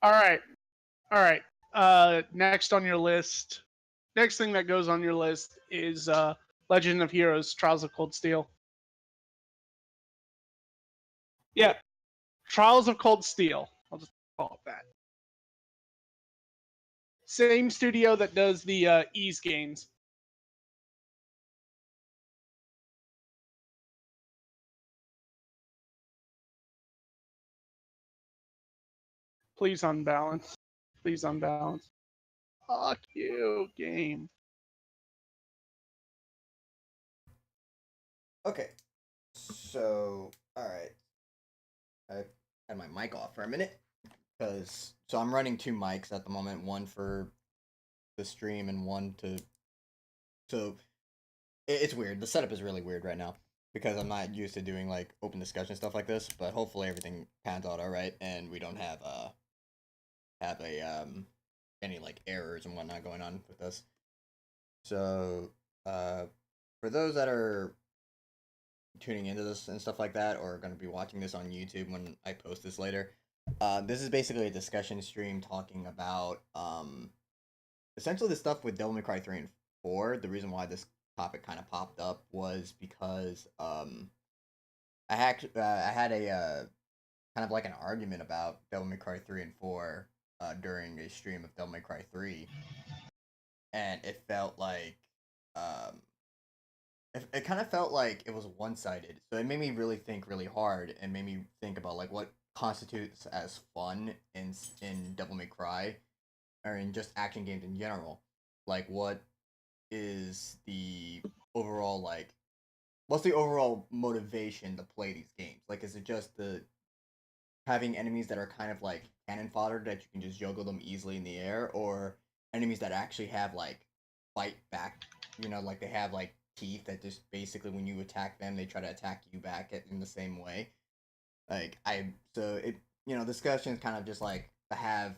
All right. All right. Next on your list, next thing that goes on your list is Legend of Heroes: Trials of Cold Steel. Yeah, Trials of Cold Steel. I'll just call it that. Same studio that does the Ease games. Please unbalance. Please unbalance. Fuck you, game. Okay. So, alright. I had my mic off for a minute. So I'm running two mics at the moment, one for the stream and one to. So it's weird. The setup is really weird right now because I'm not used to doing like open discussion stuff like this. But hopefully everything pans out all right, and we don't have any like errors and whatnot going on with this. So for those that are tuning into this and stuff like that, or going to be watching this on YouTube when I post this later, this is basically a discussion stream talking about essentially the stuff with Devil May Cry 3 and 4. The reason why this topic kind of popped up was because I had a kind of like an argument about Devil May Cry 3 and 4 during a stream of Devil May Cry 3, and it felt like it kind of felt like it was one-sided. So it made me really think really hard and made me think about like what constitutes as fun in Devil May Cry or in just action games in general. Like what is the overall like what's the overall motivation to play these games? Like is it just the having enemies that are kind of like cannon fodder that you can just juggle them easily in the air, or enemies that actually have like fight back, like they have like teeth that just basically when you attack them they try to attack you back in the same way. Like I so it discussions kind of just like to have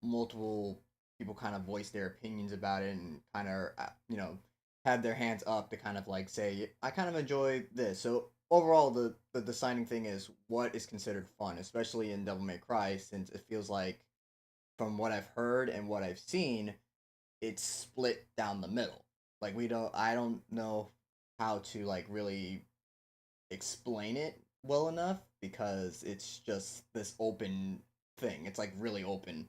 multiple people kind of voice their opinions about it and kind of have their hands up to kind of like say I kind of enjoy this. So overall the deciding thing is what is considered fun, especially in Devil May Cry, since it feels like from what I've heard and what I've seen, it's split down the middle. Like I don't know how to like really explain it well enough because it's just this open thing. It's like really open.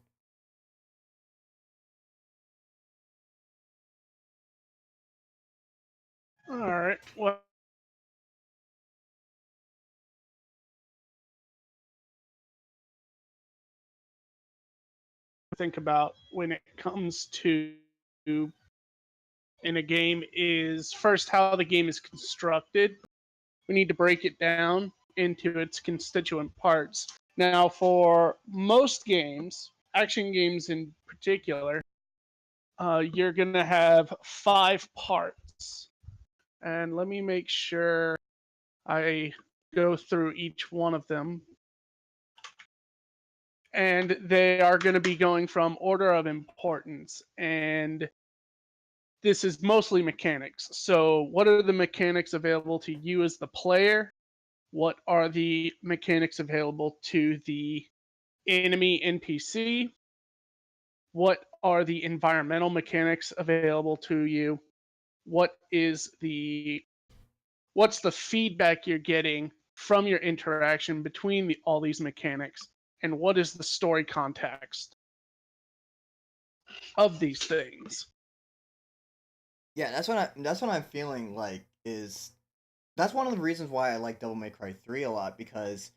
All right. Well, think about when it comes to in a game is first how the game is constructed. We need to break it down into its constituent parts. Now, for most games, action games in particular, you're going to have 5 parts. And let me make sure I go through each one of them. And they are going to be going from order of importance. And this is mostly mechanics. So, what are the mechanics available to you as the player? What are the mechanics available to the enemy NPC? What are the environmental mechanics available to you? What's the feedback you're getting from your interaction between all these mechanics, and what is the story context of these things? Yeah, that's what I'm feeling like is that's one of the reasons why I like Devil May Cry 3 a lot, because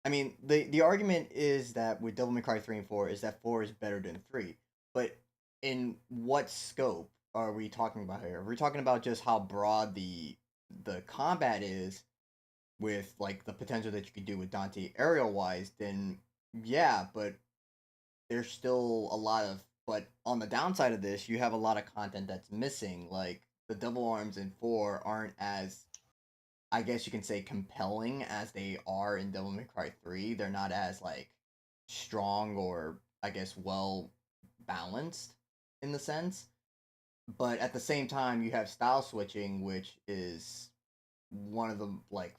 I mean the argument is that with Devil May Cry 3 and 4 is that 4 is better than 3. But in what scope are we talking about here? Are we talking about just how broad the combat is with like the potential that you could do with Dante aerial wise, then yeah, but there's still a lot of but on the downside of this, you have a lot of content that's missing. Like the double arms in 4 aren't as I guess you can say compelling as they are in Devil May Cry 3. They're not as like strong or I guess well balanced in the sense. But at the same time, you have style switching, which is one of the like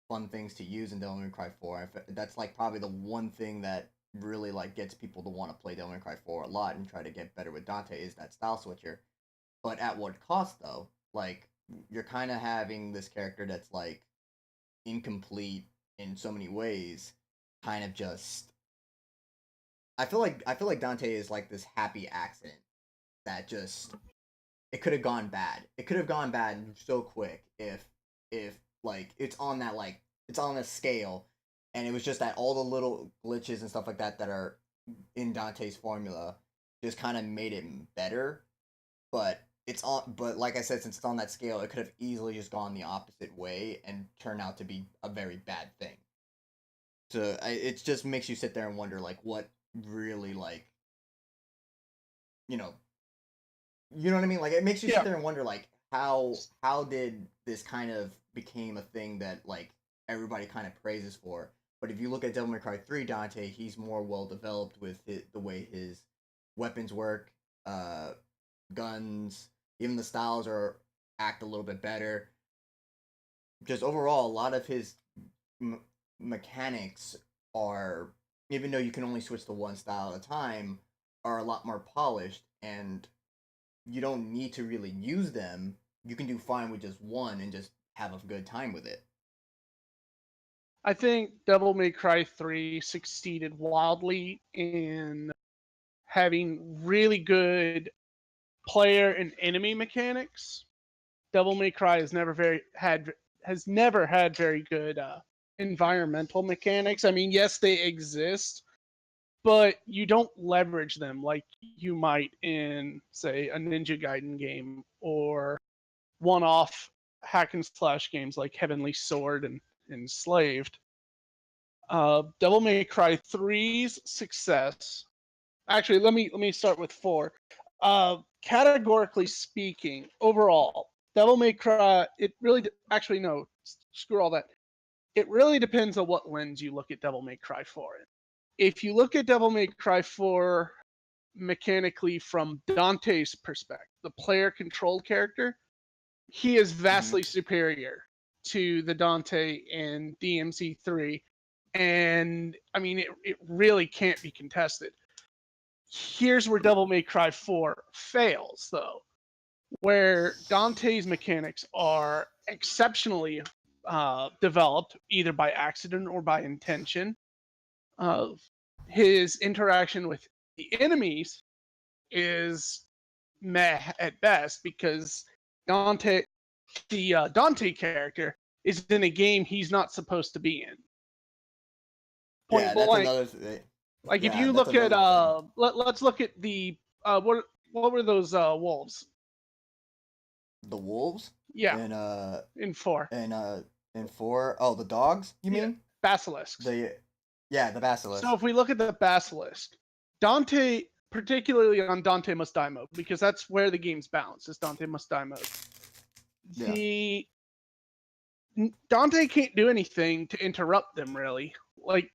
fun things to use in Devil May Cry 4. That's like probably the one thing that really like gets people to want to play Devil May Cry 4 a lot and try to get better with Dante is that style switcher. But at what cost though? Like you're kind of having this character that's like incomplete in so many ways, kind of just I feel like Dante is like this happy accident that just it could have gone bad. It could have gone bad so quick if like it's on a scale and it was just that all the little glitches and stuff like that that are in Dante's formula just kind of made it better, but but like I said, since it's on that scale, it could have easily just gone the opposite way and turned out to be a very bad thing. So it just makes you sit there and wonder like what really like you know you know what I mean? Like it makes you sit Yeah, there and wonder like how did this kind of became a thing that like everybody kind of praises for. But if you look at Devil May Cry 3 Dante, he's more well developed with the way his weapons work, uh guns, even the styles are act a little bit better. Just overall a lot of his m- mechanics are, even though you can only switch to one style at a time, are a lot more polished and you don't need to really use them. You can do fine with just one and just have a good time with it. I think Devil May Cry 3 succeeded wildly in having really good player and enemy mechanics. Devil May Cry has never had very good environmental mechanics. I mean, yes, they exist, but you don't leverage them like you might in, say, a Ninja Gaiden game or one-off hack and slash games like Heavenly Sword and Enslaved. Devil May Cry 3's success. Actually, let me start with 4. Categorically speaking, overall, Devil May Cry. It really actually no. Screw all that. It really depends on what lens you look at Devil May Cry 4 in. If you look at Devil May Cry 4 mechanically from Dante's perspective, the player controlled character, he is Mm-hmm. vastly superior to the Dante in DMC 3. And I mean, it really can't be contested. Here's where Devil May Cry 4 fails, though, where Dante's mechanics are exceptionally developed, either by accident or by intention. His interaction with the enemies is meh at best because Dante, the Dante character, is in a game he's not supposed to be in. Point Yeah, that's blank. another thing. Like if Yeah, you that's look at another thing. let's look at the what were those wolves? The wolves Yeah, and in 4. and uh and four. Oh, the dogs. You Yeah, mean basilisks. the yeah the So basilisk. if we look at the basilisk, Dante, particularly on Dante Must Die mode, because that's where the game's balanced, is Dante Must Die mode. Yeah. The Dante can't do anything to interrupt them really. Like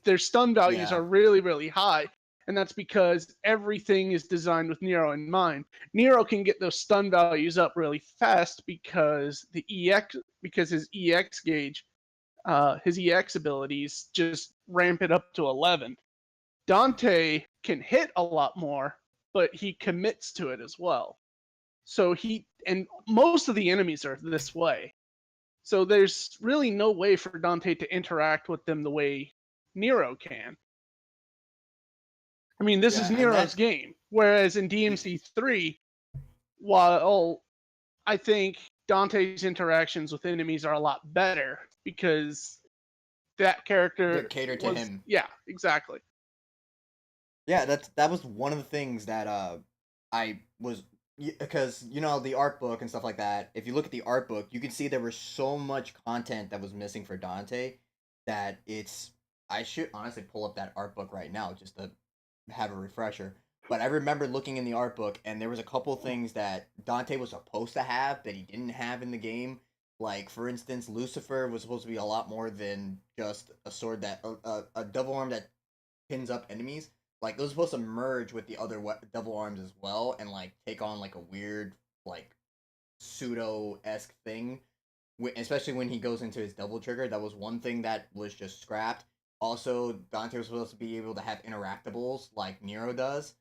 their stun values Yeah. are really, really high. And that's because everything is designed with Nero in mind. Nero can get those stun values up really fast because his EX gauge, his EX abilities just ramp it up to 11. Dante can hit a lot more, but he commits to it as well. So and most of the enemies are this way. So there's really no way for Dante to interact with them the way Nero can. I mean, this is Yeah, and Nero's that game. Whereas in DMC 3, while I think Dante's interactions with enemies are a lot better because that they're character catered to was, him. yeah, exactly. Yeah, that was one of the things that I was because the art book and stuff like that. If you look at the art book, you can see there was so much content that was missing for Dante that it's I should honestly pull up that art book right now just to have a refresher. But I remember looking in the art book and there was a couple things that Dante was supposed to have that he didn't have in the game. Like for instance, Lucifer was supposed to be a lot more than just a sword that a double arm that pins up enemies. Like it was supposed to merge with the other devil arms as well, and like take on like a weird like pseudo esque thing. Especially when he goes into his double trigger, that was one thing that was just scrapped. also Dante was supposed to be able to have interactables like Nero does.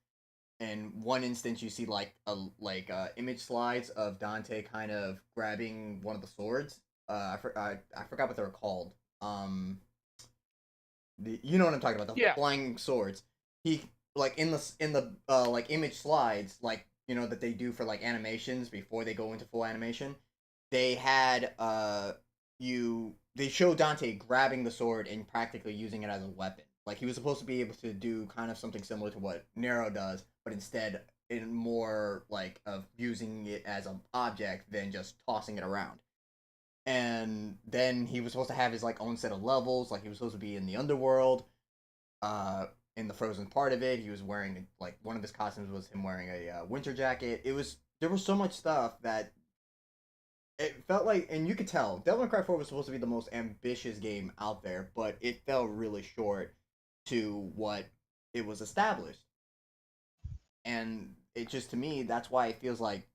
In one instance, you see image slides of Dante kind of grabbing one of the swords. I forgot what they were called. You know what I'm talking about, the Yeah. flying swords. He in the image slides, that they do for like animations before they go into full animation. They had they show Dante grabbing the sword and practically using it as a weapon. Like he was supposed to be able to do kind of something similar to what Nero does, but instead in more like of using it as an object than just tossing it around. And then he was supposed to have his like own set of levels. Like he was supposed to be in the underworld. In the frozen part of it, he was wearing like one of his costumes was him wearing a winter jacket. There was so much stuff that it felt like, and you could tell, Devil May Cry 4 was supposed to be the most ambitious game out there, but it fell really short to what it was established. And it just, to me, that's why it feels like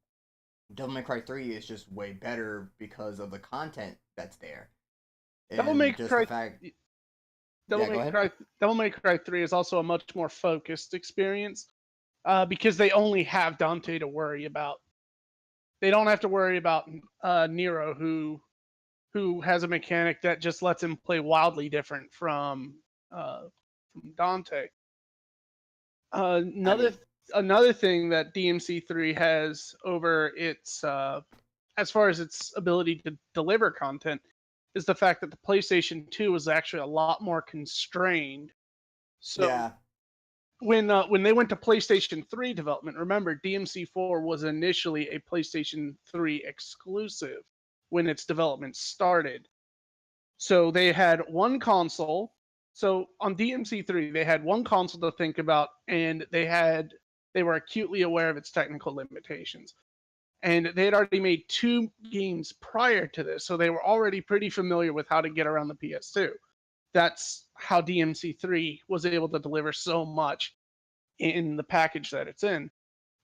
Devil May Cry 3 is just way better because of the content that's there. Devil May And just Cry the fact. Devil Yeah, go May ahead. Cry Devil May Cry 3 is also a much more focused experience because they only have Dante to worry about. They don't have to worry about Nero, who has a mechanic that just lets him play wildly different from Dante. I Another mean, another thing that DMC3 has over its as far as its ability to deliver content is the fact that the PlayStation 2 was actually a lot more constrained. So yeah, when they went to PlayStation 3 development, remember DMC4 was initially a PlayStation 3 exclusive when its development started. So they had one console. So on DMC3, they had one console to think about, and they were acutely aware of its technical limitations. And they had already made two games prior to this, so they were already pretty familiar with how to get around the PS2. That's how DMC3 was able to deliver so much in the package that it's in.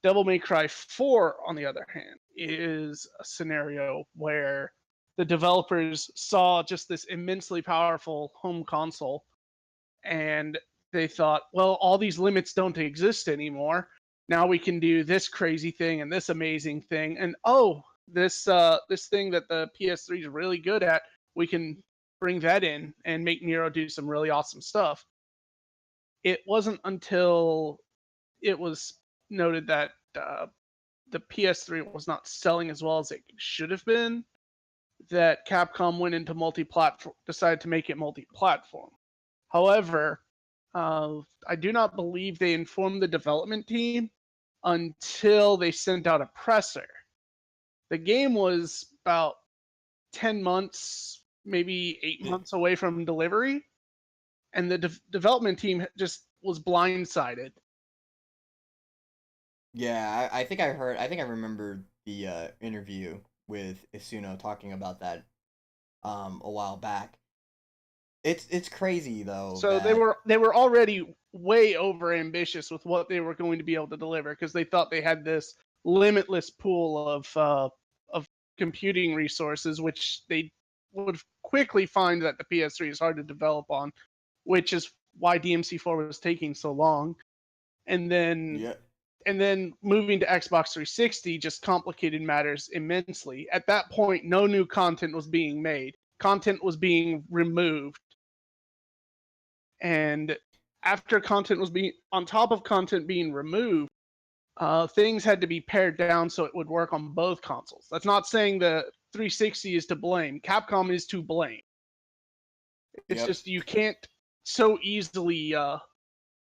Devil May Cry 4, on the other hand, is a scenario where the developers saw just this immensely powerful home console and they thought, well, all these limits don't exist anymore. Now we can do this crazy thing and this amazing thing. And oh, this thing that the PS3 is really good at, we can bring that in and make Nero do some really awesome stuff. It wasn't until it was noted that the PS3 was not selling as well as it should have been that Capcom went into multi-platform, decided to make it multi-platform. However, I do not believe they informed the development team until they sent out a presser. The game was about 10 months, maybe 8 months away from delivery, and the development team just was blindsided. yeah. I think I think I remember the interview with Isuno talking about that a while back. It's crazy though So that they were already way over ambitious with what they were going to be able to deliver because they thought they had this limitless pool of computing resources, which they would quickly find that the PS3 is hard to develop on, which is why DMC4 was taking so long. And then yeah and then moving to Xbox 360 just complicated matters immensely. At that point, no new content was being made. Content was being removed, and after content was being on top of content being removed, things had to be pared down so it would work on both consoles. That's not saying the 360 is to blame. Capcom is to blame. It's yep just you can't so easily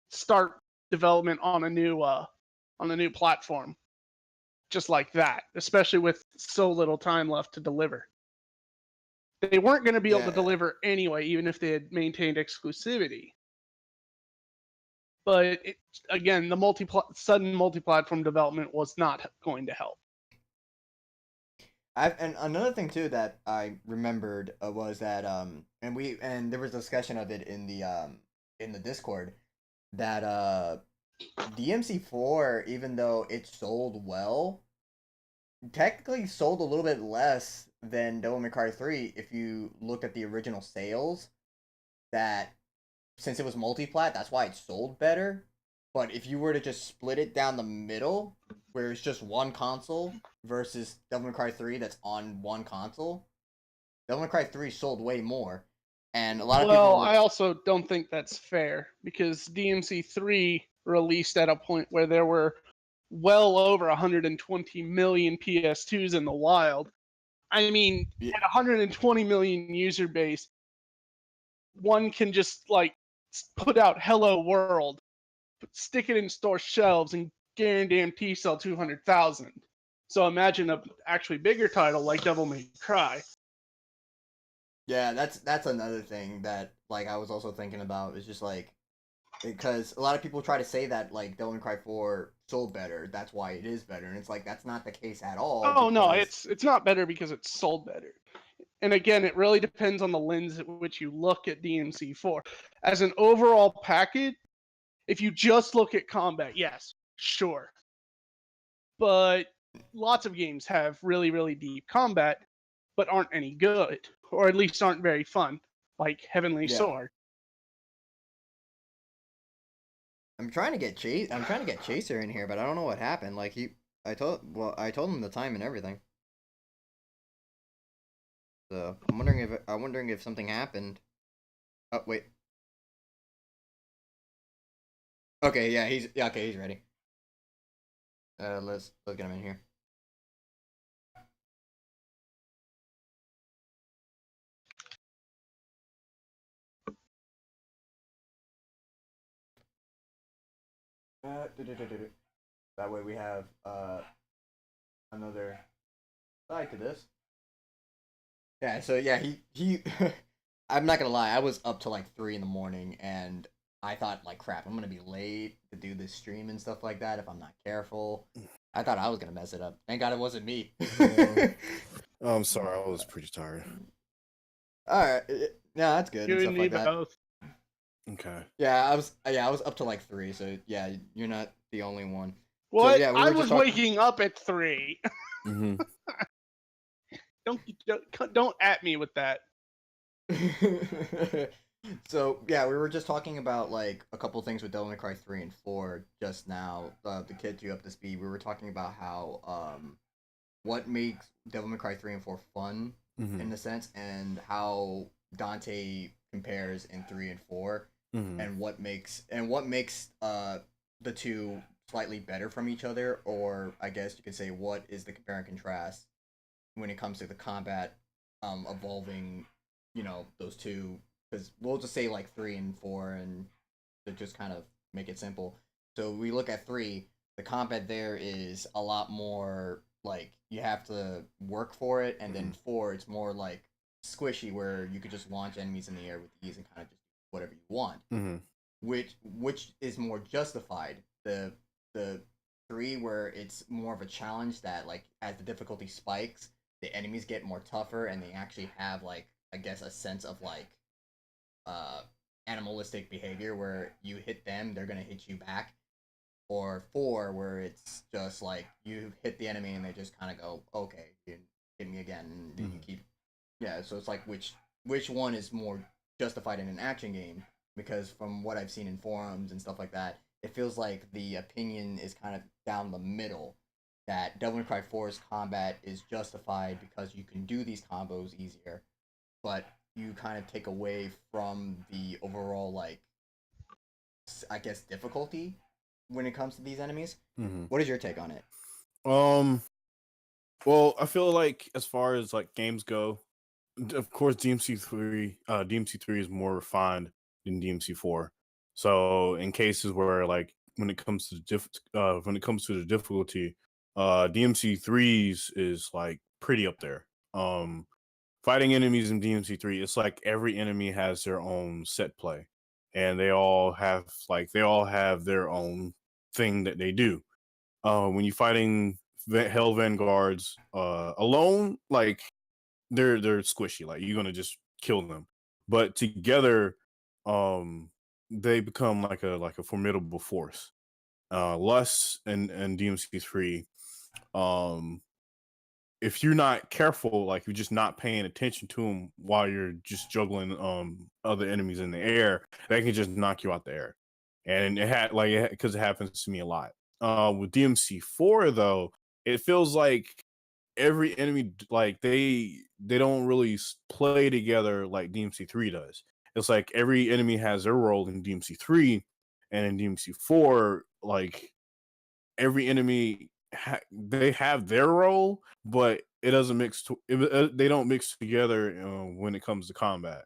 start development on a new platform just like that, especially with so little time left to deliver. They weren't going to be able to yeah deliver anyway, even if they had maintained exclusivity. But again, the sudden multi-platform development was not going to help. and another thing too that I remembered was that and there was discussion of it in the Discord that DMC4, even though it sold well, technically sold a little bit less than Devil May Cry 3 if you looked at the original sales that since it was multi-plat, that's why it sold better. But if you were to just split it down the middle, where it's just one console versus Devil May Cry 3 that's on one console, Devil May Cry 3 sold way more. And a lot of Well, people I also don't think that's fair because DMC 3 released at a point where there were well over 120 million PS2s in the wild. I mean, Yeah. at 120 million user base, one can just like put out Hello World, stick it in store shelves, and guarantee sell 200,000. So imagine a actually bigger title like Devil May Cry. Yeah, that's another thing that like I was also thinking about is just like because a lot of people try to say that like Devil May Cry 4 sold better, that's why it is better, and it's like that's not the case at all Oh no, because it's not better because it's sold better. And again, it really depends on the lens at which you look at DMC4. As an overall package, if you just look at combat, yes, sure. But lots of games have really, really deep combat, but aren't any good, or at least aren't very fun, like Heavenly yeah. Sword. I'm trying to get Chaser in here, but I don't know what happened. Like I told him the time and everything. So I'm wondering if something happened. Oh wait. Okay, yeah, he's ready. Let's get him in here. That way we have another side to this. Yeah, so yeah, he I'm not gonna lie, I was up till like 3 in the morning and I thought like crap, I'm gonna be late to do this stream and stuff like that if I'm not careful. I thought I was gonna mess it up. Thank God it wasn't me. I'm sorry, I was pretty tired. Alright. Yeah, that's good You and and stuff me like that. both. Okay. Yeah, I was up to like 3, so yeah, you're not the only one. What? yeah, we I were just was talking- waking up at 3. Mm-hmm. Don't at me with that. So yeah, we were just talking about like a couple things with Devil May Cry 3 and 4 just now. To get you up to speed, we were talking about how what makes Devil May Cry 3 and 4 fun Mm-hmm. in a sense, and how Dante compares in 3 and 4, Mm-hmm. and what makes the two slightly better from each other, or I guess you could say what is the compare and contrast when it comes to the combat evolving, you know, those two, because we'll just say like 3 and 4 and to just kind of make it simple. So we look at 3, the combat there is a lot more like you have to work for it, and then 4 it's more like squishy where you could just launch enemies in the air with ease and kind of just do whatever you want. Mm-hmm. Which is more justified. The 3 where it's more of a challenge that like as the difficulty spikes, the enemies get more tougher and they actually have like I guess a sense of like animalistic behavior where you hit them, they're gonna hit you back. Or 4 where it's just like you hit the enemy and they just kind of go, okay, you hit me again, and then you keep. Yeah, so it's like which one is more justified in an action game? Because from what I've seen in forums and stuff like that, it feels like the opinion is kind of down the middle. That Devil May Cry 4's combat is justified because you can do these combos easier, but you kind of take away from the overall like I guess difficulty when it comes to these enemies. Mm-hmm. What is your take on it? Well, I feel like as far as like games go, of course DMC3 is more refined than DMC4. So in cases where like when it comes to the difficulty, DMC3's is like pretty up there. Fighting enemies in DMC3, it's like every enemy has their own set play, and they all have their own thing that they do. When you're fighting Hell Vanguards alone, like they're squishy, like you're gonna just kill them. But together, they become like a formidable force. Lust and DMC3, if you're not careful, like you're just not paying attention to them while you're just juggling other enemies in the air, they can just knock you out the air. And it had like because it happens to me a lot. With DMC4 though, it feels like every enemy like they don't really play together like DMC3 does. It's like every enemy has their role in DMC3, and in DMC4, like every enemy they have their role, but it doesn't they don't mix together when it comes to combat.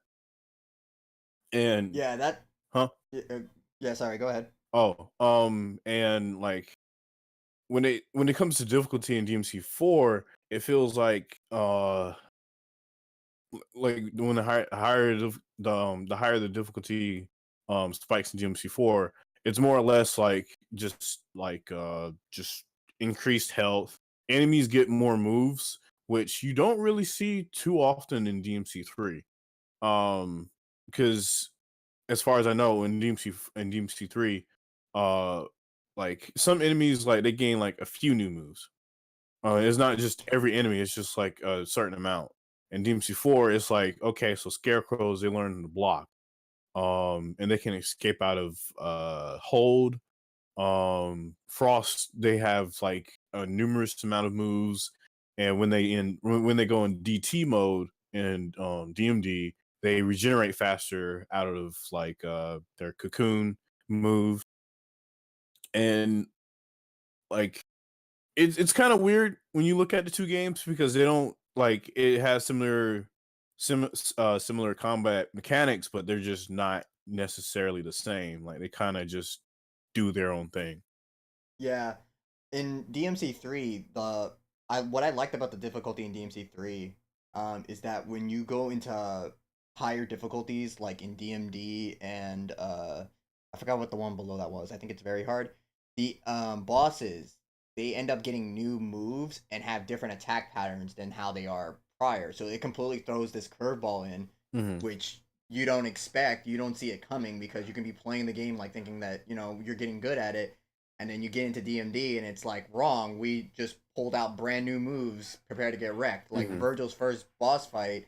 And Yeah, that. huh? Yeah, sorry. Go ahead. Oh, and like when it comes to difficulty in DMC4, it feels like when the higher the difficulty spikes in DMC4, it's more or less like just increased health. Enemies get more moves, which you don't really see too often in DMC3. Because as far as I know, in DMC3, uh, like some enemies like they gain like a few new moves. It's not just every enemy; it's just like a certain amount. And DMC4, it's like okay, so scarecrows they learn to block, and they can escape out of hold. Frost they have like a numerous amount of moves, and when they go in DT mode and DMD, they regenerate faster out of like their cocoon move, and like it's kind of weird when you look at the two games because they don't like it has similar combat mechanics, but they're just not necessarily the same. Like they kind of just do their own thing. Yeah, in DMC3, what I liked about the difficulty in DMC3, is that when you go into higher difficulties, like in DMD and I forgot what the one below that was. I think it's very hard. The bosses, they end up getting new moves and have different attack patterns than how they are prior. So it completely throws this curveball in, Mm-hmm. which you don't expect, you don't see it coming because you can be playing the game like thinking that you're getting good at it, and then you get into DMD and it's like wrong. We just pulled out brand new moves, prepare to get wrecked. Like Mm-hmm. Virgil's first boss fight,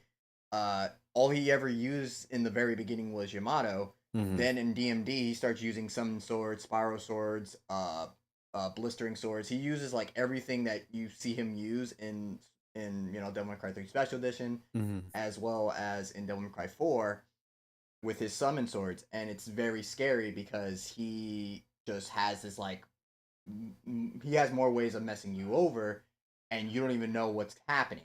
all he ever used in the very beginning was Yamato. Mm-hmm. Then in DMD, he starts using summon swords, spiral swords, blistering swords. He uses like everything that you see him use in Devil May Cry 3 Special Edition, Mm-hmm. as well as in Devil May Cry 4 with his summon swords, and it's very scary because he just has this like he has more ways of messing you over, and you don't even know what's happening.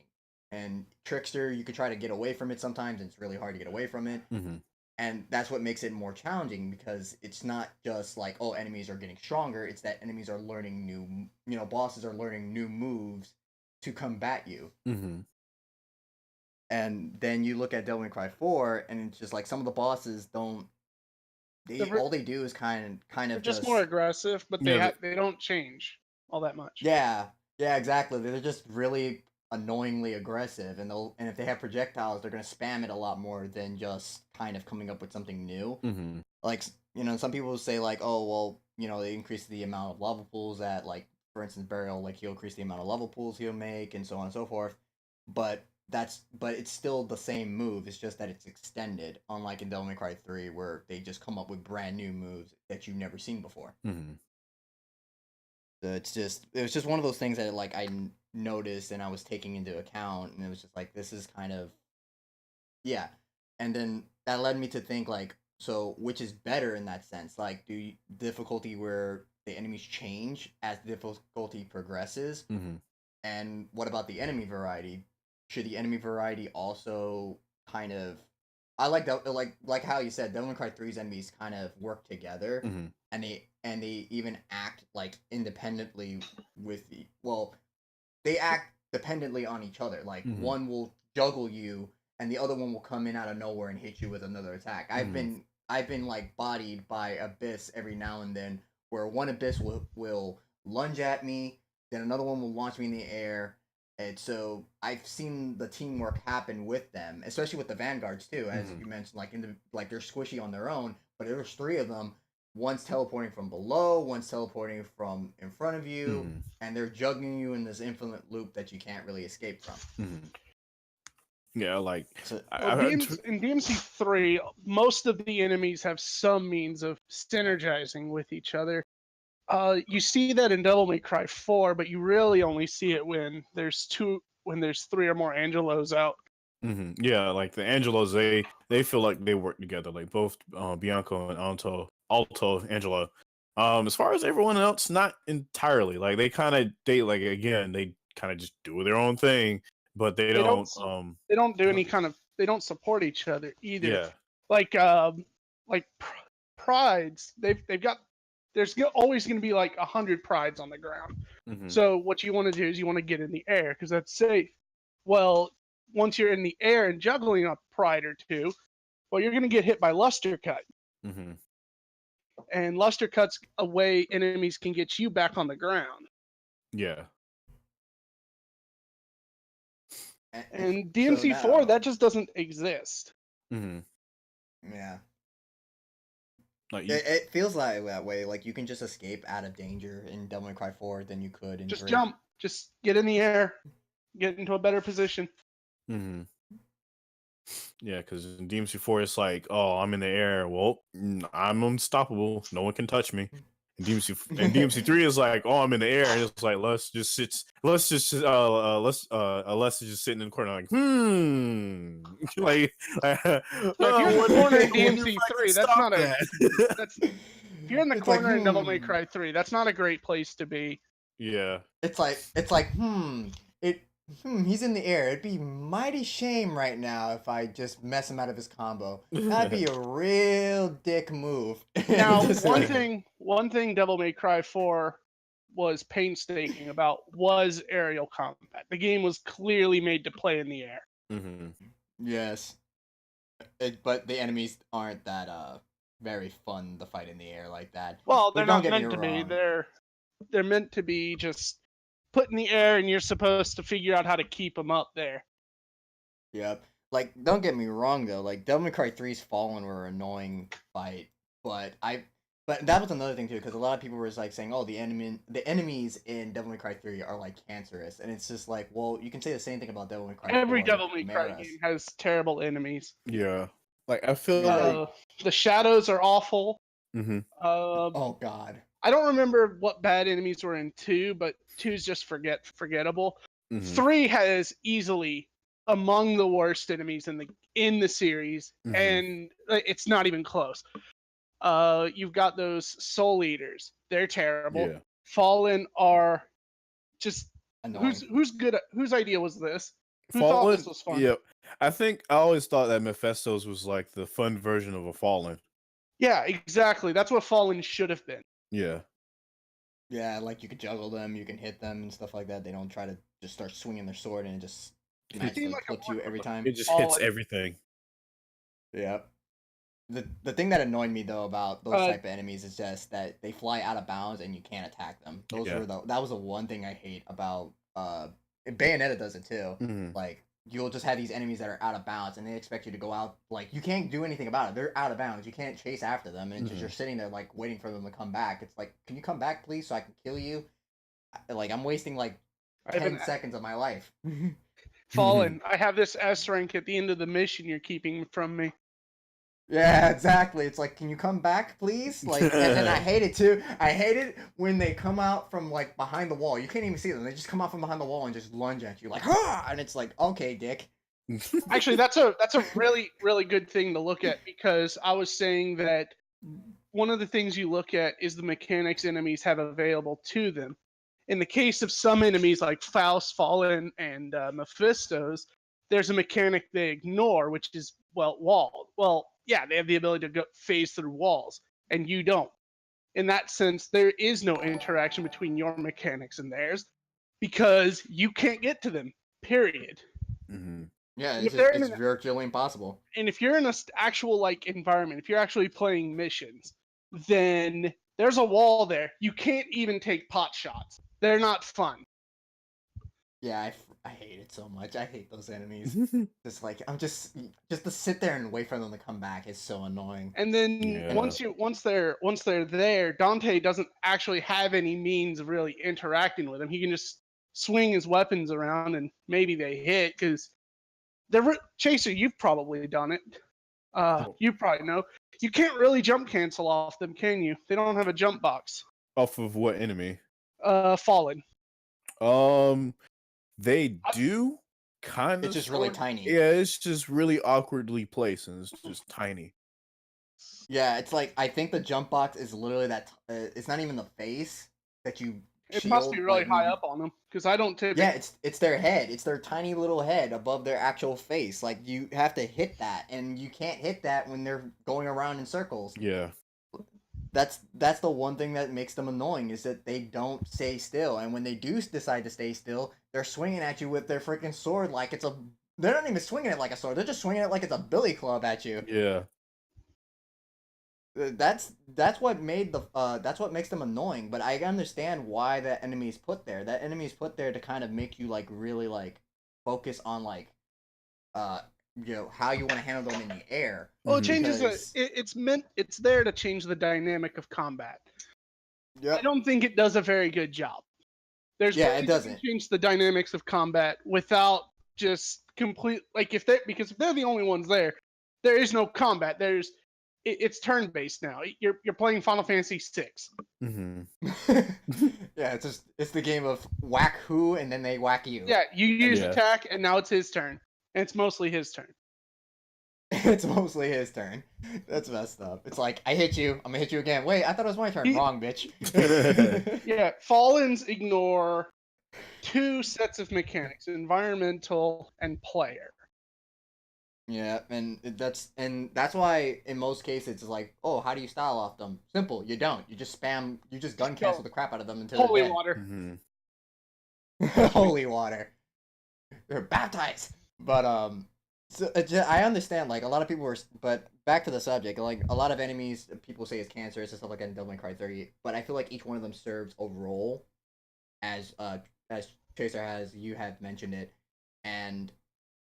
And Trickster, you could try to get away from it sometimes, and it's really hard to get away from it. Mm-hmm. And that's what makes it more challenging because it's not just like, oh, enemies are getting stronger. It's that enemies are learning bosses are learning new moves to combat you. Mm-hmm. And then you look at Devil May Cry 4, and it's just like some of the bosses don't. All they do is kind They're of just more aggressive, but Yeah, they don't change all that much. yeah, exactly. They're just really annoyingly aggressive, and if they have projectiles, they're gonna spam it a lot more than just kind of coming up with something new. Mm-hmm. Like some people say like, oh well, they increase the amount of level pools that, like, for instance, Burial, like, he'll increase the amount of level pools he'll make and so on and so forth. But it's still the same move. It's just that it's extended, unlike in Devil May Cry 3, where they just come up with brand new moves that you've never seen before. Mm-hmm. So it was just one of those things that like I noticed and I was taking into account, and it was just like, this is kind of, yeah. And then that led me to think like, so which is better in that sense? Like, difficulty where the enemies change as difficulty progresses, Mm-hmm. and what about the enemy variety? Should the enemy variety also kind of? I like that, like how you said, Devil May Cry 3's enemies kind of work together, Mm-hmm. and they even act like independently they act dependently on each other. Like, Mm-hmm. one will juggle you, and the other one will come in out of nowhere and hit you with another attack. Mm-hmm. I've been like bodied by Abyss every now and then, where one Abyss will lunge at me, then another one will launch me in the air. And so I've seen the teamwork happen with them, especially with the Vanguards too, as Mm-hmm. you mentioned. Like they're squishy on their own, but there's three of them. one's teleporting from below, one's teleporting from in front of you, Mhm. and they're juggling you in this infinite loop that you can't really escape from. Mhm. Yeah, like So Well, I in DMC 3, most of the enemies have some means of synergizing with each other. You see that in Devil May Cry 4, but you really only see it when there's 3 or more Angelos out. Yeah, like the Angelos, they feel like they work together, like both Bianco and Alto Angelo. As far as everyone else, not entirely. Like they kind of they kind of just do their own thing, but they They don't don't. they don't do any kind of they don't support each other either. Yeah. Like prides, they've got always going to be like 100 prides on the ground. Mhm. So what you want to do is you want to get in the air because that's safe. Well, once you're in the air and juggling a pride or two, well, you're going to get hit by luster cut. Mhm. And luster cuts away enemies can get you back on the ground. Yeah. And so DMC4, now, that just doesn't exist. Mhm. yeah, Like it feels like that way. Like you can just escape out of danger in Devil May Cry 4 than you could in Just 3. jump. Just get in the air. Get into a better position. Mhm. Yeah, because in DMC4 it's like, oh, I'm in the air. Well, I'm unstoppable. No one can touch me. And DMC3 is like, oh, I'm in the air, and it's like let's just just sitting in the corner like, like, So if you're in the corner in DMC3, that's stop not a that. that's if you're in the It's like, corner in Devil May Cry 3, that's not a great place to be. Yeah. It's like he's in the air. It'd be mighty shame right now if I just mess him out of his combo. That'd be a real dick move. Now, Just one like- thing Devil May Cry 4 was painstaking about was aerial combat. The game was clearly made to play in the air. Mhm. Yes, but the enemies aren't that very fun to fight in the air like that. Well, But they're don't not get me meant to be. wrong. They're meant to be just put in the air, and you're supposed to figure out how to keep them up there. Yep. Like, don't get me wrong though. Like, Devil May Cry 3's Fallen were an annoying fight, but that was another thing too, because a lot of people were like saying, "Oh, the enemies in Devil May Cry 3 are like cancerous," and it's just like, well, you can say the same thing about Devil May Cry 4. Every Devil May Cry Maras. game has terrible enemies. Yeah. Like I feel Yeah. like The shadows are awful. Mhm. Oh God. I don't remember what bad enemies were in 2, but 2's just forgettable. Mhm. 3 has easily among the worst enemies in the series, Mhm. and it's not even close. You've got those soul eaters. They're terrible. Yeah. Fallen are just Annoying. whose idea was this? Who Fallen, thought this was fun? yeah. I think I always thought that Mephisto's was like the fun version of a Fallen. Yeah, exactly. That's what Fallen should have been. Yeah. Yeah, like you can juggle them, you can hit them and stuff like that. They don't try to just start swinging their sword and it just magically like a clips you every time. It just Fallen. hits everything. Yep. The thing that annoyed me though about those type of enemies is just that they fly out of bounds and you can't attack them. That was the one thing I hate about Bayonetta does it too. Mhm. Like you'll just have these enemies that are out of bounds and they expect you to go out, like you can't do anything about it. They're out of bounds. You can't chase after them and it's just you're sitting there like waiting for them to come back. It's like, can you come back please so I can kill you? Like I'm wasting like 10 seconds of my life. Fallen. I have this S rank at the end of the mission you're keeping from me. Yeah, exactly. It's like, can you come back, please? Like, and I hate it too. I hate it when they come out from like behind the wall. You can't even see them. They just come out from behind the wall and just lunge at you, like, ah! And it's like, okay, dick. Actually, that's a really really good thing to look at because I was saying that one of the things you look at is the mechanics enemies have available to them. In the case of some enemies like Faust, Fallen, and Mephisto's, there's a mechanic they ignore, which is wall. Well, yeah, they have the ability to phase through walls, and you don't. In that sense, there is no interaction between your mechanics and theirs because you can't get to them. Period. Mhm. Yeah, And it's virtually impossible. And if you're in an actual like environment, if you're actually playing missions, then there's a wall there. You can't even take pot shots. They're not fun. Yeah, I hate it so much. I hate those enemies. Just like just to sit there and wait for them to come back is so annoying. And then Yeah. once they're there, Dante doesn't actually have any means of really interacting with them. He can just swing his weapons around and maybe they hit because Chaser, you've probably done it. You probably know. You can't really jump cancel off them, can you? They don't have a jump box. Off of what enemy? Fallen. They do kind of. It's just really tiny. Yeah, it's just really awkwardly placed, and it's just tiny. Yeah, it's like I think the jump box is literally that. It's not even the face that you. It must be shield, really like, high up on them because I don't typically. Yeah, it's their head. It's their tiny little head above their actual face. Like you have to hit that, and you can't hit that when they're going around in circles. Yeah. That's the one thing that makes them annoying is that they don't stay still, and when they do decide to stay still, they're swinging at you with their freaking sword like it's a. They're not even swinging it like a sword. They're just swinging it like it's a billy club at you. Yeah. That's what made the that's what makes them annoying. But I understand why that enemy is put there. That enemy is put there to kind of make you like really like focus on like how you want to handle them in the air. Well, it changes. Because- It's there to change the dynamic of combat. Yep. I don't think it does a very good job. There's Yeah, ways it you doesn't. can change the dynamics of combat without just complete like because if they're the only ones there, there is no combat. It's turn based now. You're playing Final Fantasy VI. Yeah, it's the game of whack who and then they whack you. Yeah, you use Yeah. attack and now it's his turn. And it's mostly his turn. It's mostly his turn. That's messed up. It's like I hit you, I'm gonna hit you again. Wait, I thought it was my turn. Wrong, bitch. Yeah, Fallens ignore two sets of mechanics: environmental and player. Yeah, and that's why in most cases it's like, oh, how do you style off them? Simple, you don't. You just gun cancel the crap out of them until Holy they're dead. water. Holy water. They're baptized. But so I understand like a lot of people were, but back to the subject, like a lot of enemies people say is cancerous and stuff like that in Devil May Cry 3, but I feel like each one of them serves a role, as Chaser has, you have mentioned it, and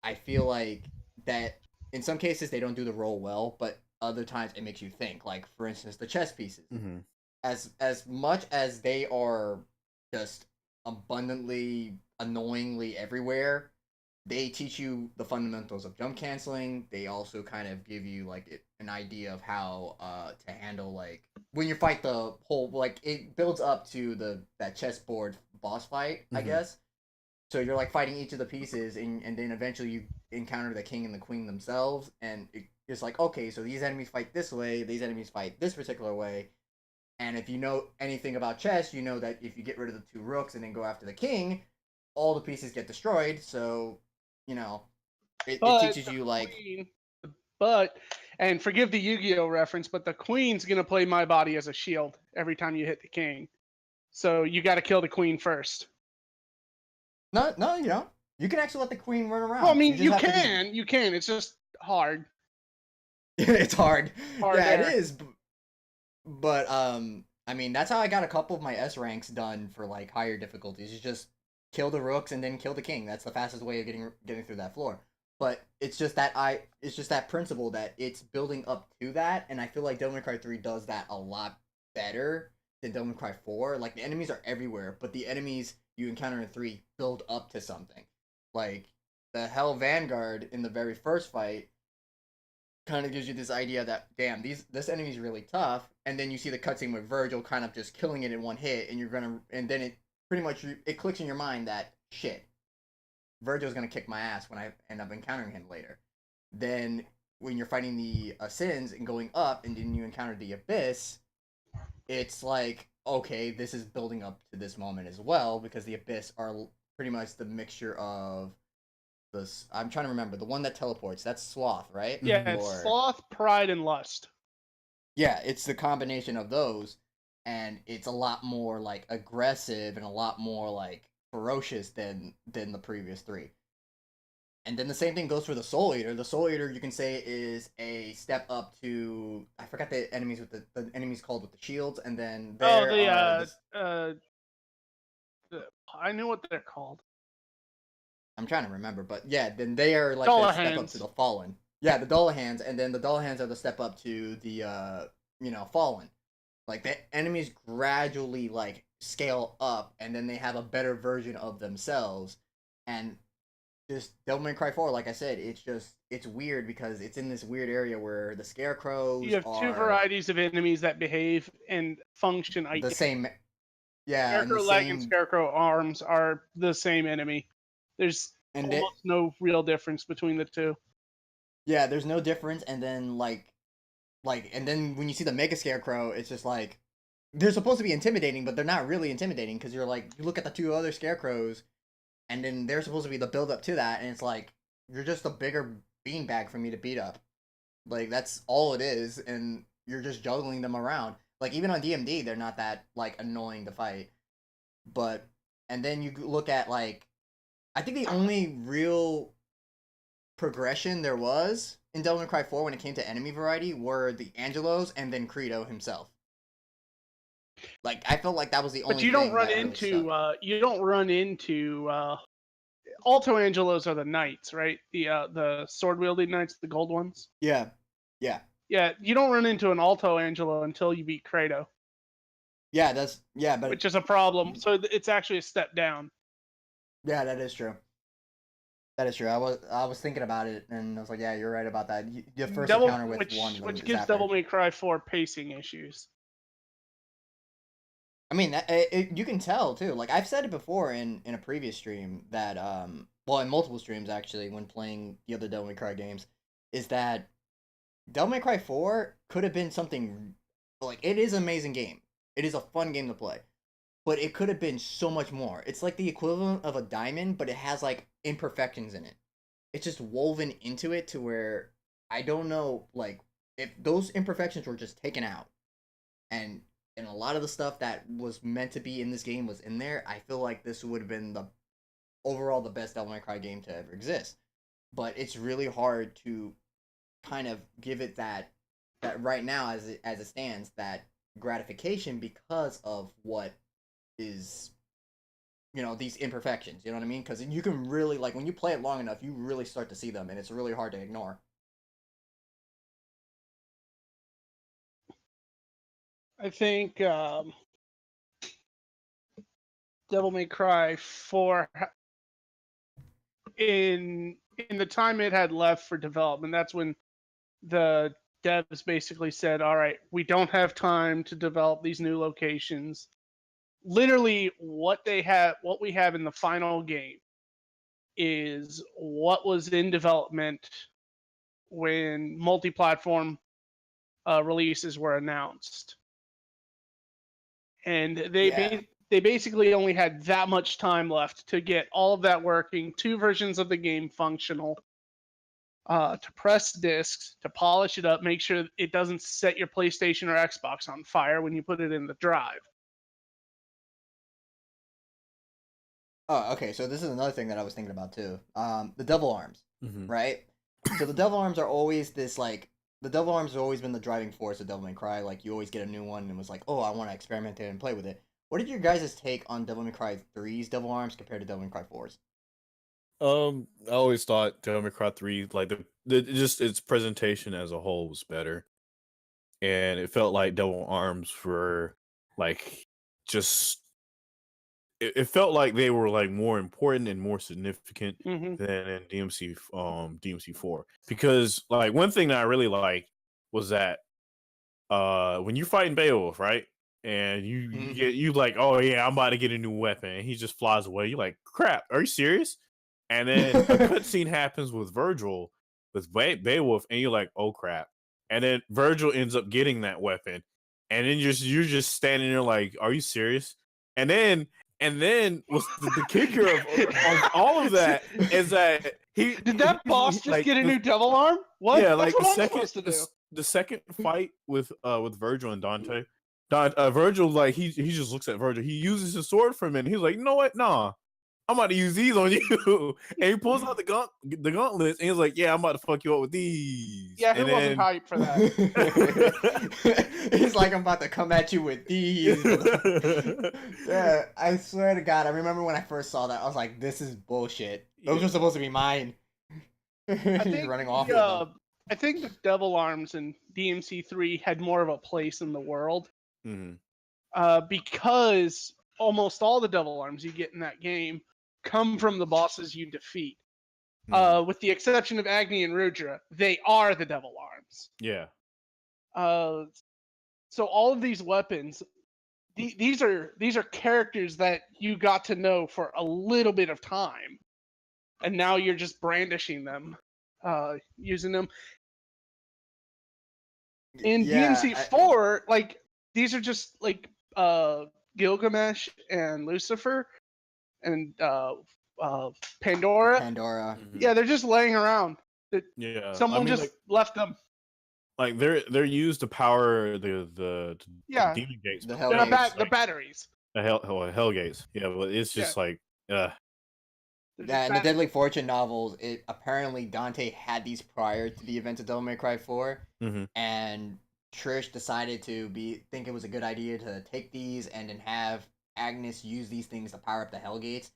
I feel like that in some cases they don't do the role well, but other times it makes you think. Like for instance, the chess pieces. As much as they are just abundantly annoyingly everywhere, they teach you the fundamentals of jump canceling. They also kind of give you like an idea of how to handle like when you fight the whole, like it builds up to that chessboard boss fight, I guess. So you're like fighting each of the pieces, and then eventually you encounter the king and the queen themselves, and it's like, okay, so these enemies fight this way, these enemies fight this particular way, and if you know anything about chess, you know that if you get rid of the two rooks and then go after the king, all the pieces get destroyed. So it teaches you like. And forgive the Yu-Gi-Oh reference, but the queen's gonna play my body as a shield every time you hit the king. So you got to kill the queen first. No, you don't. You can actually let the queen run around. Well, I mean, you can. It's just hard. It's hard. Hard yeah, there. it is. But I mean, that's how I got a couple of my S ranks done for like higher difficulties. You just kill the rooks and then kill the king. That's the fastest way of getting through that floor. But it's just that principle that it's building up to that, and I feel like Devil May Cry 3 does that a lot better than Devil May Cry 4. Like the enemies are everywhere, but the enemies you encounter in 3 build up to something. Like the Hell Vanguard in the very first fight kind of gives you this idea that damn, this enemy's really tough, and then you see the cutscene with Virgil kind of just killing it in one hit, and then it pretty much it clicks in your mind that shit, Virgil's gonna kick my ass when I end up encountering him later. Then when you're fighting the Sins and going up, and then you encounter the Abyss, it's like, okay, this is building up to this moment as well, because the Abyss are pretty much the mixture of this. I'm trying to remember the one that teleports. That's Sloth, right? Yeah, it's Sloth, Pride, and Lust. Yeah, it's the combination of those, and it's a lot more like aggressive and a lot more like ferocious than the previous 3. And then the same thing goes for the Soul Eater. The Soul Eater, you can say, is a step up to, I forgot the enemies with the enemies called with the shields, and then I knew what they're called. I'm trying to remember, but yeah, then they are like the step up to the Fallen. Yeah, the Dullahans, and then the Dullahans are the step up to the Fallen. Like the enemies gradually like scale up, and then they have a better version of themselves. And just Devil May Cry 4, like I said, it's weird because it's in this weird area where the scarecrows you have two varieties of enemies that behave and function the same. Yeah, Scarecrow leg and Scarecrow arms are the same enemy. There's almost no real difference between the two. Yeah, there's no difference, and then and then when you see the Mega Scarecrow, it's just like they're supposed to be intimidating, but they're not really intimidating because you're like you look at the two other Scarecrows, and then they're supposed to be the build up to that, and it's like you're just a bigger beanbag for me to beat up. Like that's all it is, and you're just juggling them around. Like even on DMD, they're not that like annoying to fight. But and then you look at like I think the only real progression there was in Devil May Cry 4 when it came to enemy variety were the Angelos and then Credo himself. Like I felt like that was the only. But you don't run into Alto Angelos are the knights, right? The sword wielding knights, the gold ones. Yeah. Yeah, you don't run into an Alto Angelo until you beat Credo. Yeah, but which is a problem. So it's actually a step down. Yeah, that is true. That is true. I was thinking about it, and I was like, yeah, you're right about that. Your first encounter with one, which gives Devil May Cry 4 pacing issues. I mean, you can tell too. Like I've said it before in a previous stream that well, in multiple streams actually, when playing the other Devil May Cry games, is that Devil May Cry 4 could have been something like it is an amazing game. It is a fun game to play. But it could have been so much more. It's like the equivalent of a diamond, but it has like imperfections in it. It's just woven into it to where I don't know, like if those imperfections were just taken out, and a lot of the stuff that was meant to be in this game was in there, I feel like this would have been the overall the best Devil May Cry game to ever exist. But it's really hard to kind of give it that right now as it stands that gratification because of what is these imperfections, you know what I mean? Because you can really like when you play it long enough, you really start to see them, and it's really hard to ignore. I think Devil May Cry 4 in the time it had left for development, that's when the devs basically said, all right, we don't have time to develop these new locations. Literally what we have in the final game is what was in development when multi-platform releases were announced. And they basically only had that much time left to get all of that working, 2 versions of the game functional, to press discs, to polish it up, make sure it doesn't set your PlayStation or Xbox on fire when you put it in the drive. Oh, okay. So this is another thing that I was thinking about too. The Devil Arms, right? So the Devil Arms are always this like the Devil Arms have always been the driving force of Devil May Cry. Like you always get a new one and was like, oh, I want to experiment it and play with it. What did your guys' take on Devil May Cry 3's Devil Arms compared to Devil May Cry 4's? I always thought Devil May Cry 3, like just its presentation as a whole was better, and it felt like Devil Arms were like just. It felt like they were like more important and more significant than in DMC 4, because like one thing that I really liked was that when you're fighting Beowulf, right, and you like, oh yeah, I'm about to get a new weapon, and he just flies away. You're like, crap, are you serious? And then a cutscene happens with Virgil with Beowulf, and you're like, oh crap, and then Virgil ends up getting that weapon, and then you're just standing there like, are you serious? And then was the kicker of all of that is that did that boss just get a new devil arm? What? Yeah, like the second fight with Virgil and Dante. Virgil, like he just looks at Virgil. He uses his sword for a minute. He's like, you know what? Nah, I'm about to use these on you. And he pulls out the gauntlets, and he's like, yeah, I'm about to fuck you up with these. Yeah, who wasn't hyped for that? He's like, I'm about to come at you with these. Yeah, I swear to God, I remember when I first saw that, I was like, this is bullshit. Those are supposed to be mine. I He's think running off with them. I think the Devil Arms in DMC3 had more of a place in the world because almost all the Devil Arms you get in that game come from the bosses you defeat. With the exception of Agni and Rudra, they are the Devil Arms. Yeah. So all of these weapons, these are characters that you got to know for a little bit of time, and now you're just brandishing them, using them. In DMC4, like these are just like Gilgamesh and Lucifer and Pandora. Pandora. Yeah, they're just laying around. Yeah, Someone just left them. Like they're used to power the demon gates. The hell gates. The batteries. The hell gates. Yeah, but it's just like Yeah, in the Deadly Fortune novels, it apparently Dante had these prior to the events of Devil May Cry 4, and Trish decided to think it was a good idea to take these and then have Agnes use these things to power up the Hellgates.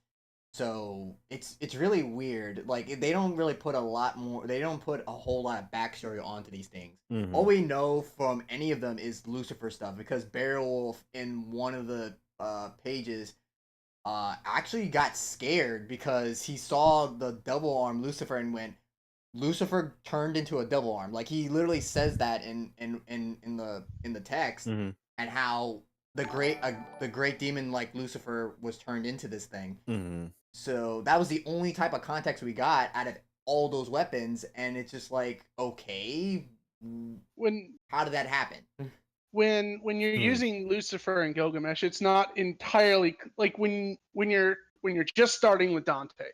So it's really weird. Like they don't really put a lot more. They don't put a whole lot of backstory onto these things. All we know from any of them is Lucifer stuff, because Beowulf in one of the pages actually got scared because he saw the double arm Lucifer and went, Lucifer turned into a double arm. Like he literally says that in the text, and how the great demon like Lucifer was turned into this thing. So that was the only type of context we got out of all those weapons, and it's just like, okay, how did that happen? When you're using Lucifer and Gilgamesh, it's not entirely like when you're just starting with Dante,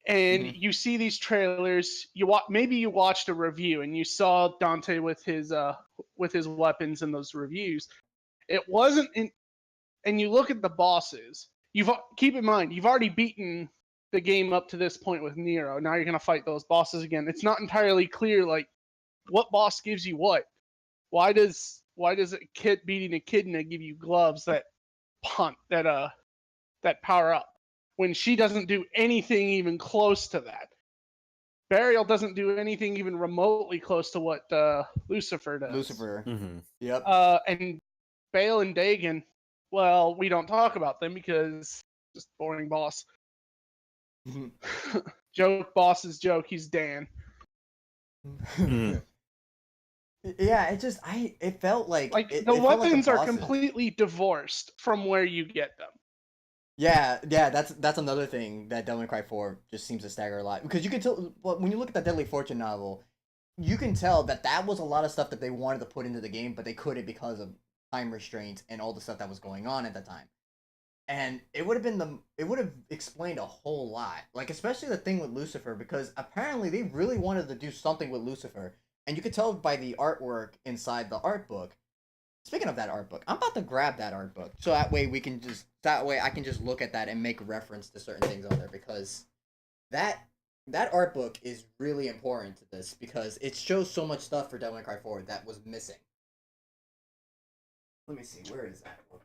and you see these trailers. Maybe you watched a review and you saw Dante with his weapons in those reviews. It wasn't in, and you look at the bosses. Keep in mind you've already beaten the game up to this point with Nero. Now you're gonna fight those bosses again. It's not entirely clear like what boss gives you what. Why does a kid beating a Echidna give you gloves that power up when she doesn't do anything even close to that? Burial doesn't do anything even remotely close to what Lucifer does. Yep. And Bale and Dagon, well, we don't talk about them because just boring boss. Joke boss's joke. He's Dan. Yeah, it felt like the weapons are completely divorced from where you get them. Yeah, that's another thing that Devil May Cry 4 just seems to stagger a lot, because you can tell when you look at that Deadly Fortune novel, you can tell that was a lot of stuff that they wanted to put into the game, but they couldn't because of time restraints and all the stuff that was going on at the time. And it would have explained a whole lot, like especially the thing with Lucifer, because apparently they really wanted to do something with Lucifer. And you could tell by the artwork inside the art book. Speaking of that art book, I'm about to grab that art book, so that way I can just look at that and make reference to certain things on there, because that art book is really important to this, because it shows so much stuff for Devil May Cry 4 that was missing. Let me see, where is that book?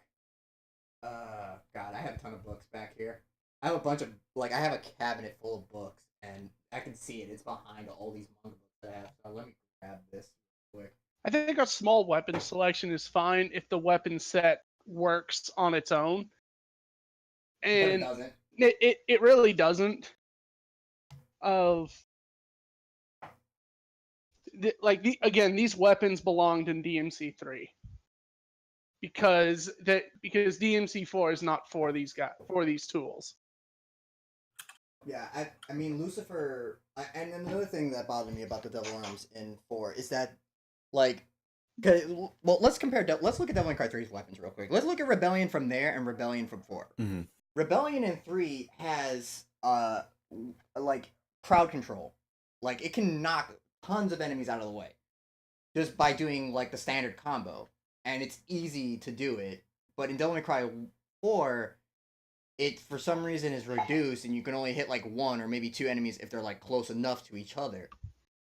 God, I have a ton of books back here. I have a bunch of I have a cabinet full of books, and I can see it. It's behind all these manga books that I have. So let me grab this quick. I think a small weapon selection is fine if the weapon set works on its own. And but it doesn't. It really doesn't. Again, these weapons belonged in DMC3 because DMC4 is not for these tools. Yeah, I mean Lucifer, and another thing that bothered me about the Devil Arms in 4 is that, let's look at Devil May Cry 3's weapons real quick. Let's look at Rebellion from there and Rebellion from 4. Rebellion in 3 has crowd control. Like it can knock tons of enemies out of the way just by doing the standard combo, and it's easy to do it. But in Devil May Cry 4, it for some reason is reduced, and you can only hit one or maybe two enemies if they're close enough to each other.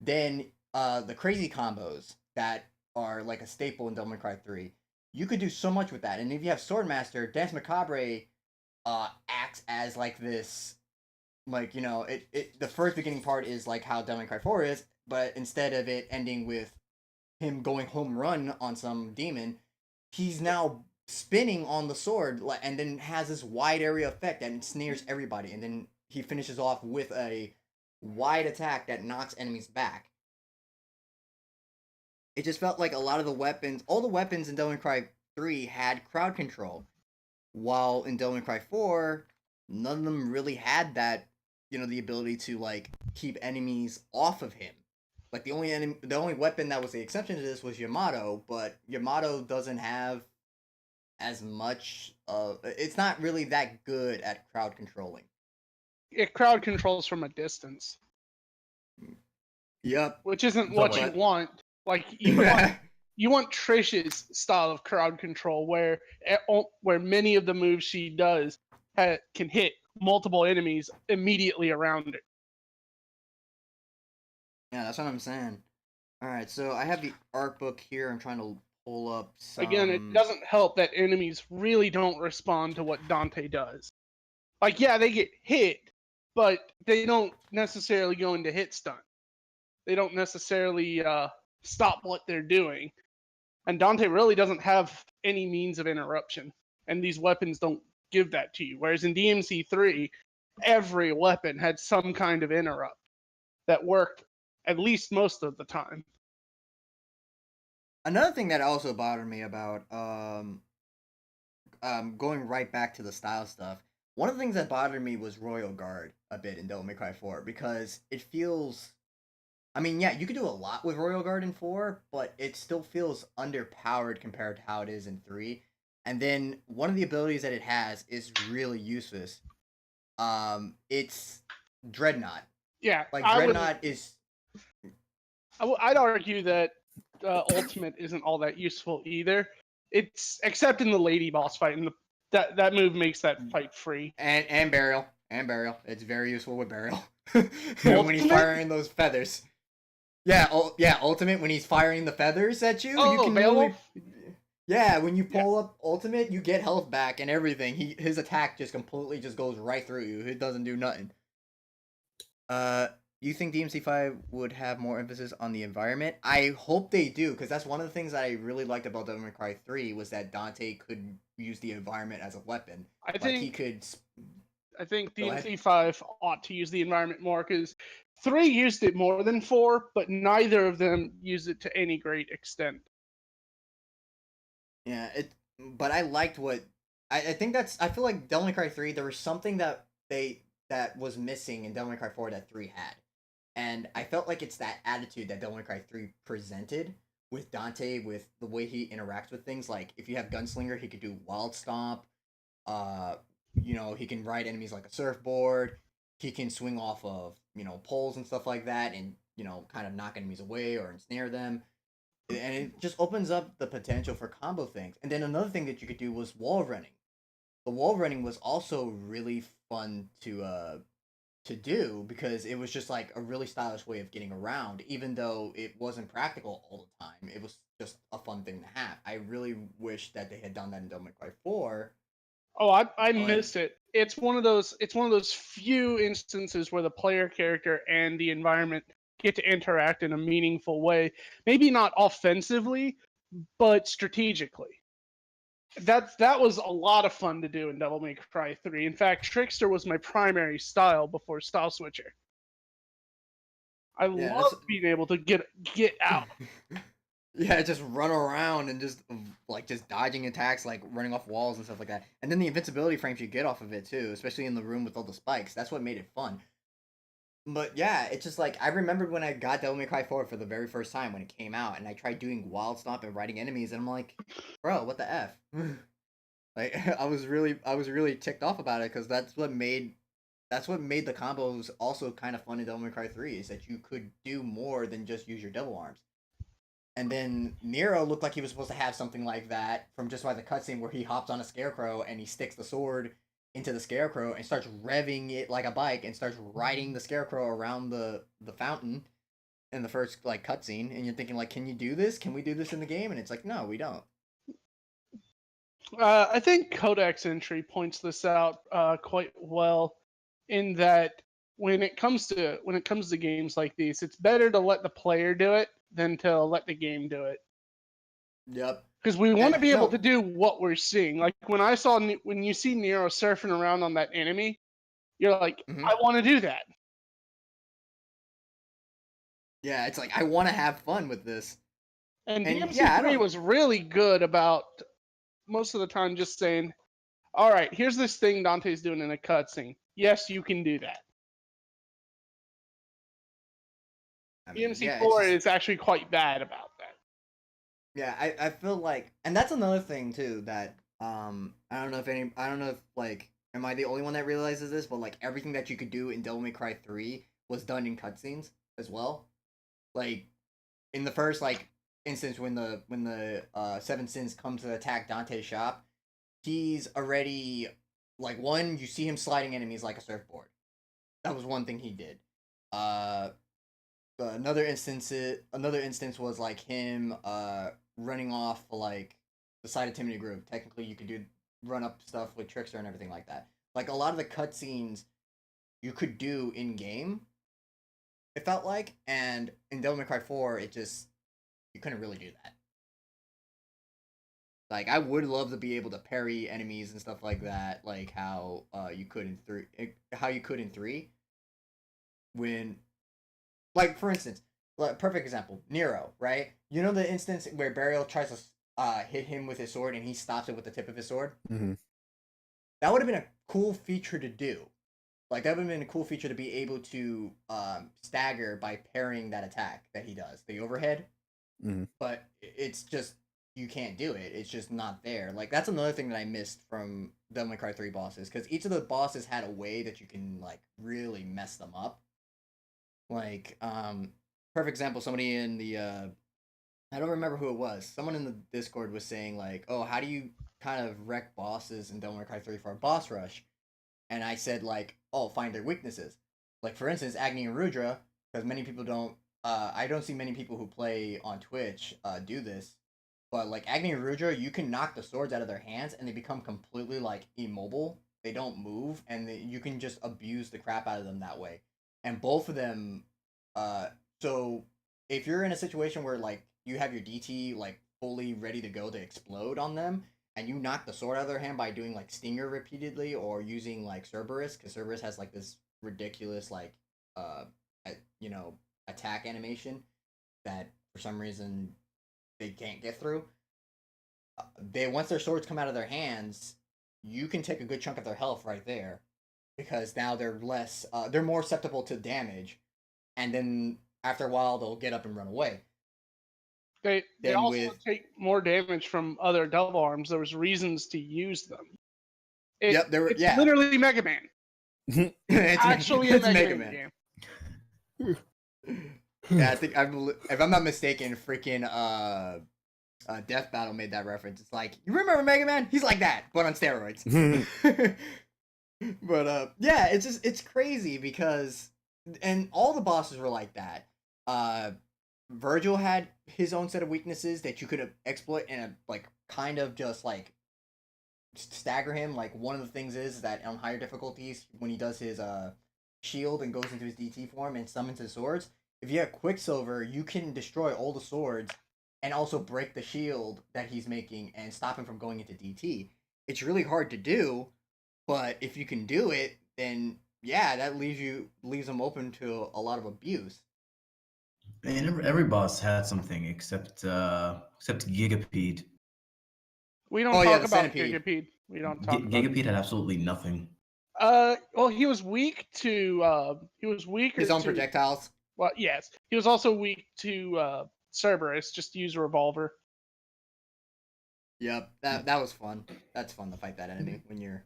Then the crazy combos that are a staple in Devil May Cry 3, you could do so much with that. And if you have Swordmaster, Dance Macabre acts as this like the first beginning part is like how Devil May Cry 4 is, but instead of it ending with him going home run on some demon, he's now spinning on the sword and then has this wide area effect that snares everybody, and then he finishes off with a wide attack that knocks enemies back. It just felt like a lot of the weapons, all the weapons in Devil May Cry 3 had crowd control, while in Devil May Cry 4, none of them really had that, the ability to like keep enemies off of him. Like the only weapon that was the exception to this was Yamato, but Yamato doesn't have as much it's not really that good at crowd controlling. It crowd controls from a distance. Yep. Which isn't what you want. Like you want Trish's style of crowd control where many of the moves she does can hit multiple enemies immediately around it. Yeah, that's what I'm saying. Alright, so I have the art book here. I'm trying to pull up some... Again, it doesn't help that enemies really don't respond to what Dante does. Like, yeah, they get hit, but they don't necessarily go into hit stun. They don't necessarily stop what they're doing. And Dante really doesn't have any means of interruption. And these weapons don't give that to you. Whereas in DMC 3, every weapon had some kind of interrupt that worked at least most of the time. Another thing that also bothered me about going right back to the style stuff, one of the things that bothered me was Royal Guard a bit in Devil May Cry 4, because it feels... I mean, yeah, you could do a lot with Royal Guard in 4, but it still feels underpowered compared to how it is in 3. And then one of the abilities that it has is really useless. It's Dreadnought. Yeah. Like, Dreadnought is... I'd argue that Ultimate isn't all that useful either. It's except in the lady boss fight, and that move makes that fight free. And Burial. It's very useful with Burial. When he's firing those feathers. Yeah, Ultimate, when he's firing the feathers at you, you can really... Yeah, when you pull up Ultimate, you get health back and everything. His attack just completely just goes right through you. It doesn't do nothing. You think DMC5 would have more emphasis on the environment? I hope they do, because that's one of the things that I really liked about Devil May Cry 3 was that Dante could use the environment as a weapon. I think DMC5 ought to use the environment more, because 3 used it more than 4, but neither of them used it to any great extent. Yeah, but I liked what... I think I feel like Devil May Cry 3, there was something that was missing in Devil May Cry 4 that 3 had. And I felt like it's that attitude that Devil May Cry 3 presented with Dante, with the way he interacts with things. Like, if you have Gunslinger, he could do Wild Stomp. He can ride enemies like a surfboard. He can swing off of, poles and stuff like that and, kind of knock enemies away or ensnare them. And it just opens up the potential for combo things. And then another thing that you could do was wall running. The wall running was also really fun to do, because it was just like a really stylish way of getting around, even though it wasn't practical all the time. It was just a fun thing to have. I really wish that they had done that in Devil May Cry 4. Oh, I miss it. It's one of those few instances where the player character and the environment get to interact in a meaningful way. Maybe not offensively, but strategically. That was a lot of fun to do in Devil May Cry 3. In fact, Trickster was my primary style before Style Switcher. I love being able to get out. Yeah, just run around and just dodging attacks, like running off walls and stuff like that. And then the invincibility frames you get off of it too, especially in the room with all the spikes. That's what made it fun. But yeah, it's just like, I remembered when I got Devil May Cry 4 for the very first time when it came out, and I tried doing Wild Stomp and riding enemies, and I'm like, bro, what the F? Like, I was really ticked off about it, because that's what made the combos also kind of fun in Devil May Cry 3, is that you could do more than just use your devil arms. And then Nero looked like he was supposed to have something like that from just by the cutscene where he hops on a scarecrow and he sticks the sword into the scarecrow and starts revving it like a bike and starts riding the scarecrow around the fountain in the first cutscene, and you're thinking can you do this? Can we do this in the game? And it's like, no, we don't. I think Codex entry points this out quite well, in that when it comes to games like these, it's better to let the player do it than to let the game do it. Yep. Because we want to be able no. to do what we're seeing. Like when you see Nero surfing around on that enemy, you're like, Mhm. I want to do that. Yeah, it's like I want to have fun with this. And And DMC3 was really good about most of the time just saying, all right, here's this thing Dante's doing in a cutscene. Yes, you can do that. I mean, DMC4 is actually quite bad about that. Yeah, I feel like, and that's another thing too that I don't know if like am I the only one that realizes this, but like everything that you could do in Devil May Cry 3 was done in cutscenes as well. Like in the first like instance when the Seven Sins come to attack Dante's shop, he's already like one, you see him sliding enemies like a surfboard. That was one thing he did. Another instance was like him running off like the side of Timothy Grove. Technically, you could run up stuff with Trickster and everything like that. Like a lot of the cutscenes you could do in game. It felt like, and in Devil May Cry 4, you couldn't really do that. Like I would love to be able to parry enemies and stuff like that, like how you could in 3. When, like for instance, like, perfect example, Nero, right? You know the instance where Burial tries to hit him with his sword and he stops it with the tip of his sword? Mm-hmm. That would have been a cool feature to do. Like that would have been a cool feature to be able to stagger by parrying that attack that he does, the overhead. Mm-hmm. But it's just you can't do it. It's just not there. Like that's another thing that I missed from Devil May Cry 3 bosses, because each of the bosses had a way that you can like really mess them up. Like perfect example, somebody in the I don't remember who it was. Someone in the Discord was saying like, "Oh, how do you kind of wreck bosses in Devil May Cry 3 for a boss rush?" And I said like, "Oh, find their weaknesses." Like for instance, Agni and Rudra, because many people don't. I don't see many people who play on Twitch do this, but like Agni and Rudra, you can knock the swords out of their hands and they become completely like immobile. They don't move, and you can just abuse the crap out of them that way. And both of them, so if you're in a situation where like you have your DT like fully ready to go to explode on them, and you knock the sword out of their hand by doing like Stinger repeatedly or using like Cerberus, because Cerberus has like this ridiculous like you know, attack animation that for some reason they can't get through. They once their swords come out of their hands, you can take a good chunk of their health right there, because now they're they're more susceptible to damage, and then after a while they'll get up and run away. They also take more damage from other double arms. There was reasons to use them. It's literally Mega Man. It's actually a Mega Man game. Yeah, I think if I'm not mistaken, freaking Death Battle made that reference. It's like, you remember Mega Man? He's like that, but on steroids. But yeah, it's crazy because, and all the bosses were like that. Virgil had his own set of weaknesses that you could exploit and like kind of just like stagger him. Like one of the things is that on higher difficulties, when he does his shield and goes into his DT form and summons his swords, if you have Quicksilver, you can destroy all the swords and also break the shield that he's making and stop him from going into DT. It's really hard to do, but if you can do it, then yeah, that leaves him open to a lot of abuse. And every boss had something except Gigapede. We don't talk about Gigapede. We don't talk about Gigapede had absolutely nothing. Well, he was weak to his own projectiles. Well, yes, he was also weak to Cerberus. Just use a revolver. Yep, that was fun. That's fun to fight that enemy when you're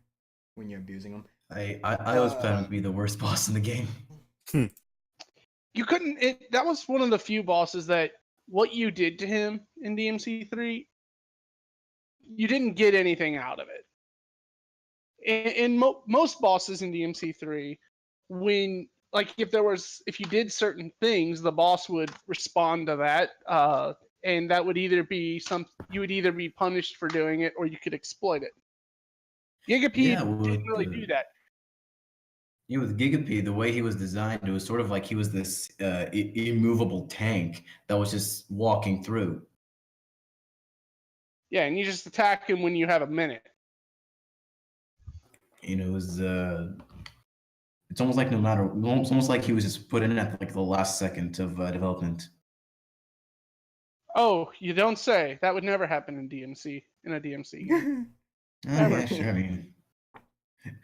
abusing him. I always found him to be the worst boss in the game. You couldn't. That was one of the few bosses that what you did to him in DMC3, you didn't get anything out of it. In most bosses in DMC3, when like if you did certain things, the boss would respond to that, and that would either be you would either be punished for doing it or you could exploit it. Gigapede didn't really do that. with Gigapede, the way he was designed, it was sort of like he was this immovable tank that was just walking through. Yeah, and you just attack him when you have a minute. You know, it was it's almost like it's almost like he was just put in at like the last second of development. Oh, you don't say. That would never happen in a DMC game. Ever. Yeah, sure. I mean,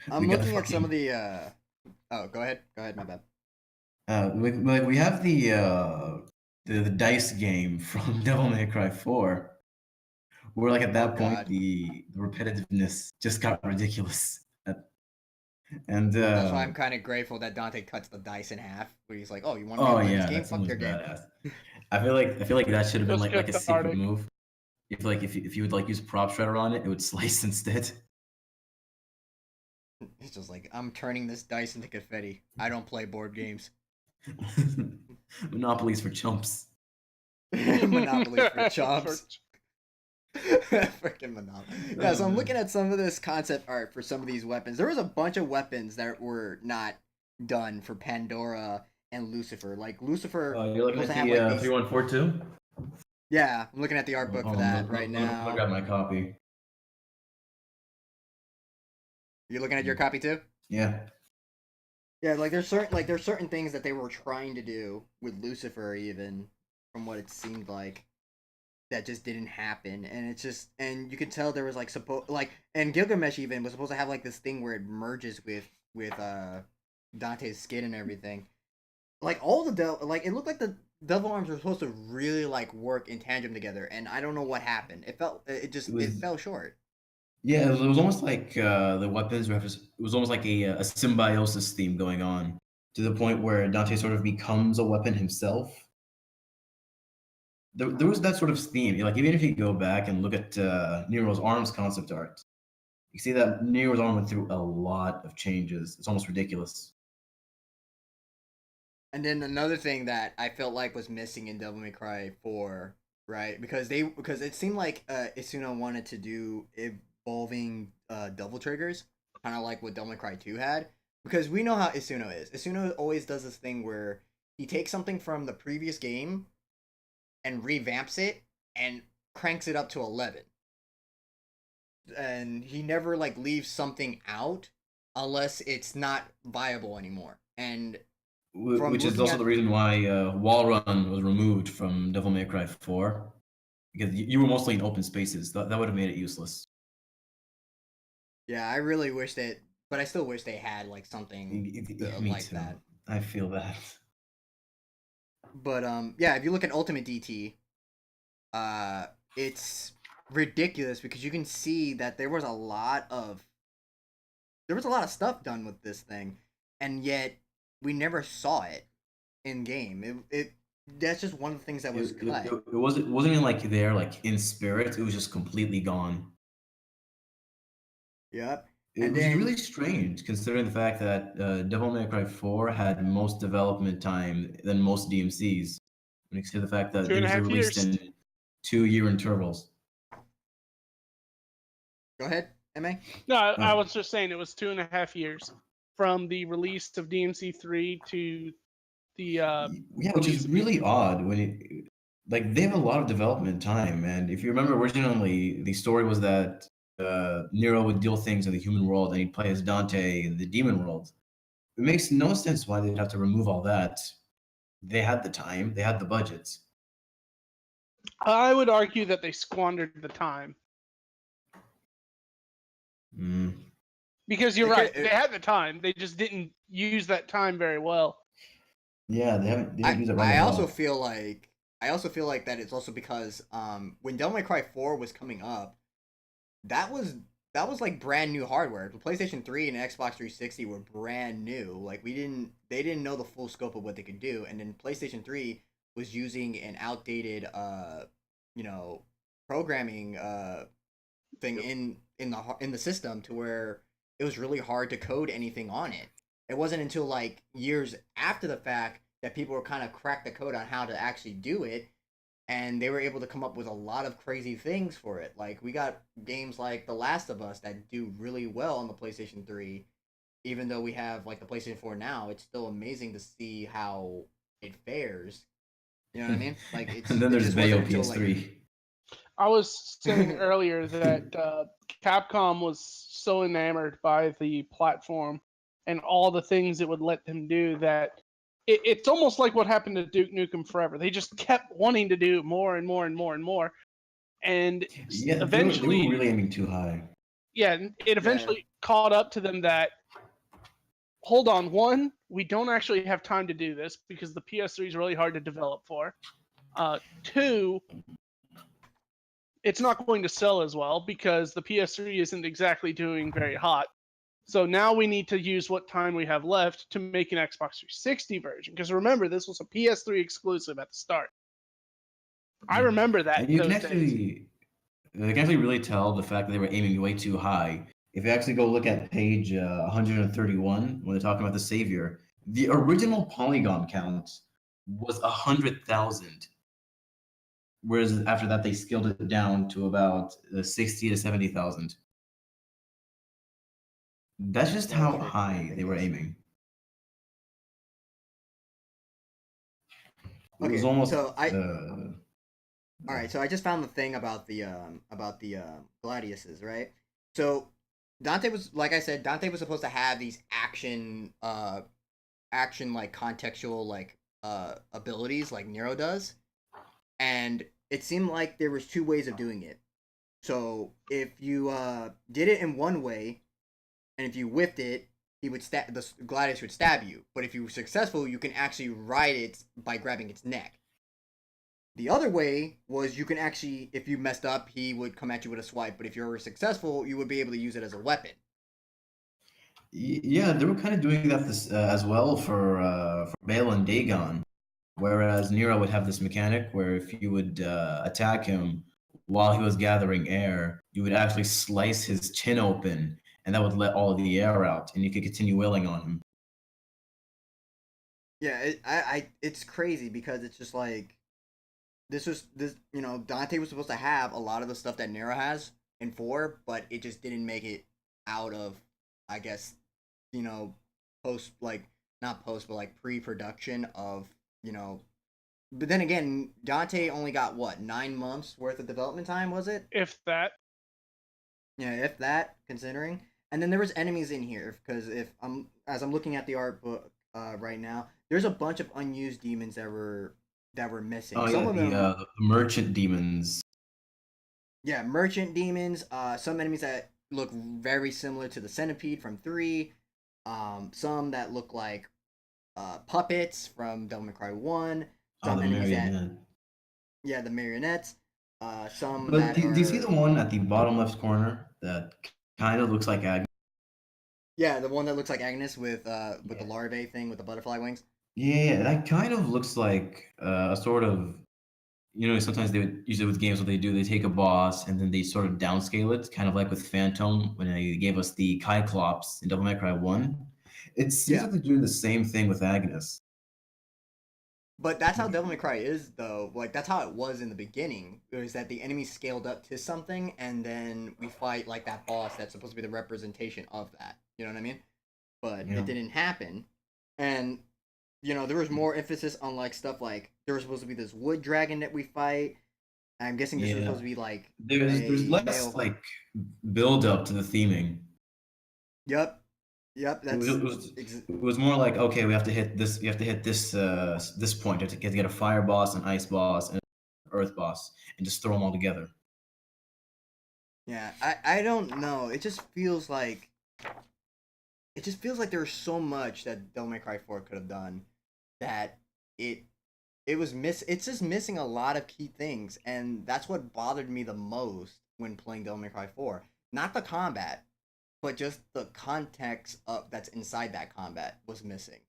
I'm we got looking at some of fucking- the. Oh, go ahead. Go ahead. My bad. we have the dice game from Devil May Cry 4, where like at that point God. the repetitiveness just got ridiculous. And That's why I'm kind of grateful that Dante cuts the dice in half. Where he's like, "Oh, you want me to oh play yeah, this game? that's Fuck almost your game." badass. I feel like that should have been Feels like a secret cathartic. move. If you would like use prop shredder on it, it would slice instead. He's just like, "I'm turning this dice into confetti. I don't play board games. Monopolies for chumps. Monopoly for chumps." Freaking Monopoly. Yeah, so I'm looking at some of this concept art for some of these weapons. There was a bunch of weapons that were not done for Pandora and Lucifer. Like Lucifer. You're looking supposed at to the have, like, these- 3142? Yeah, I'm looking at the art book for that right I now. got my copy. You're looking at your copy too? Yeah. Yeah, like there's certain things that they were trying to do with Lucifer, even from what it seemed like, that just didn't happen. And it's just, and you could tell there was and Gilgamesh even was supposed to have like this thing where it merges with Dante's skin and everything. Like all the it looked like the devil arms were supposed to really like work in tandem together, and I don't know what happened. It fell short. Yeah, it was almost like the weapons reference. It was almost like a symbiosis theme going on, to the point where Dante sort of becomes a weapon himself. There was that sort of theme. Like even if you go back and look at Nero's arms concept art, you see that Nero's arm went through a lot of changes. It's almost ridiculous. And then another thing that I felt like was missing in Devil May Cry 4, right? Because it seemed like Isuno wanted to do evolving double triggers, kind of like what Devil May Cry 2 had. Because we know how Isuno is. Isuno always does this thing where he takes something from the previous game and revamps it and cranks it up to 11. And he never like leaves something out unless it's not viable anymore. And Which is also the reason why Wall Run was removed from Devil May Cry 4, because you were mostly in open spaces. That would have made it useless. Yeah, I really wish that, but I still wish they had like something Me like too. that. I feel that. But yeah, if you look at Ultimate DT, it's ridiculous because you can see that there was a lot of stuff done with this thing, and yet we never saw it in game. It that's just one of the things that was cut. It wasn't even like there, like in spirit. It was just completely gone. Yep. It was really strange, considering the fact that Devil May Cry 4 had most development time than most DMCs. When you consider the fact that they were released in 2-year intervals. Go ahead, MA. No, I was just saying it was 2.5 years from the release of DMC3 to the yeah, which is really odd when like they have a lot of development time. And if you remember, originally the story was that Nero would deal things in the human world and he'd play as Dante in the demon world. It makes no sense why they'd have to remove all that. They had the time, they had the budgets. I would argue that they squandered the time. Because you're right, they had the time. They just didn't use that time very well. Yeah, they didn't use it right. I also feel like that it's also because when Devil May Cry 4 was coming up, that was like brand new hardware. The PlayStation 3 and Xbox 360 were brand new. Like they didn't know the full scope of what they could do, and then PlayStation 3 was using an outdated programming thing in the system, to where it was really hard to code anything on it. It wasn't until like years after the fact that people were kind of cracked the code on how to actually do it, and they were able to come up with a lot of crazy things for it. Like we got games like The Last of Us that do really well on the PlayStation 3, even though we have like the PlayStation 4 now, it's still amazing to see how it fares. You know what I mean? Like And then it there's just Bayo wasn't until PS3. I was saying earlier that Capcom was so enamored by the platform and all the things it would let them do that it's almost like what happened to Duke Nukem Forever. They just kept wanting to do more and more and more and more, and Yeah, eventually, they were really aiming too high. yeah, it eventually caught up to them that, hold on, one, we don't actually have time to do this because the PS3 is really hard to develop for. Two, it's not going to sell as well because the PS3 isn't exactly doing very hot. So now we need to use what time we have left to make an Xbox 360 version. Because remember, this was a PS3 exclusive at the start. I remember that. And you can those days. actually really tell the fact that they were aiming way too high. If you actually go look at page 131, when they're talking about the Savior, the original polygon count was 100,000. Whereas after that, they scaled it down to about 60 to 70,000. That's just Yeah, how it's high they were ridiculous. aiming. It was Okay, almost. so all right, so I just found the thing about the Gladiuses, right? So Dante was, like I said, Dante was supposed to have these action like contextual like abilities like Nero does, and it seemed like there was two ways of doing it. So if you did it in one way, and if you whiffed it, he would the Gladius would stab you. But if you were successful, you can actually ride it by grabbing its neck. The other way was you can actually, if you messed up, he would come at you with a swipe. But if you were successful, you would be able to use it as a weapon. Yeah, they were kind of doing that as well for Bale and Dagon, whereas Nero would have this mechanic where if you would attack him while he was gathering air, you would actually slice his chin open, and that would let all of the air out, and you could continue wailing on him. Yeah, it's crazy because it's just like this Dante was supposed to have a lot of the stuff that Nero has in 4, but it just didn't make it out of, I guess, post, like, not post, but like pre-production of, but then again, Dante only got what, 9 months worth of development time, was it? If that. Yeah, if that, considering. And then there was enemies in here because as I'm looking at the art book right now, there's a bunch of unused demons that were missing. Oh Some yeah, of them, the merchant demons. yeah, merchant demons. Some enemies that look very similar to the centipede from 3. Some that look like puppets from Devil May Cry 1. Oh, Some the enemies marionette. yeah, the marionettes. Some But that do you see the are, one at the bottom left corner that kind of looks like Agnes? yeah, the one that looks like Agnes with the larvae thing with the butterfly wings. Yeah, that kind of looks like a sort of, sometimes they would use it with games. What they do, they take a boss and then they sort of downscale it, kind of like with Phantom when they gave us the Cyclops in Devil May Cry 1. It seems Yeah. like they're doing the same thing with Agnes. But that's how Devil May Cry is, though. Like, that's how it was in the beginning. It was that the enemy scaled up to something, and then we fight, like, that boss that's supposed to be the representation of that. You know what I mean? But Yeah. it didn't happen. And, there was more emphasis on, like, stuff like, there was supposed to be this wood dragon that we fight. I'm guessing this was supposed to be, like, There's less, male... like, build up to the theming. Yep, that's... It was more like, okay, we have to hit this. We have to hit this this point. You have to get a fire boss, an ice boss, and an earth boss, and just throw them all together. Yeah, I don't know. It just feels like there's so much that Devil May Cry 4 could have done that it's just missing a lot of key things, and that's what bothered me the most when playing Devil May Cry 4. Not the combat, but just the context of that's inside that combat was missing.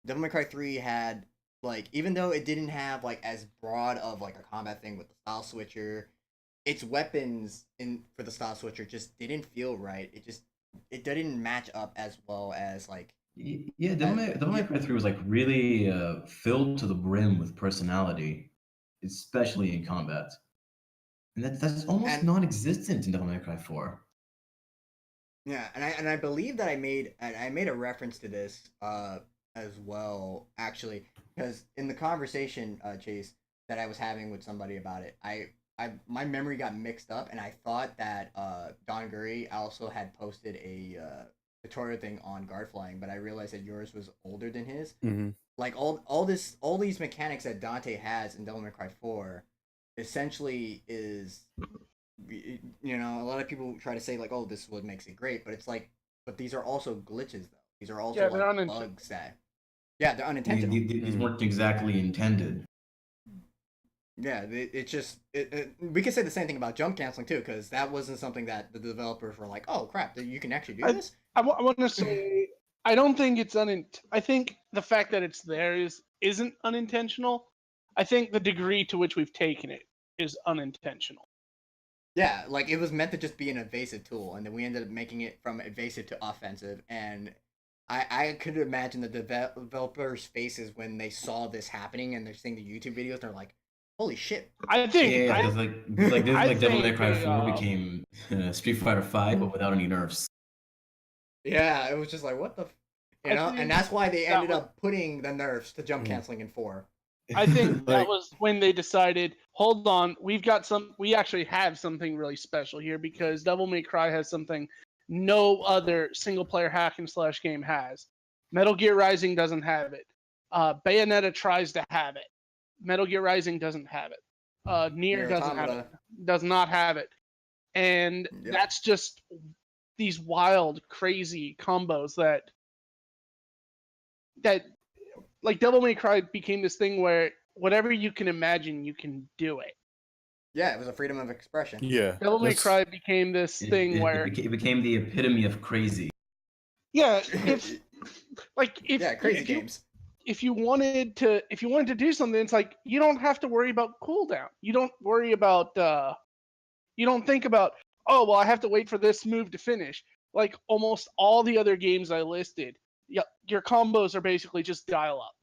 Devil May Cry 3 had, like, even though it didn't have like as broad of like a combat thing with the style switcher, its weapons for the style switcher just didn't feel right. It didn't match up as well as like Yeah, Devil May Cry 3 was like really filled to the brim with personality, especially in combat, and that's almost and non-existent in Devil May Cry 4. Yeah, and I believe that I made a reference to this as well, actually, because in the conversation, Chase, that I was having with somebody about it, I my memory got mixed up, and I thought that Don Gurry also had posted a tutorial thing on guard flying, but I realized that yours was older than his. Mm-hmm. Like all these mechanics that Dante has in Devil May Cry 4 essentially is, you know, a lot of people try to say like, oh, this is what makes it great, but it's like, but these are also glitches though. These are also Yeah, like they're unintentional. bugs that, yeah, they're unintentional. These weren't exactly intended. Yeah, it's just we could say the same thing about jump canceling too, because that wasn't something that the developers were like, oh crap, you can actually do this. I want to say I don't think it's I think the fact that it's there isn't unintentional. I think the degree to which we've taken it is unintentional. Yeah, like it was meant to just be an evasive tool, and then we ended up making it from evasive to offensive. And I could imagine the developers' faces when they saw this happening and they're seeing the YouTube videos. They're like, "Holy shit!" I think Yeah, it's like this is I like Devil May think Cry they, 4 became Street Fighter 5, but without any nerfs. Yeah, it was just like, what the, you I know, think and that's why they that ended was- up putting the nerfs to jump canceling in 4. I think that Like- was when they decided, hold on, we actually have something really special here because Devil May Cry has something no other single player hack and slash game has. Metal Gear Rising doesn't have it. Bayonetta tries to have it. Metal Gear Rising doesn't have it. Nier doesn't have it. Does not have it. And Yep. that's just these wild, crazy combos that like Devil May Cry became this thing where whatever you can imagine, you can do it. Yeah, it was a freedom of expression. Yeah. Devil May that's- Cry became this thing where it became the epitome of crazy. yeah, Yeah, crazy games. If you wanted to do something, it's like you don't have to worry about cooldown. You don't worry about you don't think about, oh well, I have to wait for this move to finish. Like almost all the other games I listed, yeah, your combos are basically just dial up.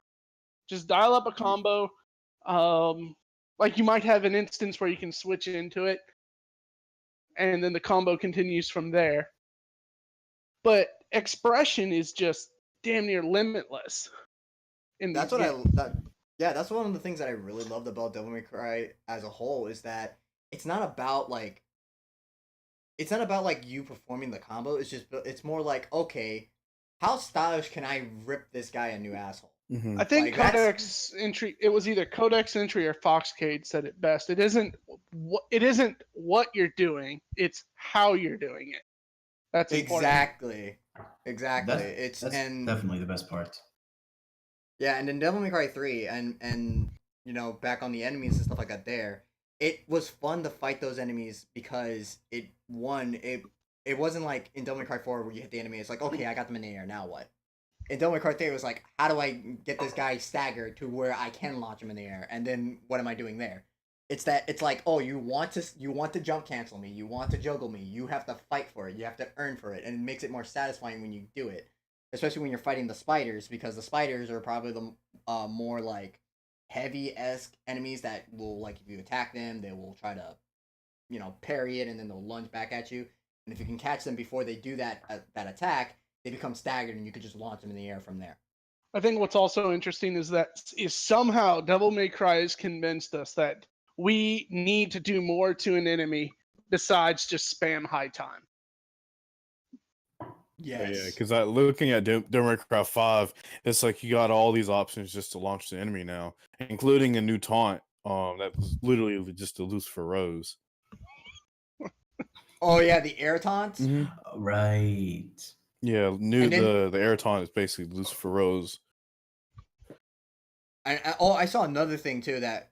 Just dial up a combo. Like you might have an instance where you can switch into it, and then the combo continues from there. But expression is just damn near limitless. That's what that's one of the things that I really loved about Devil May Cry as a whole is that it's not about like you performing the combo. It's more like, okay, how stylish can I rip this guy a new asshole? Mhm. I think Like, Codex Entry. It was either Codex Entry or Foxcade said it best. It isn't what you're doing. It's how you're doing it. That's important. Exactly. That's definitely the best part. Yeah, and in Devil May Cry 3 and you know, back on the enemies and stuff like that there, it was fun to fight those enemies because it wasn't like in Devil May Cry 4 where you hit the enemy, it's like, okay, I got them in the air, now what? In Devil May Cry 3 it was like, how do I get this guy staggered to where I can launch him in the air, and then what am I doing there? It's like, oh, you want to jump cancel me, you want to juggle me, you have to fight for it, you have to earn for it, and it makes it more satisfying when you do it. Especially when you're fighting the spiders, because the spiders are probably the more like heavy-esque enemies that will, like, if you attack them, they will try to, you know, parry it, and then they'll lunge back at you. And if you can catch them before they do that attack, they become staggered, and you could just launch them in the air from there. I think what's also interesting is that somehow Devil May Cry has convinced us that we need to do more to an enemy besides just spam high time. Yes. Yeah, because looking at Devil May Cry 5, it's like you got all these options just to launch the enemy now, including a new taunt. That's literally just a Lucifer Rose. Oh yeah, the air taunts. Mm-hmm. Right. Yeah, And then- the air taunt is basically Lucifer Rose. I saw another thing too that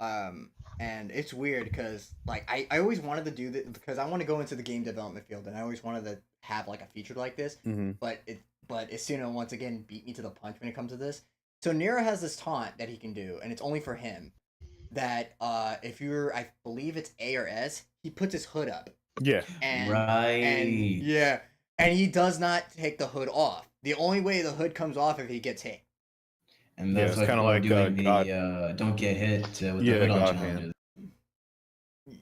and it's weird because like I always wanted to do this because I want to go into the game development field, and I always wanted to have like a feature like this, Mm-hmm. but Asuna once again beat me to the punch when it comes to this. So Nero has this taunt that he can do, and it's only for him. That if you're, I believe it's A or S, he puts his hood up. Yeah. And, Right. and he does not take the hood off. The only way the hood comes off if he gets hit. And that's it's kind of like, doing God. the don't get hit with the Yeah, hood on God challenges.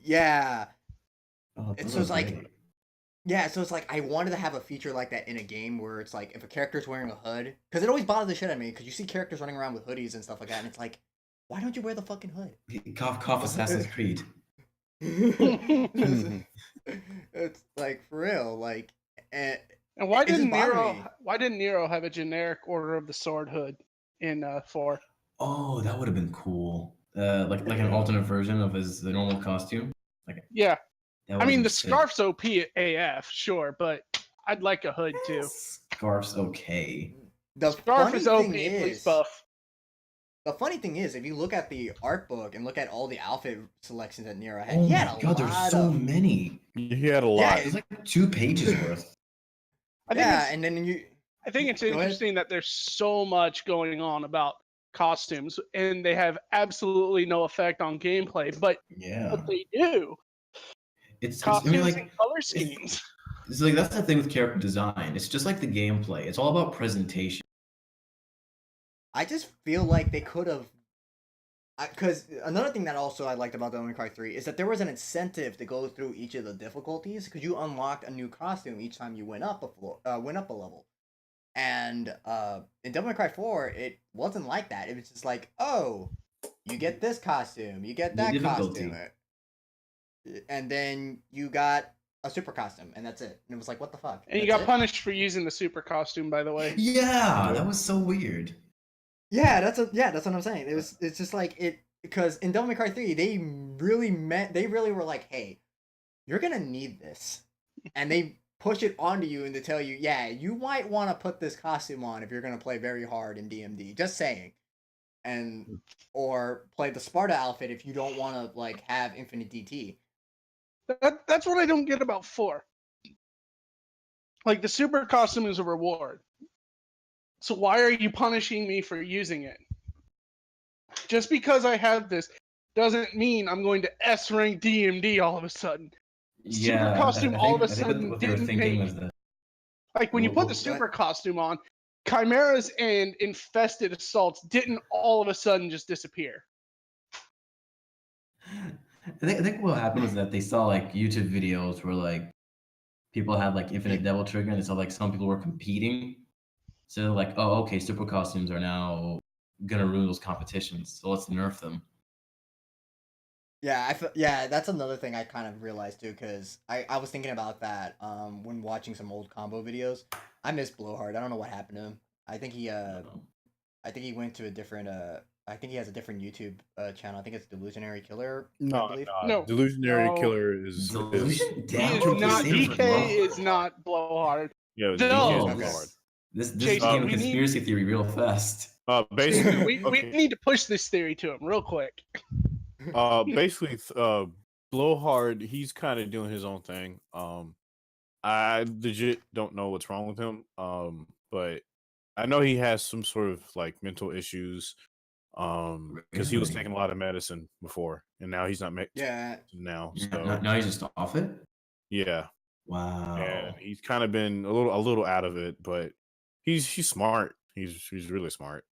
Yeah. Oh, It's those just are like great. Yeah, so it's like I wanted to have a feature like that in a game where it's like if a character's wearing a hood, because it always bothers the shit out of me. Because you see characters running around with hoodies and stuff like that, and it's like, why don't you wear the fucking hood? Cough Assassin's Creed. Mhm. It's like for real, like, and And why it just didn't bothered Nero? me. Why didn't Nero have a generic Order of the Sword hood in 4? Oh, that would have been cool. Like an alternate version of the normal costume. Like Yeah, that I would mean have the been sick. scarf's OP AF, sure, but I'd like a hood too. Scarf's okay. The Scarf funny is OP, thing please is, buff. the funny thing is, if you look at the art book and look at all the outfit selections that Nero had, Oh he had my a god, there's lot so of many. He had a yeah, lot. There's like 2 pages worth. I think yeah, it's and then you I think it's Go ahead. interesting that there's so much going on about costumes and they have absolutely no effect on gameplay, but Yeah. what they do, It's I costumes mean and like color schemes. it's like that's the thing with character design. It's just like the gameplay. It's all about presentation. I just feel like they could have. Because another thing that also I liked about Devil May Cry 3 is that there was an incentive to go through each of the difficulties because you unlocked a new costume each time you went up a floor, went up a level. And in Devil May Cry 4, it wasn't like that. It was just like, oh, you get this costume, you get The that difficulty. costume, and then you got a super costume, and that's it. And it was like, what the fuck? And you That's got it? punished for using the super costume, by the way. Yeah, that was so weird. Yeah, that's what I'm saying. It's just like it because in Devil May Cry 3, they really were like, hey, you're gonna need this, and they push it onto you and to tell you, yeah, you might want to put this costume on if you're gonna play very hard in DMD. Just saying, and or play the Sparta outfit if you don't want to like have infinite DT. That's what I don't get about 4. Like the super costume is a reward. So why are you punishing me for using it? Just because I have this doesn't mean I'm going to S rank DMD all of a sudden. Super Yeah, costume all of a I think sudden what they were didn't thinking make was that like when you put the Well, super costume on, chimeras and infested assaults didn't all of a sudden just disappear. I think what happened was that they saw like YouTube videos where like people had like infinite devil trigger and they saw like some people were competing. So they're like, oh, okay, super costumes are now gonna ruin those competitions, so let's nerf them. Yeah, yeah, that's another thing I kind of realized too, because I was thinking about that when watching some old combo videos. I miss Blowhard. I don't know what happened to him. I think he went to a different I think he has a different YouTube channel. I think it's Delusionary Killer, I No, believe. No, Delusionary no. Killer is Delusion? He Damn, is what the not. same for DK Blowhard? is not blowhard. yeah, No. DK is Oh, Okay. Blowhard. this Chaser, became a we need- conspiracy theory real fast. Basically, We okay. need to push this theory to him real quick. Basically, Blowhard, he's kind of doing his own thing. I legit don't know what's wrong with him. But I know he has some sort of like mental issues. Because he was Really? taking a lot of medicine before, and now he's not Yeah, now. Yeah, So now he's just off it? yeah, Wow. and he's kind of been a little out of it, but he's smart. He's really smart.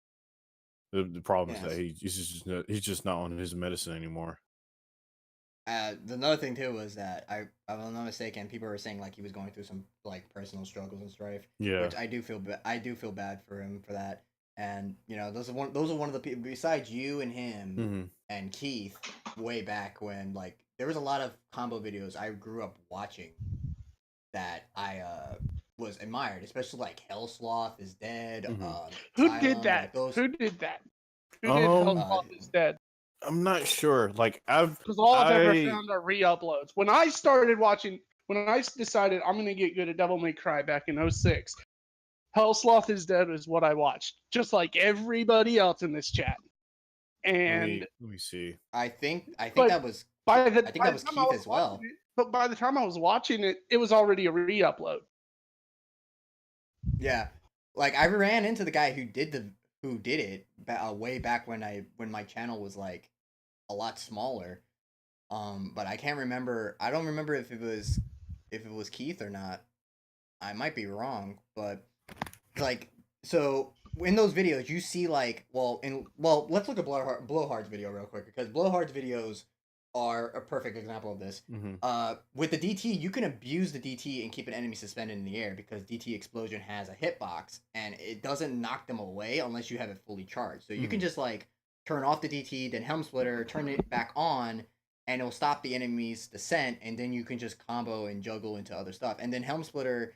The problem is yes. that he's just not on his medicine anymore. Another thing too was that if I'm not mistaken, people were saying like he was going through some like personal struggles and strife. Yeah. Which I do feel bad for him for that. And you know, those are one of the people besides you and him Mm-hmm. and Keith way back when like there was a lot of combo videos I grew up watching that I was admired, especially like Hell Sloth is Dead. Mhm. Who Tylon, did that? like those. Who did that? Who did Hellspawn is Dead? I'm not sure. Like Because all I've ever found are re-uploads. When I started watching, when I decided I'm going to get good at Devil May Cry back in 06, Hellsloth is Dead is what I watched, just like everybody else in this chat. And let me see. I think but that was by the I think that was time I Keith as well. watching it- but by the time I was watching it, it was already a re-upload. Yeah, like I ran into the guy who did it way back when my channel was like a lot smaller. But I can't remember. I don't remember if it was Keith or not. I might be wrong, but like so in those videos you see like let's look at Blowhard's video real quick because Blowhard's videos are a perfect example of this. Mm-hmm. With the DT, you can abuse the DT and keep an enemy suspended in the air because DT explosion has a hitbox and it doesn't knock them away unless you have it fully charged. So you can just like turn off the DT, then Helm Splitter, turn it back on, and it'll stop the enemy's descent, and then you can just combo and juggle into other stuff. And then Helm Splitter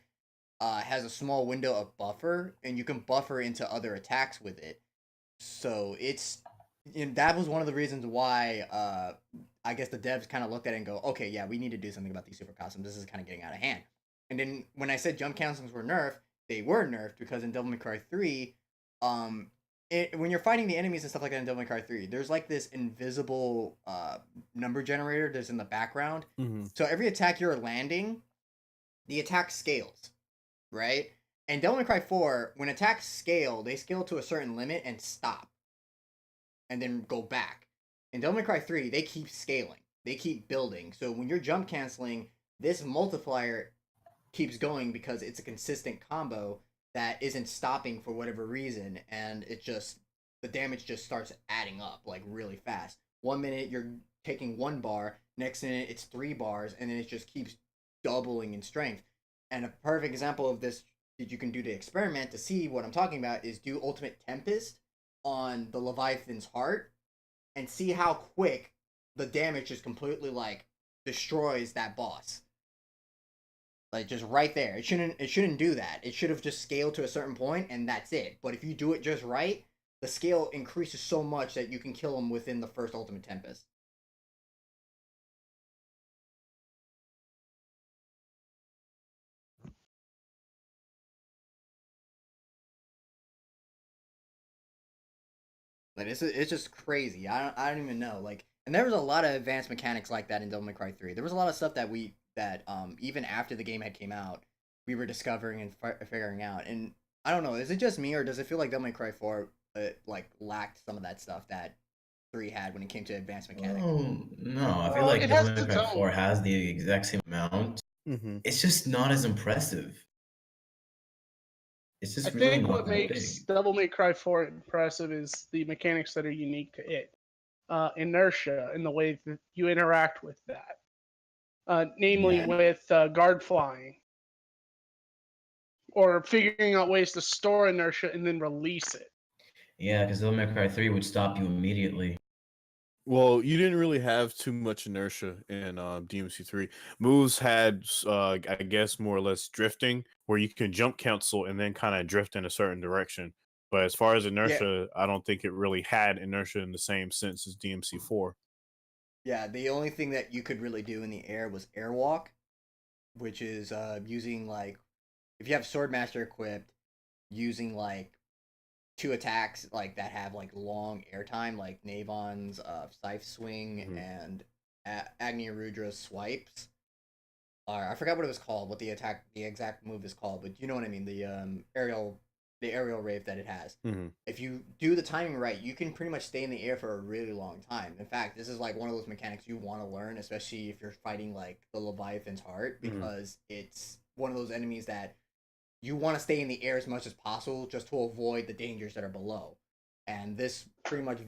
has a small window of buffer, and you can buffer into other attacks with it. So and that was one of the reasons why I guess the devs kind of looked at it and go, okay, yeah, we need to do something about these super costumes. This is kind of getting out of hand. And then when I said jump cancelings were nerfed, they were nerfed because in Devil May Cry 3, when you're fighting the enemies and stuff like that in Devil May Cry 3, there's like this invisible number generator that's in the background. Mm-hmm. So every attack you're landing, the attack scales, right? And Devil May Cry 4, when attacks scale, they scale to a certain limit and stop. And then go back. In Devil May Cry 3, they keep scaling. They keep building. So when you're jump canceling, this multiplier keeps going because it's a consistent combo that isn't stopping for whatever reason, and the damage just starts adding up like really fast. 1 minute you're taking 1 bar, next minute it's 3 bars, and then it just keeps doubling in strength. And a perfect example of this that you can do to experiment to see what I'm talking about is do Ultimate Tempest on the Leviathan's heart and see how quick the damage just completely like destroys that boss. Like just right there. It shouldn't do that. It should have just scaled to a certain point and that's it. But if you do it just right, the scale increases so much that you can kill him within the first Ultimate Tempest. Like it's just crazy. I don't even know. Like, and there was a lot of advanced mechanics like that in Devil May Cry 3. There was a lot of stuff that even after the game had came out, we were discovering and figuring out. And I don't know, is it just me or does it feel like Devil May Cry 4 like lacked some of that stuff that 3 had when it came to advanced mechanics? Oh, no, I feel Well, like it has Devil May its Cry own- 4 has the exact same amount. Mm-hmm. It's just not as impressive. It's I just really think not what that makes big. Devil May Cry 4 impressive is the mechanics that are unique to it. Inertia and the way that you interact with that. Namely Yeah. with guard flying. Or figuring out ways to store inertia and then release it. Yeah, because Devil May Cry 3 would stop you immediately. Well, you didn't really have too much inertia in DMC3. Moves had, I guess, more or less drifting, where you can jump cancel and then kind of drift in a certain direction. But as far as inertia, I don't think it really had inertia in the same sense as DMC4. Yeah, the only thing that you could really do in the air was airwalk, which is using like, if you have Swordmaster equipped, using like 2 attacks like that have like long airtime, like Navon's Scythe Swing and Agni Rudra's Swipes. I forgot what it was called, what the exact move is called, but you know what I mean. The aerial rave that it has. Mm-hmm. If you do the timing right, you can pretty much stay in the air for a really long time. In fact, this is like one of those mechanics you want to learn, especially if you're fighting like the Leviathan's Heart, because it's one of those enemies that you want to stay in the air as much as possible just to avoid the dangers that are below. And this pretty much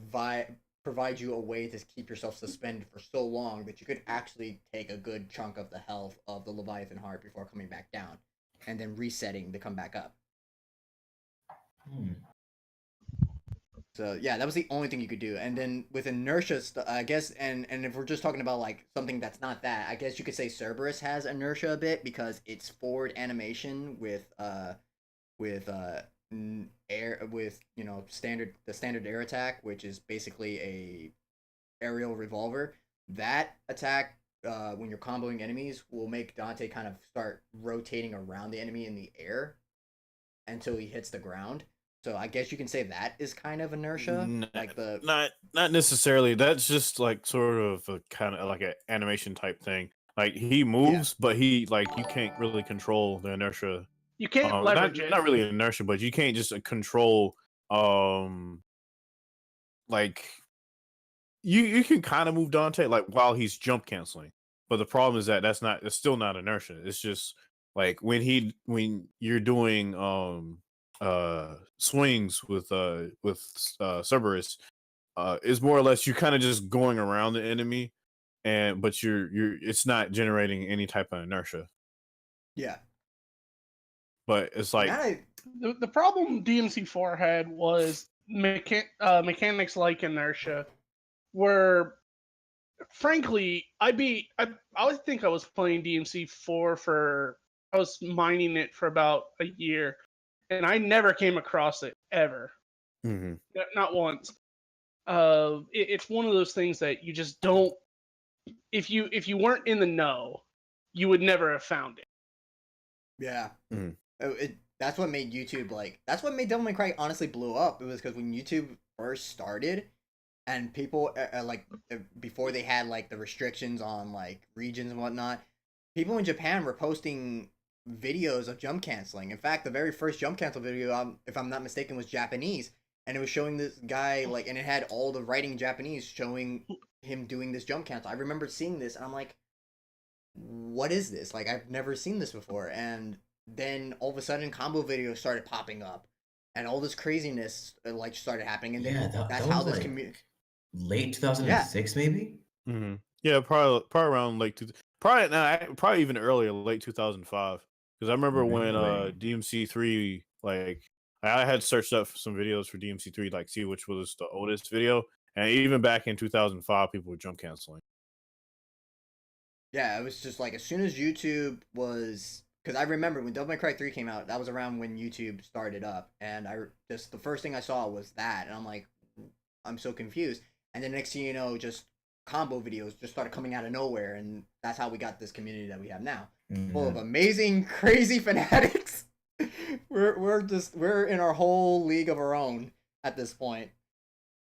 provides you a way to keep yourself suspended for so long that you could actually take a good chunk of the health of the Leviathan Heart before coming back down and then resetting to come back up. So yeah, that was the only thing you could do. And then with inertia, I guess, and if we're just talking about like something that's not that, I guess you could say Cerberus has inertia a bit because it's forward animation with air, with the standard air attack, which is basically a aerial revolver. That attack, when you're comboing enemies, will make Dante kind of start rotating around the enemy in the air until he hits the ground. So I guess you can say that is kind of inertia, not necessarily. That's just like sort of a kind of like an animation type thing. Like he moves, but he like you can't really control the inertia. You can't leverage it. Not really inertia, but you can't just control like you can kind of move Dante like while he's jump canceling. But the problem is that it's still not inertia. It's just like when you're doing swings with Cerberus, is more or less you kind of just going around the enemy but it's not generating any type of inertia. Yeah. But it's like The problem DMC4 had was mechanics like inertia, where frankly I would think I was playing DMC4 I was mining it for about a year, and I never came across it ever, not once. It's one of those things that you just don't. If you weren't in the know, you would never have found it. Yeah. That's what made YouTube that's what made Devil May Cry honestly blew up. It was because when YouTube first started, and people before they had like the restrictions on like regions and whatnot, people in Japan were posting videos of jump canceling. In fact, the very first jump cancel video, if I'm not mistaken, was Japanese, and it was showing this guy and it had all the writing in Japanese showing him doing this jump cancel. I remember seeing this, and I'm like, what is this? Like, I've never seen this before. And then all of a sudden combo videos started popping up, and all this craziness started happening, and then that's how this community late 2006 maybe. Yeah, probably around probably even earlier, late 2005, because I remember when DMC3 I had searched up some videos for DMC3 see which was the oldest video, and even back in 2005 people were jump canceling. Yeah, it was just as soon as YouTube was, because I remember when Devil May Cry 3 came out, that was around when YouTube started up, and the first thing I saw was that, and I'm like, I'm so confused. And then next thing you know, just combo videos just started coming out of nowhere, and that's how we got this community that we have now, full of amazing, crazy fanatics. We're in our whole league of our own at this point.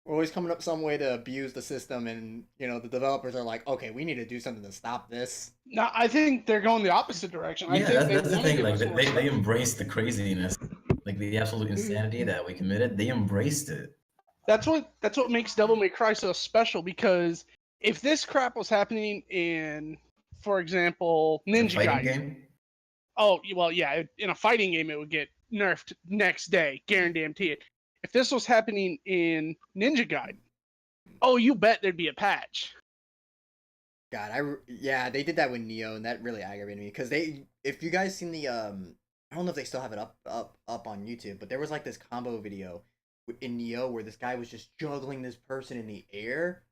We're always coming up some way to abuse the system, and the developers are like, okay, we need to do something to stop this. No, I think they're going the opposite direction. Yeah, that's the thing. They embraced the craziness, the absolute insanity that we committed. They embraced it. That's what makes Devil May Cry so special, because if this crap was happening in, for example, Ninja Gaiden. Oh, well, yeah, in a fighting game it would get nerfed next day, guarantee it. If this was happening in Ninja Gaiden, oh, you bet there'd be a patch. God, they did that with Neo, and that really aggravated me, because if you guys seen the I don't know if they still have it up on YouTube, but there was this combo video in Neo where this guy was just juggling this person in the air,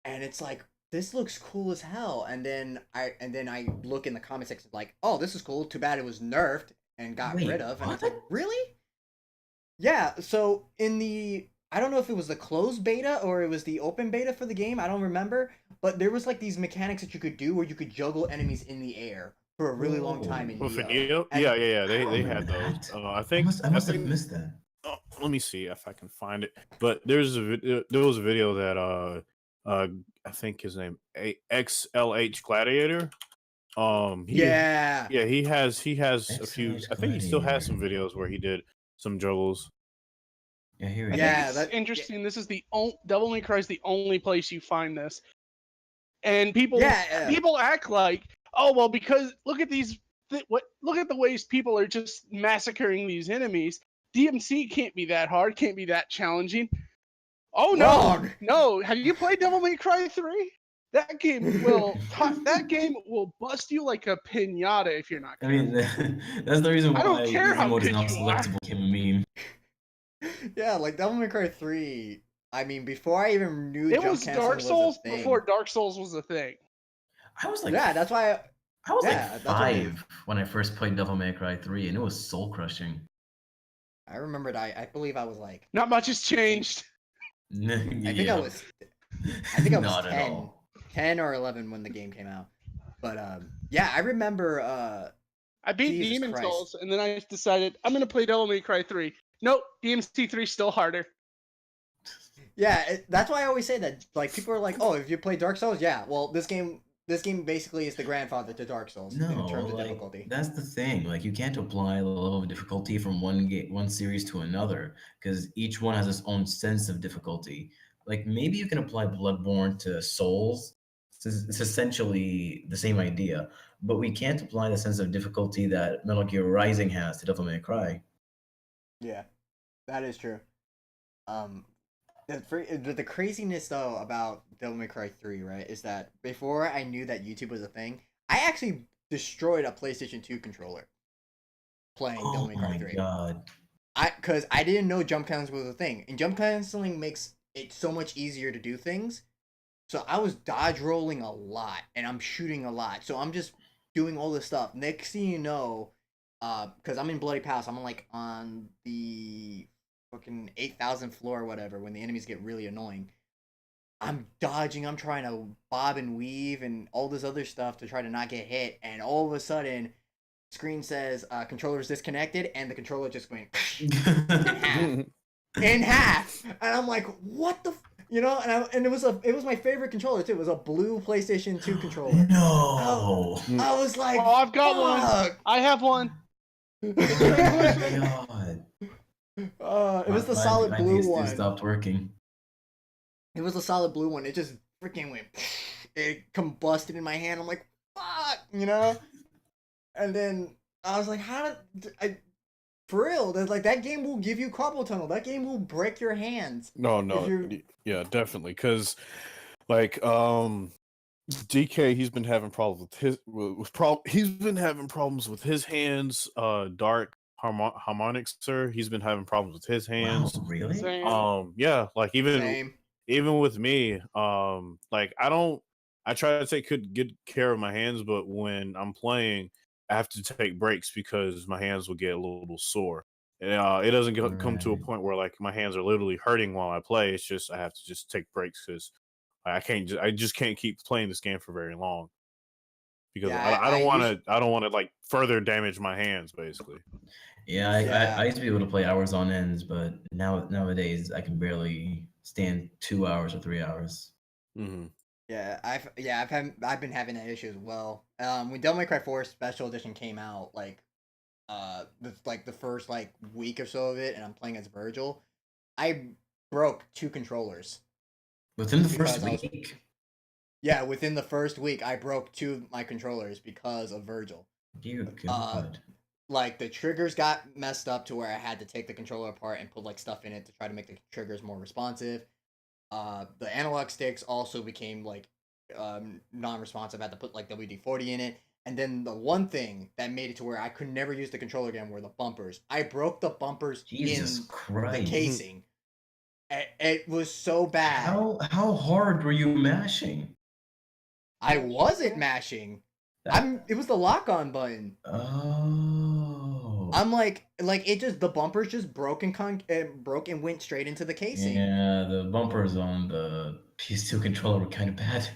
and it's like, this looks cool as hell, and then I look in the comment section oh, this is cool, too bad it was nerfed and got rid of, and it's like, really? Yeah, so I don't know if it was the closed beta or it was the open beta for the game, I don't remember, but there was these mechanics that you could do where you could juggle enemies in the air for a really long time in Neo. For Neo? Yeah, they had those. I must have missed that. Oh, let me see if I can find it. But there was a video that I think his name XLH Gladiator. He has a few. I think he still has some videos where he did some juggles. Yeah, here we go. Yeah, that's interesting. Yeah. This is Devil May Cry is the only place you find this, and people act like, oh well, because look at the ways people are just massacring these enemies. DMC can't be that hard, can't be that challenging. Oh no, Wrong. No! Have you played Devil May Cry 3? That game will bust you like a pinata if you're not careful. I mean, that's the reason why I don't care how good you are. Became a meme. Yeah, Devil May Cry 3. I mean, before I even knew it was Dark Souls before Dark Souls was a thing. I was that's why I was 5 when I first played Devil May Cry 3, and it was soul crushing. I remembered. I believe I was not much has changed. I think I was 10 or 11 when the game came out. But I remember I beat Demon Souls, and then I decided I'm gonna play Devil May Cry 3. Nope, DMC3 still harder. Yeah, that's why I always say that. People are like, oh, if you play Dark Souls, yeah, well, this game basically is the grandfather to Dark Souls in terms of difficulty. That's the thing. You can't apply the level of difficulty from one series to another, because each one has its own sense of difficulty. Maybe you can apply Bloodborne to Souls. It's essentially the same idea, but we can't apply the sense of difficulty that Metal Gear Rising has to Devil May Cry. Yeah, that is true. The craziness though about Devil May Cry 3, right, is that before I knew that YouTube was a thing, I actually destroyed a PlayStation 2 controller playing Devil Oh May Cry my 3. god. Because I didn't know jump canceling was a thing, and jump canceling makes it so much easier to do things. So I was dodge rolling a lot, and I'm shooting a lot. So I'm just doing all this stuff. Next thing you know, because I'm in Bloody Palace, I'm like on the fucking 8,000th floor or whatever. When the enemies get really annoying, I'm dodging. I'm trying to bob and weave and all this other stuff to try to not get hit. And all of a sudden, screen says controller's disconnected, and the controller just went in half. In half, and I'm like, what the, and it was my favorite controller too. It was a blue PlayStation 2 controller. No. I was like, Oh, I've got one. I have one. Oh my god. It was the solid blue one. Stopped working. It was a solid blue one. It just freaking went. It combusted in my hand. I'm like, fuck, And then I was like, how did I? For real, like that game will give you carpal tunnel. That game will break your hands. No, yeah, definitely. Because, like, DK, he's been having problems with he's been having problems with his hands. Dark Harmonix, sir, he's been having problems with his hands. Wow, really? Same. Yeah, like Same. even with me, like I try to take good care of my hands, but when I'm playing, I have to take breaks because my hands will get a little sore. And, it doesn't come to a Right. point where like my hands are literally hurting while I play. It's just I have to just take breaks because I just can't keep playing this game for very long because Yeah, I don't want to like further damage my hands basically. Yeah, Yeah. I used to be able to play hours on ends, but nowadays I can barely stand 2 hours or 3 hours. Mm-hmm. I've been having that issue as well. When Devil May Cry 4 Special Edition came out, the first like week or so of it, and I'm playing as Virgil, I broke 2 controllers. Within the Because first I was- week? Yeah, within the first week, I broke 2 of my controllers because of Virgil. Dear God. Like the triggers got messed up to where I had to take the controller apart and put like stuff in it to try to make the triggers more responsive. The analog sticks also became like non-responsive. I had to put like WD-40 in it. And then the one thing that made it to where I could never use the controller again were the bumpers. I broke the bumpers Jesus in Christ. the casing. It was so bad. How hard were you mashing? I wasn't mashing. It was the lock-on button. Oh. I'm like it just, the bumpers just broke and went straight into the casing. Yeah, the bumpers on the PS2 controller were kind of bad.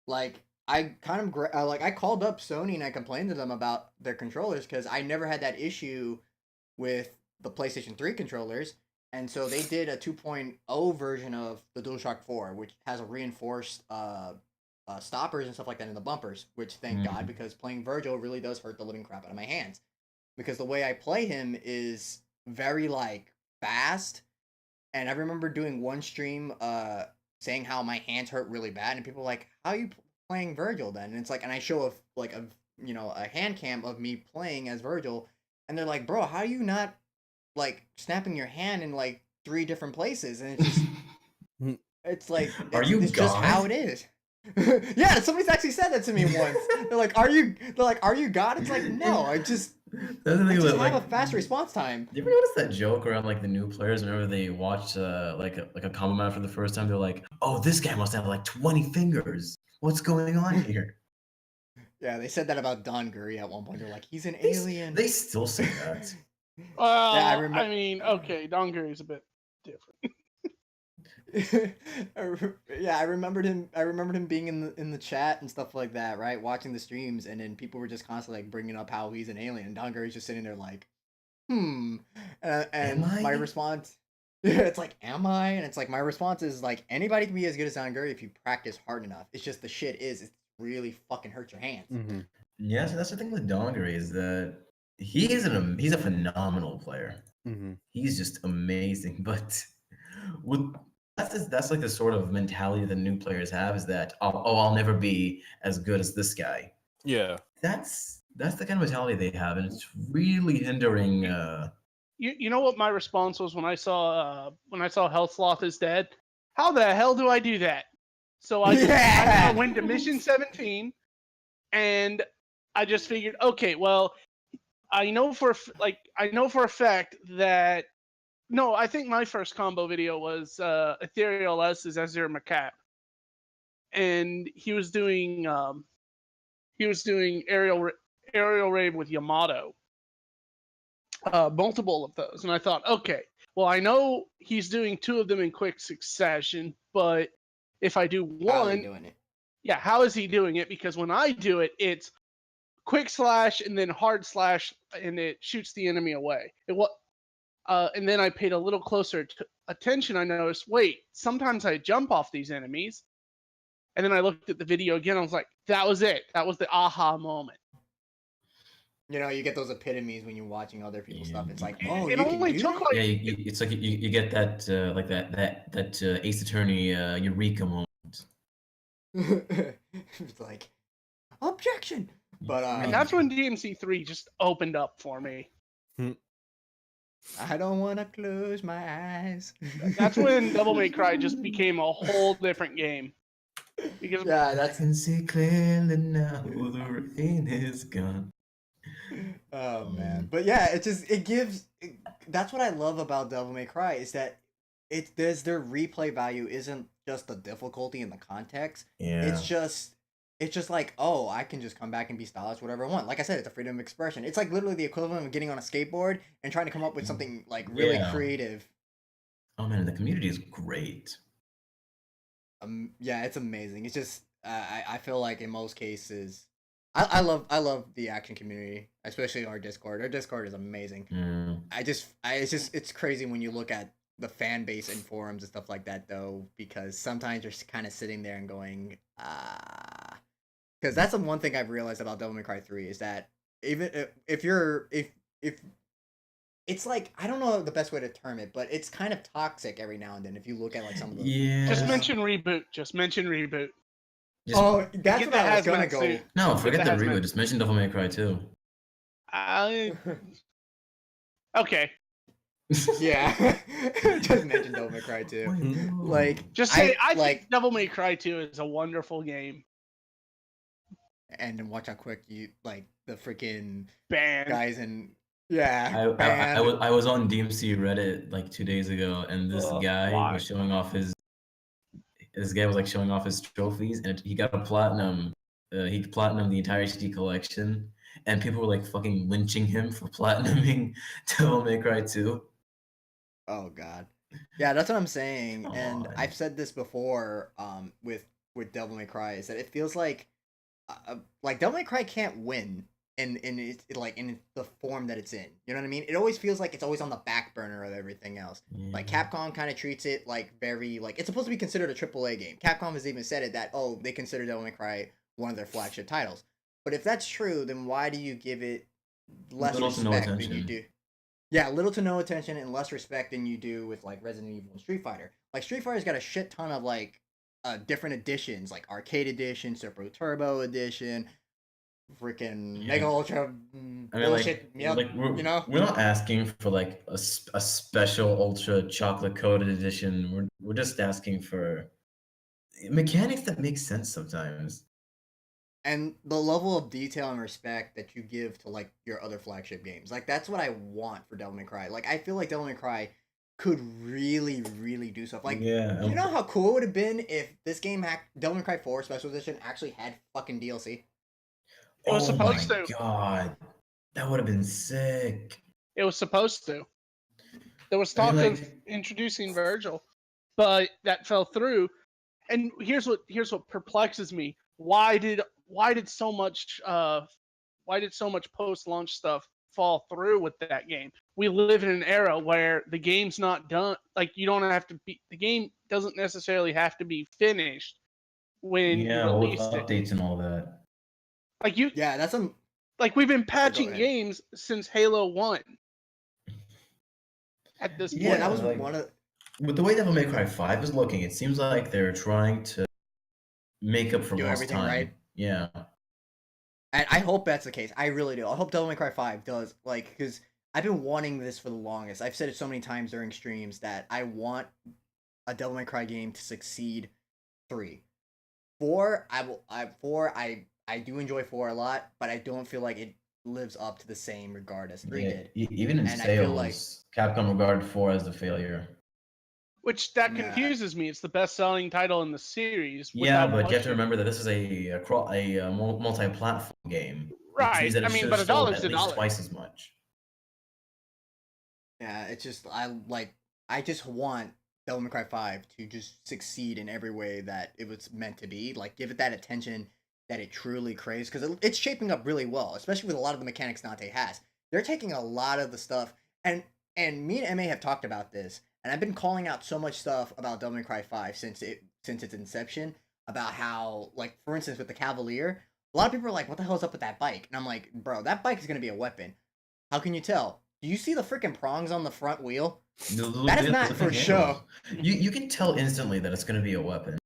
Like I kind of I called up Sony and I complained to them about their controllers because I never had that issue with the PlayStation 3 controllers, and so they did a 2.0 version of the DualShock 4, which has a reinforced stoppers and stuff like that in the bumpers. Which thank God, because playing Virgil really does hurt the living crap out of my hands, because the way I play him is very like fast, and I remember doing one stream saying how my hands hurt really bad, and people were like, how are you playing Virgil then? And it's like, and I show a hand cam of me playing as Virgil, and they're like, bro, how are you not like snapping your hand in like 3 different places? And it's just it's like, it's just how it is. Yeah, somebody's actually said that to me once. They're like, are you God? It's like, no, I just have a fast response time. You ever notice that joke around like the new players whenever they watch like a combo match for the first time? They're like, "Oh, this guy must have like 20 fingers. What's going on here?" Yeah, they said that about Don Gurry at one point. They're like, he's an alien. They still say that. Well, Yeah, I mean, okay, Dongary's a bit different. Yeah, I remembered him being in the chat and stuff like that, right? Watching the streams, and then people were just constantly like bringing up how he's an alien. Don Gary's just sitting there like, and my response, it's like, am I? And it's like, my response is like, anybody can be as good as Don Gary if you practice hard enough. It's just the shit is, it really fucking hurts your hands. Mm-hmm. Yeah, so that's the thing with Don Gary is that he's a phenomenal player. Mm-hmm. He's just amazing, but that's like the sort of mentality that new players have, is that I'll never be as good as this guy. Yeah, That's the kind of mentality they have, and it's really hindering you know what my response was when I saw Health Sloth is dead? How the hell do I do that? So I went to mission 17, and I just figured, okay, well, I know for a fact that no, I think my first combo video was Ethereal S's Azure Macap, and he was doing aerial raid with Yamato, multiple of those, and I thought, okay, well, I know he's doing 2 of them in quick succession, but if I do How are they one, doing it? yeah, how is he doing it? Because when I do it, it's quick slash and then hard slash, and it shoots the enemy away. And then I paid a little closer attention. I noticed, wait, sometimes I jump off these enemies, and then I looked at the video again. I was like, that was it. That was the aha moment. You know, you get those epitomes when you're watching other people's stuff. It's like, It- oh, it you only can do took that? like Yeah, it's like you get that like that Ace Attorney eureka moment. It's like, objection. But and that's when DMC3 just opened up for me. I don't want to close my eyes. That's when Devil May Cry just became a whole different game. Because Yeah, I that's can see clearly now the rain is gone. oh man. But yeah, that's what I love about Devil May Cry is that there's their replay value isn't just the difficulty and the context. Yeah. It's just like, oh, I can just come back and be stylish whatever I want. Like I said, it's a freedom of expression. It's like literally the equivalent of getting on a skateboard and trying to come up with something like really Yeah. creative. Oh man, the community is great. Yeah, it's amazing. It's just I feel like in most cases I love the action community, especially our Discord. Our Discord is amazing. It's crazy when you look at the fan base and forums and stuff like that though, because sometimes you're kind of sitting there and going, because that's the one thing I've realized about Devil May Cry 3 is that even if it's like, I don't know the best way to term it, but it's kind of toxic every now and then if you look at like some of the just mention reboot. Just mention reboot. Oh, that's Get what I was the gonna hazmat go. suit. No, forget the It has reboot. been- Just mention Devil May Cry 2. Okay. Yeah. Just mention Devil May Cry 2. Like, Just say I like, think Devil May Cry 2 is a wonderful game. and then watch how quick you like the freaking Banned. guys and yeah. I was on DMC Reddit like 2 days ago, and this guy why? was showing off his. This guy was like showing off his trophies, and he got a platinum. He platinumed the entire HD collection, and people were like fucking lynching him for platinuming Devil May Cry 2. Oh god. Yeah, that's what I'm saying. Come And on. I've said this before with Devil May Cry is that it feels like Devil May Cry can't win in the form that it's in. You know what I mean? It always feels like it's always on the back burner of everything else. Like Capcom kind of treats it like very like it's supposed to be considered a AAA game. Capcom has even said it that they consider Devil May Cry one of their flagship titles. But if that's true, then why do you give it less Little to no respect than you attention. do? Yeah, little to no attention and less respect than you do with like Resident Evil and Street Fighter. Like Street Fighter's got a shit ton of like different editions, like Arcade Edition, Super Turbo Edition, freaking Mega Ultra bullshit. We're not asking for like a special ultra chocolate coated edition. We're just asking for mechanics that make sense sometimes. And the level of detail and respect that you give to like your other flagship games, like that's what I want for Devil May Cry. Like I feel like Devil May Cry could really, really do stuff. Like, you know how cool it would have been if this game Devil May Cry 4 Special Edition actually had fucking DLC. It was supposed to. God, that would have been sick. It was supposed to. There was talk of introducing Virgil, but that fell through. And here's what perplexes me. Why did so much post-launch stuff fall through with that game? We live in an era where the game's not done. Like the game doesn't necessarily have to be finished when you release it. Updates and all that. Like we've been patching games since Halo 1. At this point, yeah, that was one of. With the way Devil May Cry 5 is looking, it seems like they're trying to make up for lost time. Right. Yeah. And I hope that's the case. I really do. I hope Devil May Cry 5 does, like, because I've been wanting this for the longest. I've said it so many times during streams that I want a Devil May Cry game to succeed 3. 4, I do enjoy 4 a lot, but I don't feel like it lives up to the same regard as 3 did. Even in And I feel sales, Capcom regarded 4 as the failure. Which that Yeah. confuses me. It's the best-selling title in the series. Yeah, without but you have to question. remember that this is a multi-platform game, which Right. means that it I mean, should but have a sold dollar's at a least dollar. twice as much. Yeah, it's just I just want Devil May Cry 5 to just succeed in every way that it was meant to be. Like, give it that attention that it truly craves, because it's shaping up really well, especially with a lot of the mechanics Dante has. They're taking a lot of the stuff, and me and MA have talked about this, and I've been calling out so much stuff about Devil May Cry 5 since its inception, about how, like, for instance, with the Cavalier, a lot of people are like, what the hell is up with that bike? And I'm like, bro, that bike is going to be a weapon. How can you tell? Do you see the freaking prongs on the front wheel? That is not for show. You can tell instantly that it's going to be a weapon.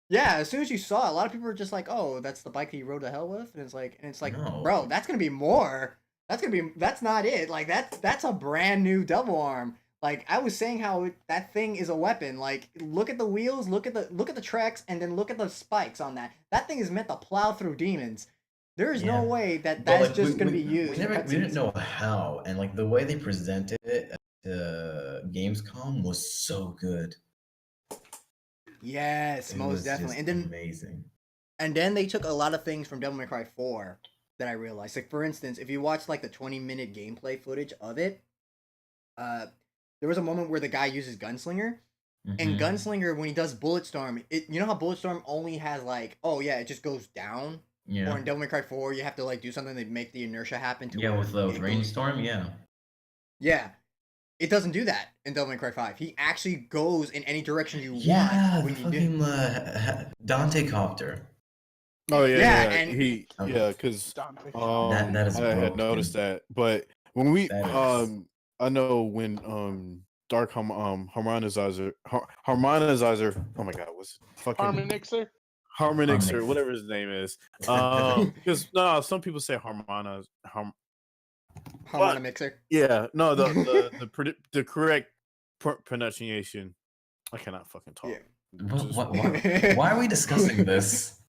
Yeah, as soon as you saw it, a lot of people were just like, "Oh, that's the bike that you rode to hell with," and it's like, No. bro, that's gonna be more. That's not it. Like that's a brand new double arm. Like I was saying, how that thing is a weapon. Like look at the wheels, look at the tracks, and then look at the spikes on that. That thing is meant to plow through demons. There is no way that But, that's like, just gonna be used. We didn't know how, and like the way they presented it at Gamescom was so good. Yes, It most was definitely. just And then amazing. And then they took a lot of things from Devil May Cry 4 that I realized. Like for instance, if you watch like the 20-minute gameplay footage of it, there was a moment where the guy uses Gunslinger. And Mhm. Gunslinger, when he does Bulletstorm, you know how Bulletstorm only has like, oh yeah, it just goes down? Yeah. Or in Devil May Cry 4, you have to like do something to make the inertia happen to Yeah, where with it goes- Rainstorm, yeah. Yeah. It doesn't do that in Devil May Cry 5. He actually goes in any direction you Yeah, want the when you do. fucking Dante copter. Oh yeah, Yeah, yeah. and- Because Dante. That is I had broken. noticed that, but when we That is- I know when Dark Harmonizer, oh my god, what's it? Fucking Harmonixer. Harmonixer, Harmonix. whatever his name is. Because no, some people say Harmona Mixer. yeah, no, the correct pronunciation. I cannot fucking talk. Yeah. Why are we discussing this?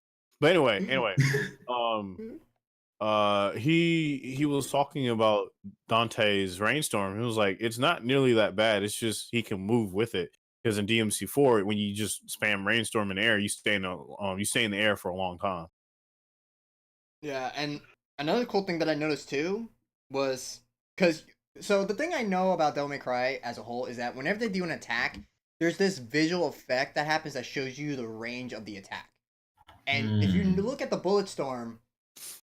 But anyway, he was talking about Dante's Rainstorm. He was like, it's not nearly that bad. It's just he can move with it. Because in DMC4, when you just spam Rainstorm in the air, you stay in the air for a long time. Yeah, and another cool thing that I noticed too was so the thing I know about Devil May Cry as a whole is that whenever they do an attack, there's this visual effect that happens that shows you the range of the attack. And if you look at the Bulletstorm,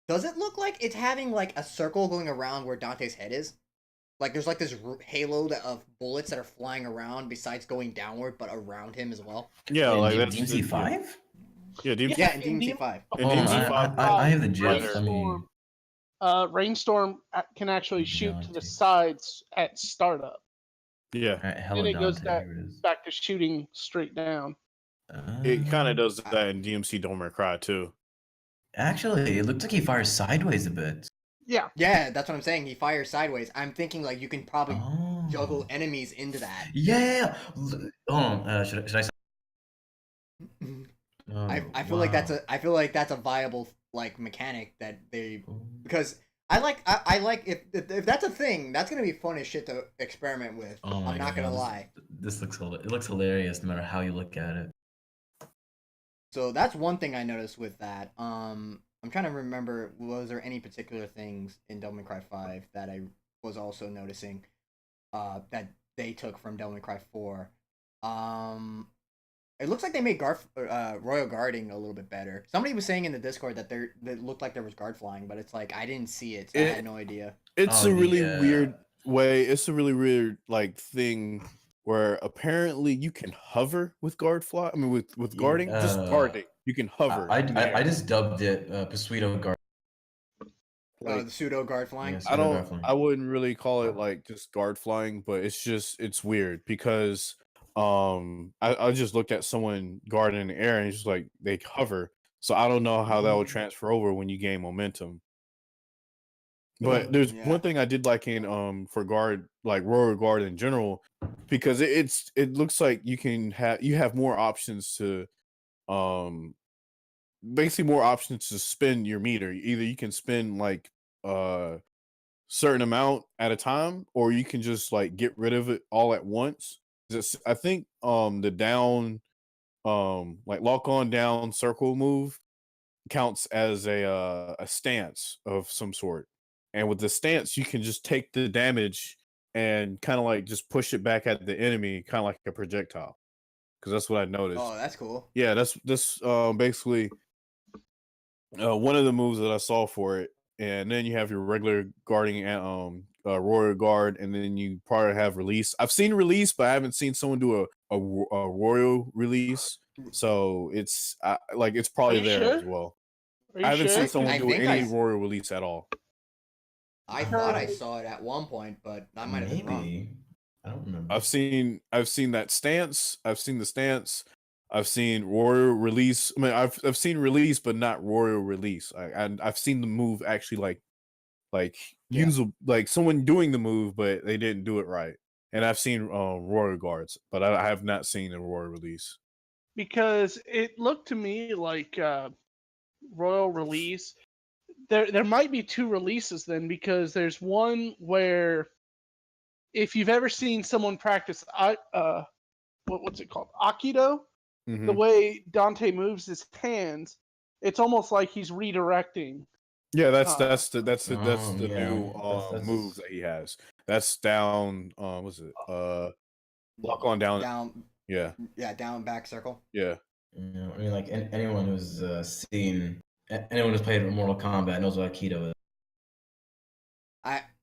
does it look like it's having like a circle going around where Dante's head is? Like there's like this halo of bullets that are flying around besides going downward, but around him as well. Yeah, like that's DMC5? Yeah, DMC. Yeah, in DMC5. In DMC5, I have the gist. Rainstorm, I mean, Rainstorm can actually shoot to the sides at startup. Yeah, And it goes back to shooting straight down. It kind of does that in DMC Don't Make Cry too. Actually, it looks like he fires sideways a bit. Yeah. Yeah, that's what I'm saying. He fires sideways. I'm thinking like you can probably juggle enemies into that. Yeah. Should I? I feel like that's a viable like mechanic that they, because I like if that's a thing, that's gonna be fun as shit to experiment with. I'm not gonna lie. This looks hilarious no matter how you look at it. So that's one thing I noticed with that. I'm trying to remember, was there any particular things in Devil May Cry 5 that I was also noticing that they took from Devil May Cry 4? It looks like they made royal guarding a little bit better. Somebody was saying in the Discord that that looked like there was guard flying, but it's like I didn't see it, so I had no idea. It's a really weird way. It's a really weird like thing where apparently you can hover with guard fly. I mean, with guarding, just guarding, you can hover. I just dubbed it pseudo guard. The pseudo guard flying. Yeah, I wouldn't really call it like just guard flying, but it's weird because I just looked at someone guarding in the air and it's just like they hover. So I don't know how that will transfer over when you gain momentum. But there's Yeah. one thing I did like in for guard, like Royal Guard in general, because it looks like you have more options to um basically more options to spend your meter. Either you can spend like certain amount at a time, or you can just like get rid of it all at once. I think the down like lock on down circle move counts as a stance of some sort. And with the stance, you can just take the damage and kind of like just push it back at the enemy, kind of like a projectile. Because that's what I noticed. Oh, that's cool. Yeah, that's basically one of the moves that I saw for it. And then you have your regular guarding Royal Guard, and then you probably have release. I've seen release, but I haven't seen someone do a Royal release. So it's like it's probably you there as sure? well. Are you I haven't sure? seen someone I do think any I- Royal release at all. I thought I saw it at one point, but I might have been wrong. Maybe. I don't remember. I've seen that stance. I've seen the stance. I've seen Royal release. I mean, I've seen release, but not Royal release. And I've seen the move actually like Yeah. use like someone doing the move, but they didn't do it right. And I've seen Royal guards, but I have not seen a Royal release. Because it looked to me like Royal release. There might be two releases then, because there's one where if you've ever seen someone practice what's it called, Aikido, the way Dante moves his hands, it's almost like he's redirecting. Yeah, that's Uh, the new That's- move that he has. That's down. What's it? Lock on down. Yeah. Yeah, down back circle. Yeah. I mean, like anyone who's anyone who's played Mortal Kombat knows what Aikido is.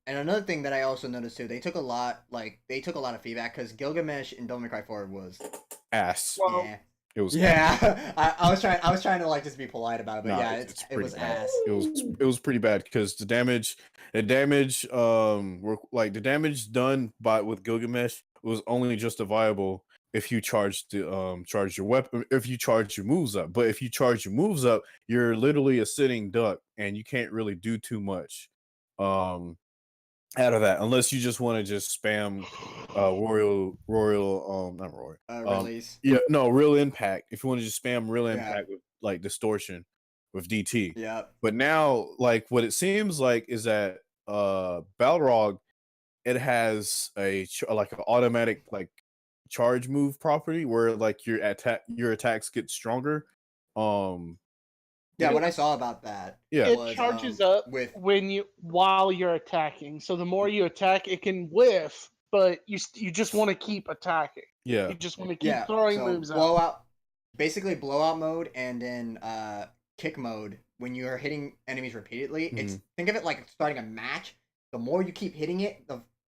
And another thing that I also noticed too, they took a lot of feedback because Gilgamesh in Devil May Cry 4 was Ass. Well, yeah. It was. Yeah, I was trying to like just be polite about it, but Nah, yeah, it's it pretty was bad. ass. It was pretty bad because the damage were like the damage done with Gilgamesh was only justifiable if you charge your weapon, if you charge your moves up. But if you charge your moves up, you're literally a sitting duck and you can't really do too much out of that unless you just want to just spam royal not royal Release. yeah, no, real impact. If you want to just spam real Yeah. impact with like distortion with DT. Yeah. But now, like what it seems like is that Balrog, it has like an automatic like charge move property where like your attacks get stronger. Yeah, what I saw about that. Yeah. It was, charges up with while you're attacking. So the more you attack, it can whiff, but you just want to keep attacking. Yeah. You just want to keep throwing moves up. blowout, basically blowout mode, and then kick mode. When you are hitting enemies repeatedly, it's think of it like starting a match. The more you keep hitting it,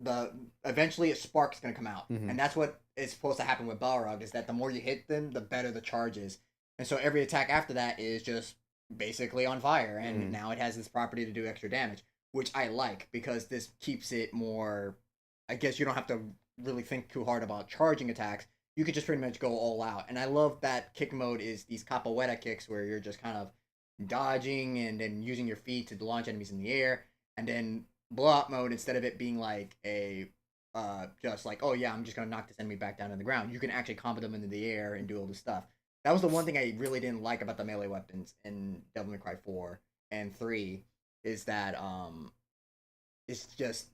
the eventually a spark's gonna come out, and that's what is supposed to happen with Balrog. Is that the more you hit them, the better the charge is, and so every attack after that is just basically on fire, and now it has this property to do extra damage, which I like because this keeps it more. I guess you don't have to really think too hard about charging attacks. You could just pretty much go all out, and I love that kick mode is these capoeira kicks where you're just kind of dodging and then using your feet to launch enemies in the air, and then blowout mode, instead of it being like a just like, oh yeah, I'm just gonna knock this enemy back down to the ground, you can actually combo them into the air and do all this stuff. That was the one thing I really didn't like about the melee weapons in Devil May Cry 4 and 3, is that it's just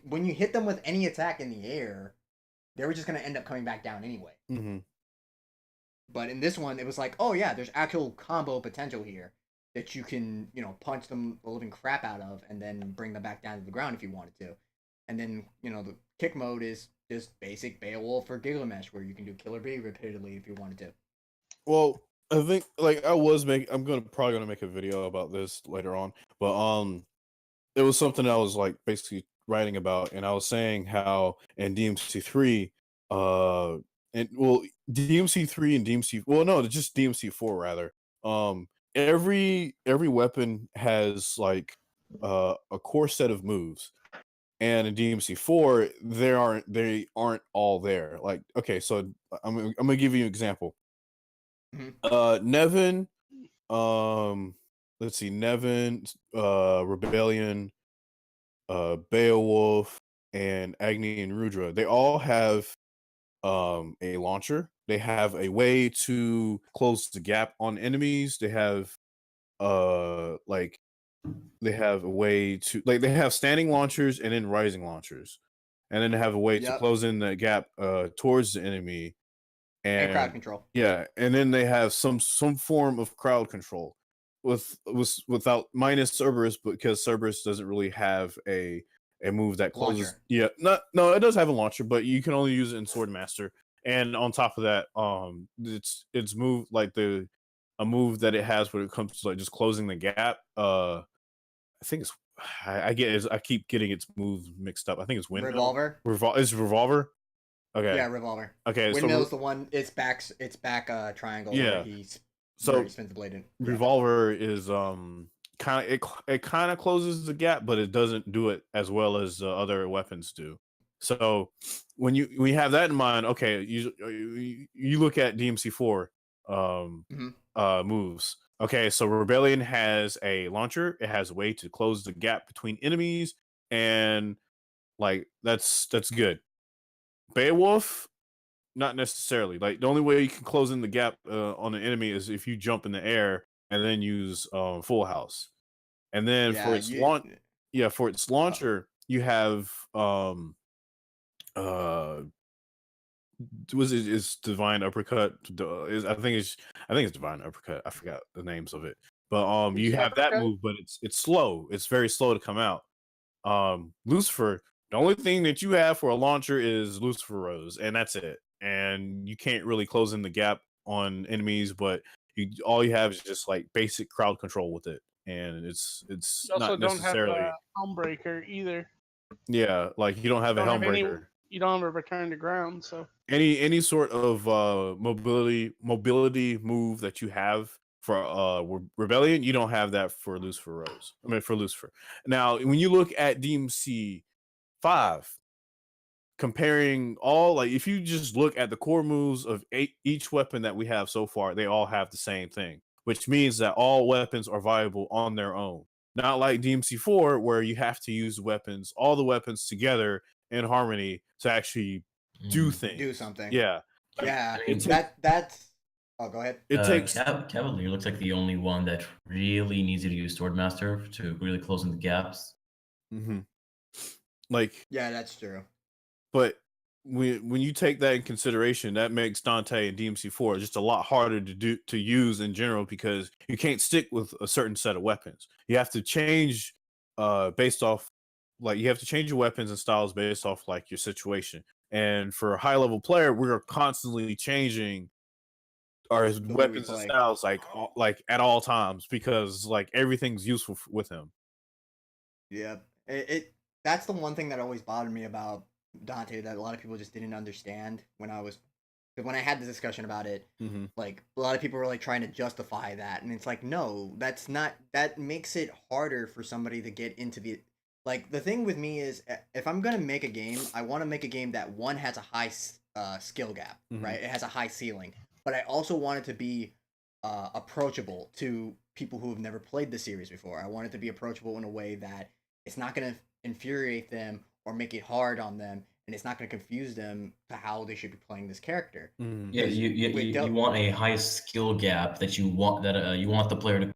when you hit them with any attack in the air, they were just gonna end up coming back down anyway. But in this one, it was like, oh yeah, there's actual combo potential here that you can, punch them the living crap out of and then bring them back down to the ground if you wanted to. And then, the kick mode is just basic Beowulf or Gilgamesh, where you can do Killer Bee repeatedly if you wanted to. Well, I think like I'm probably gonna make a video about this later on, but it was something I was like basically writing about, and I was saying how in DMC3, DMC3 and just DMC4 rather. Every weapon has like a core set of moves, and in DMC4 they aren't all there. Like, okay, so I'm gonna give you an example. Nevin, let's see, Nevin, Rebellion, Beowulf, and Agni and Rudra, they all have a launcher. They have a way to close the gap on enemies. They have like they have a way to like they have standing launchers and then rising launchers. And then they have a way to Yep. close in the gap towards the enemy. And crowd control. Yeah, and then they have some form of crowd control without minus Cerberus, because Cerberus doesn't really have a move that closes. Launcher. Yeah, no, it does have a launcher, but you can only use it in Swordmaster. And on top of that, it's move like a move that it has when it comes to like just closing the gap. I think it's I keep getting its moves mixed up. I think it's Windmill. Revolver. Is Revolver? Okay. Yeah, Revolver. Okay, Windmill's the one. It's back triangle. Yeah. Where So he spins the blade in. Revolver is kind of it kind of closes the gap, but it doesn't do it as well as other weapons do. So when you have that in mind, okay, you look at DMC4 moves. Okay, so Rebellion has a launcher. It has a way to close the gap between enemies, and like that's good. Beowulf, not necessarily. Like the only way you can close in the gap on an enemy is if you jump in the air and then use Full House. And then for its launcher, you have is Divine Uppercut. I think it's Divine Uppercut. I forgot the names of it. But you have that move, but it's slow. It's very slow to come out. Lucifer, the only thing that you have for a launcher is Lucifer Rose, and that's it. And you can't really close in the gap on enemies, but all you have is just like basic crowd control with it, and it's You also not don't necessarily have a Helmbreaker either. Yeah, like you don't have a Helmbreaker. You don't have a return to ground, so any sort of mobility move that you have for Rebellion, you don't have that for Lucifer Rose. I mean for Lucifer. Now, when you look at DMC 5, comparing all, like if you just look at the core moves of each weapon that we have so far, they all have the same thing, which means that all weapons are viable on their own. Not like DMC4 where you have to use all the weapons together in harmony to actually do things. Do something. Yeah. Yeah. That's oh, go ahead. It takes Cavalier looks like the only one that really needs you to use Swordmaster to really close in the gaps. Mm-hmm. Like, yeah, that's true. But when you take that in consideration, that makes Dante and DMC4 just a lot harder to use in general, because you can't stick with a certain set of weapons. You have to change based off, like you have to change your weapons and styles based off like your situation. And for a high level player, we're constantly changing our weapons and styles like at all times, because like everything's useful with him. Yeah, that's the one thing that always bothered me about Dante that a lot of people just didn't understand when I had the discussion about it. Mm-hmm. Like a lot of people were like trying to justify that, and it's like, no, that makes it harder for somebody to get into the, like, the thing with me is, if I'm gonna make a game, I want to make a game that one has a high skill gap, mm-hmm. right? It has a high ceiling, but I also want it to be approachable to people who have never played the series before. I want it to be approachable in a way that it's not gonna infuriate them or make it hard on them, and it's not going to confuse them to how they should be playing this character. Mm-hmm. Yeah, you want a high skill gap that you want the player to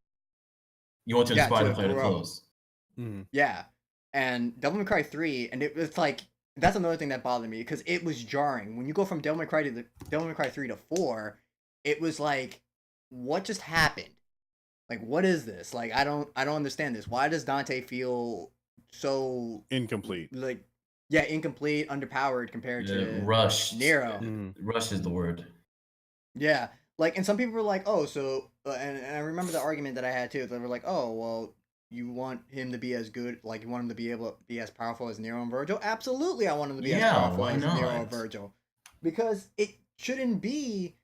inspire the player to close. Mm-hmm. Yeah, and Devil May Cry 3, and it's like, that's another thing that bothered me, because it was jarring when you go from Devil May Cry 3 to 4. It was like, what just happened? Like, what is this? Like, I don't understand this. Why does Dante feel so incomplete? Like, yeah, incomplete, underpowered compared to rushed. Nero. Mm-hmm. Rush is the word. Yeah, like, and some people were like, oh, so, and I remember the argument that I had too. They were like, oh, well, you want him to be as good, like, you want him to be able to be as powerful as Nero and Virgil? Absolutely, I want him to be as powerful as Nero and Virgil, because it shouldn't be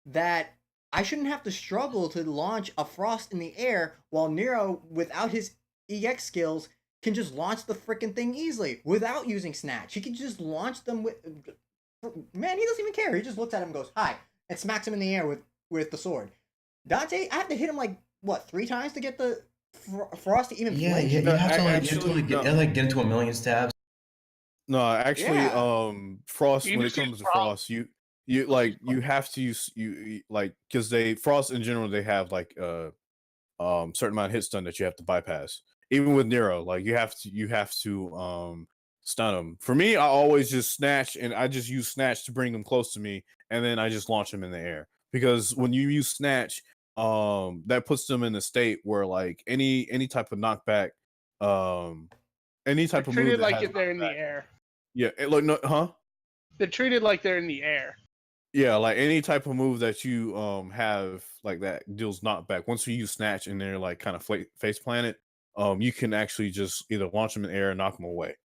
that I shouldn't have to struggle to launch a Frost in the air while Nero, without his EX skills, can just launch the freaking thing easily without using Snatch. He can just launch them with... Man, he doesn't even care. He just looks at him and goes, hi, and smacks him in the air with the sword. Dante, I have to hit him like, what, 3 times to get the Frost even Yeah, flinch? you have to like, Actually, no. get into a million stabs. No, actually, Yeah. Frost. You When it just use comes to Frost. Frost, you have to use like because they Frost in general they have like certain amount of hit stun that you have to bypass. Even with Nero, like you have to stun them. For me, I always just snatch and I just use snatch to bring them close to me, and then I just launch them in the air. Because when you use snatch, that puts them in a state where like any type of knockback, any They're type of move treated that like has if they're in the knockback, air. yeah, like no, huh? They're treated like they're in the air. Yeah, like any type of move that you have like that deals knockback. Once you use snatch and they're like kind of face planted, you can actually just either launch them in the air or knock them away.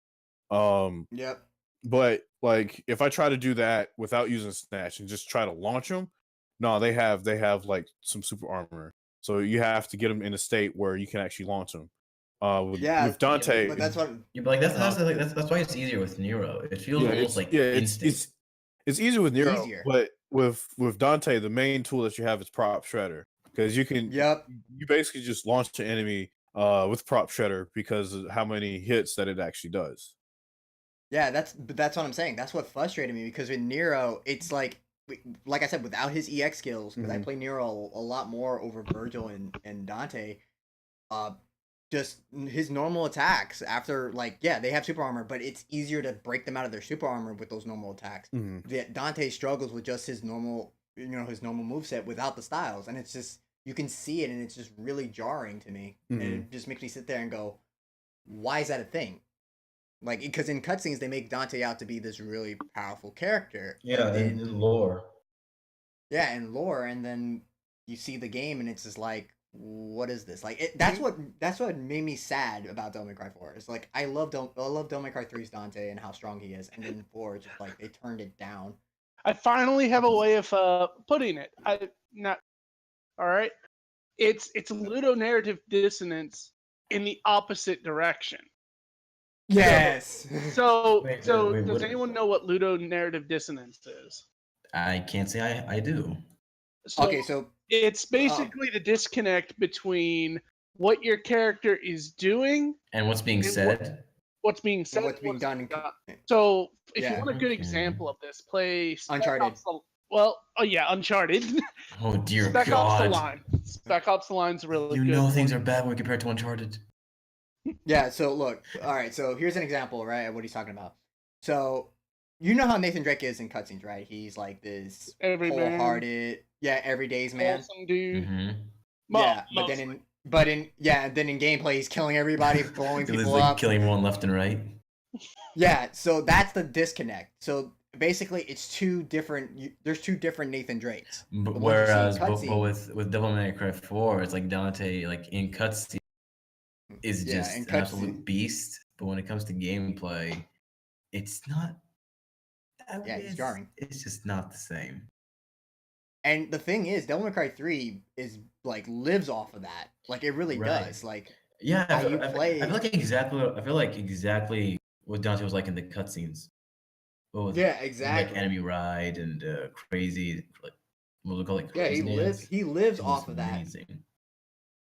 Yep. But like if I try to do that without using snatch and just try to launch them, no, they have like some super armor. So you have to get them in a state where you can actually launch them. Yeah, With Dante, but that's what. Yeah, but like that's why it's easier with Nero. It feels yeah, almost like it's instant. it's easier with Nero, Easier. but with Dante, the main tool that you have is Prop Shredder because Yep. you basically just launch the enemy with Prop Shredder because of how many hits that it actually does. Yeah, that's what I'm saying. That's what frustrated me because with Nero, it's like I said, without his EX skills, because I Mhm. play Nero a lot more over Virgil and Dante. Uh, just his normal attacks after they have super armor, but it's easier to break them out of their super armor with those normal attacks. Dante struggles with just his normal moveset without the styles, and it's just you can see it, and it's just really jarring to me, and it just makes me sit there and go, why is that a thing? Like, because in cutscenes they make Dante out to be this really powerful character. Yeah, and in lore. yeah, in lore, and then you see the game, and it's just like, what is this? Like, that's what made me sad about Devil May Cry 4. It's like I love Devil May Cry 3's Dante and how strong he is, and then 4 it's just like they turned it down. I finally have a way of putting it. All right. It's ludonarrative dissonance in the opposite direction. Yes. So Wait, does what- anyone know what ludonarrative dissonance is? I can't say I do. Okay, so it's basically the disconnect between what your character is doing And what's being and said? what's being said, what's being done. So if you Yeah. want a good Okay. example of this, play Spec Uncharted. Ops Uncharted. Oh dear Spec Ops: The God! Line. Spec Ops: The Line's a really You good know one. things are bad when compared to Uncharted. Yeah, so look, all right, so here's an example, right, of what he's talking about. So, you know how Nathan Drake is in cutscenes, right? He's like this Everyman. wholehearted, everyday's man. Awesome dude. Mm-hmm. Yeah, then in gameplay he's killing everybody, blowing It was people like up. killing everyone left and right. Yeah, so that's the disconnect. So basically, it's there's two different Nathan Drakes. But The ones you see in whereas with Devil May Cry 4, it's like Dante, like in cutscene, is Yeah, just in an absolute cutscene. beast. But when it comes to gameplay, it's not. It's jarring. It's just not the same. And the thing is, Devil May Cry 3 is lives off of that. Like it really Right. does. Like Yeah, how I feel, you I play. feel like exactly what Dante was like in the cutscenes. Yeah, exactly. Like enemy ride and crazy, like what was it called? Like Yeah, crazy dance. he lives It was off of that. amazing.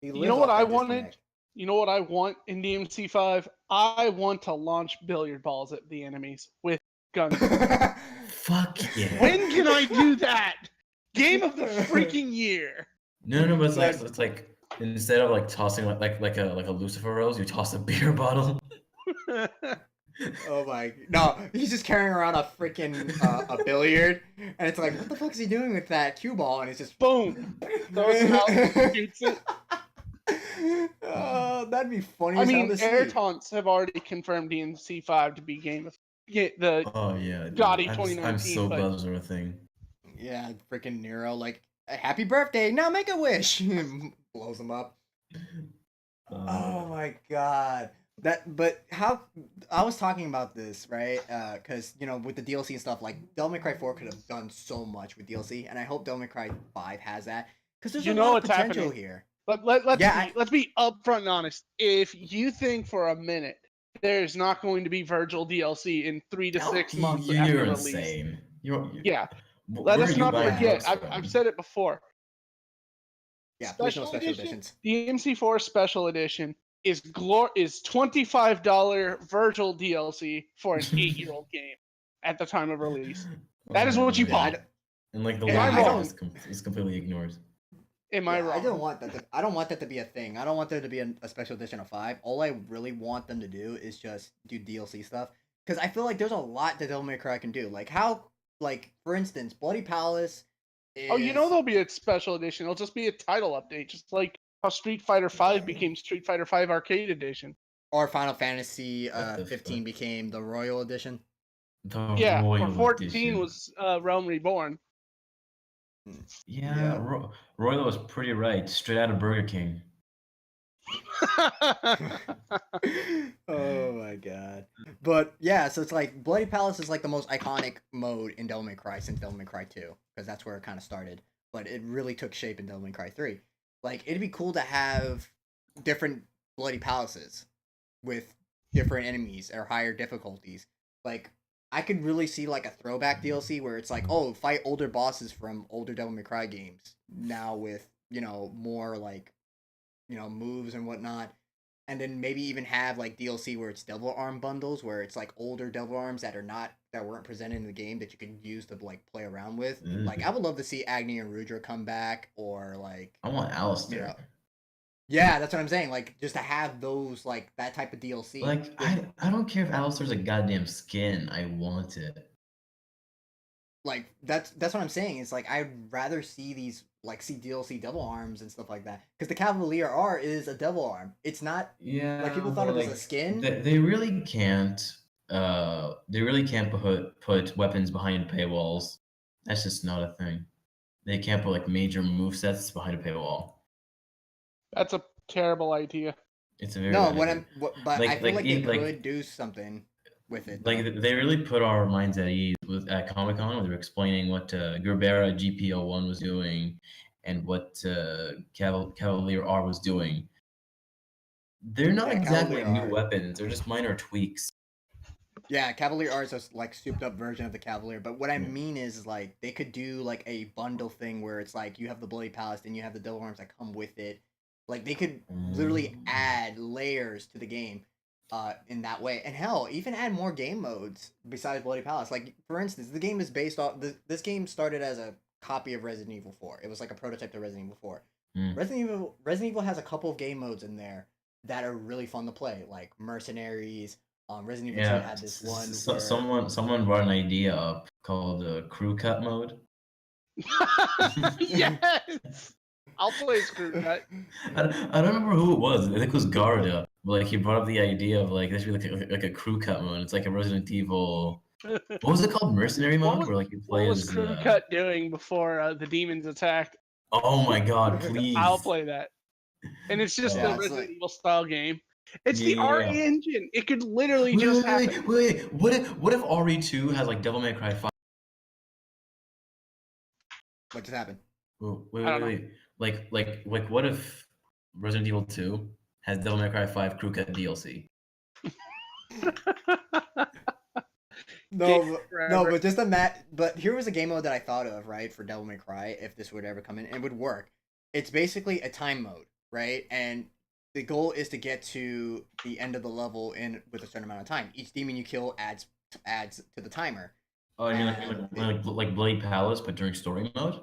He You know what lives off I that wanted? disconnect. You know what I want in DMC5? I want to launch billiard balls at the enemies with guns. Fuck yeah. When can I do that? Game of the freaking year. No, but it's like instead of like tossing like a Lucifer rose, you toss a beer bottle. Oh my! No, he's just carrying around a freaking a billiard, and it's like, what the fuck is he doing with that cue ball? And it's just Boom. Throws it out, shoots it. Oh, that'd be funny. I as hell mean, to see. air taunts have already confirmed DMC5 to be game of the Oh yeah, Gotti I'm 2019. so but glad those are a thing. Yeah, freaking Nero, like, happy birthday! Now make a wish. Blows him up. Oh my god. But how I was talking about this, right? Because with the DLC and stuff, like Devil May Cry 4 could have done so much with DLC, and I hope Devil May Cry 5 has that because there's a lot of what's potential happening here. But let's be upfront and honest. If you think for a minute there's not going to be Virgil DLC in 3 to 6 months after You're release, insane. yeah. Where Let are us you not buying forget. books from? I've said it before. Yeah, please no special editions. DMC4 Special Edition is $25 Virgil DLC for an 8-year-old game at the time of release. That is what you Yeah, bought. And like the Am I logo wrong? is completely ignored. Am I wrong? I don't want that. I don't want that to be a thing. I don't want there to be a special edition of 5. All I really want them to do is just do DLC stuff. Because I feel like there's a lot that Devil May Cry can do. Like for instance, Bloody Palace. Oh, you know there'll be a special edition. It'll just be a title update, just like how Street Fighter V became Street Fighter V Arcade Edition. Or Final Fantasy 15 fuck? became the Royal Edition. Yeah, or Royal 14 Edition. was Realm Reborn. Yeah, Royal was pretty right. Straight out of Burger King. Oh my god. But yeah, so it's like Bloody Palace is like the most iconic mode in Devil May Cry since Devil May Cry 2, because that's where it kind of started. But it really took shape in Devil May Cry 3. Like, it'd be cool to have different Bloody Palaces with different enemies or higher difficulties. Like, I could really see like a throwback DLC where it's like, oh, fight older bosses from older Devil May Cry games now with, more like, moves and whatnot. And then maybe even have like DLC where it's Devil Arm bundles where it's like older Devil Arms that weren't presented in the game that you can use to like play around with. Like, I would love to see Agni and Rudra come back, or like I want Alistair. Yeah, that's what I'm saying. Like, just to have those, like, that type of DLC. Like, I don't care if Alistair's a goddamn skin. I want it. Like, that's what I'm saying. It's like, I'd rather see these, like, see DLC Devil Arms and stuff like that. Because the Cavalier R is a Devil Arm. It's not, like, people thought it was a skin. They really can't, put weapons behind paywalls. That's just not a thing. They can't put, like, major movesets behind a paywall. That's a terrible idea. It's a very but like, I feel like they like, could do something with it. Like, they really put our minds at ease at Comic-Con when they were explaining what Gerbera GP01 was doing and what Cavalier R was doing. They're not exactly new weapons. They're just minor tweaks. Yeah, Cavalier R is a like souped up version of the Cavalier. But what I mean is like they could do like a bundle thing where it's like you have the Bloody Palace and you have the Devil Arms that come with it. Like, they could literally add layers to the game in that way. And hell, even add more game modes besides Bloody Palace. Like, for instance, the game is based off... This game started as a copy of Resident Evil 4. It was like a prototype to Resident Evil 4. Resident Evil has a couple of game modes in there that are really fun to play. Like, Mercenaries. Resident Evil 2 had this one where... Someone brought an idea up called Crew Cut mode. Yes! I'll play Screw Cut. I don't remember who it was. I think it was Garda. But like, he brought up the idea of like this should be like a crew cut mode. It's like a Resident Evil. What was it called? Mercenary mode, where like you play what was as. Crew Cut doing before the demons attacked? Oh my god! Please. I'll play that. And it's just the Resident Evil style game. It's the RE engine. It could literally just happen. Wait. What if RE2 has like Devil May Cry 5? What just happened? Wait. Like, what if Resident Evil 2 has Devil May Cry 5 Crew Cut DLC? No, but just but here was a game mode that I thought of, right, for Devil May Cry, if this would ever come in, it would work. It's basically a time mode, right? And the goal is to get to the end of the level with a certain amount of time. Each demon you kill adds to the timer. Oh, I mean, like Bloody Palace, but during story mode?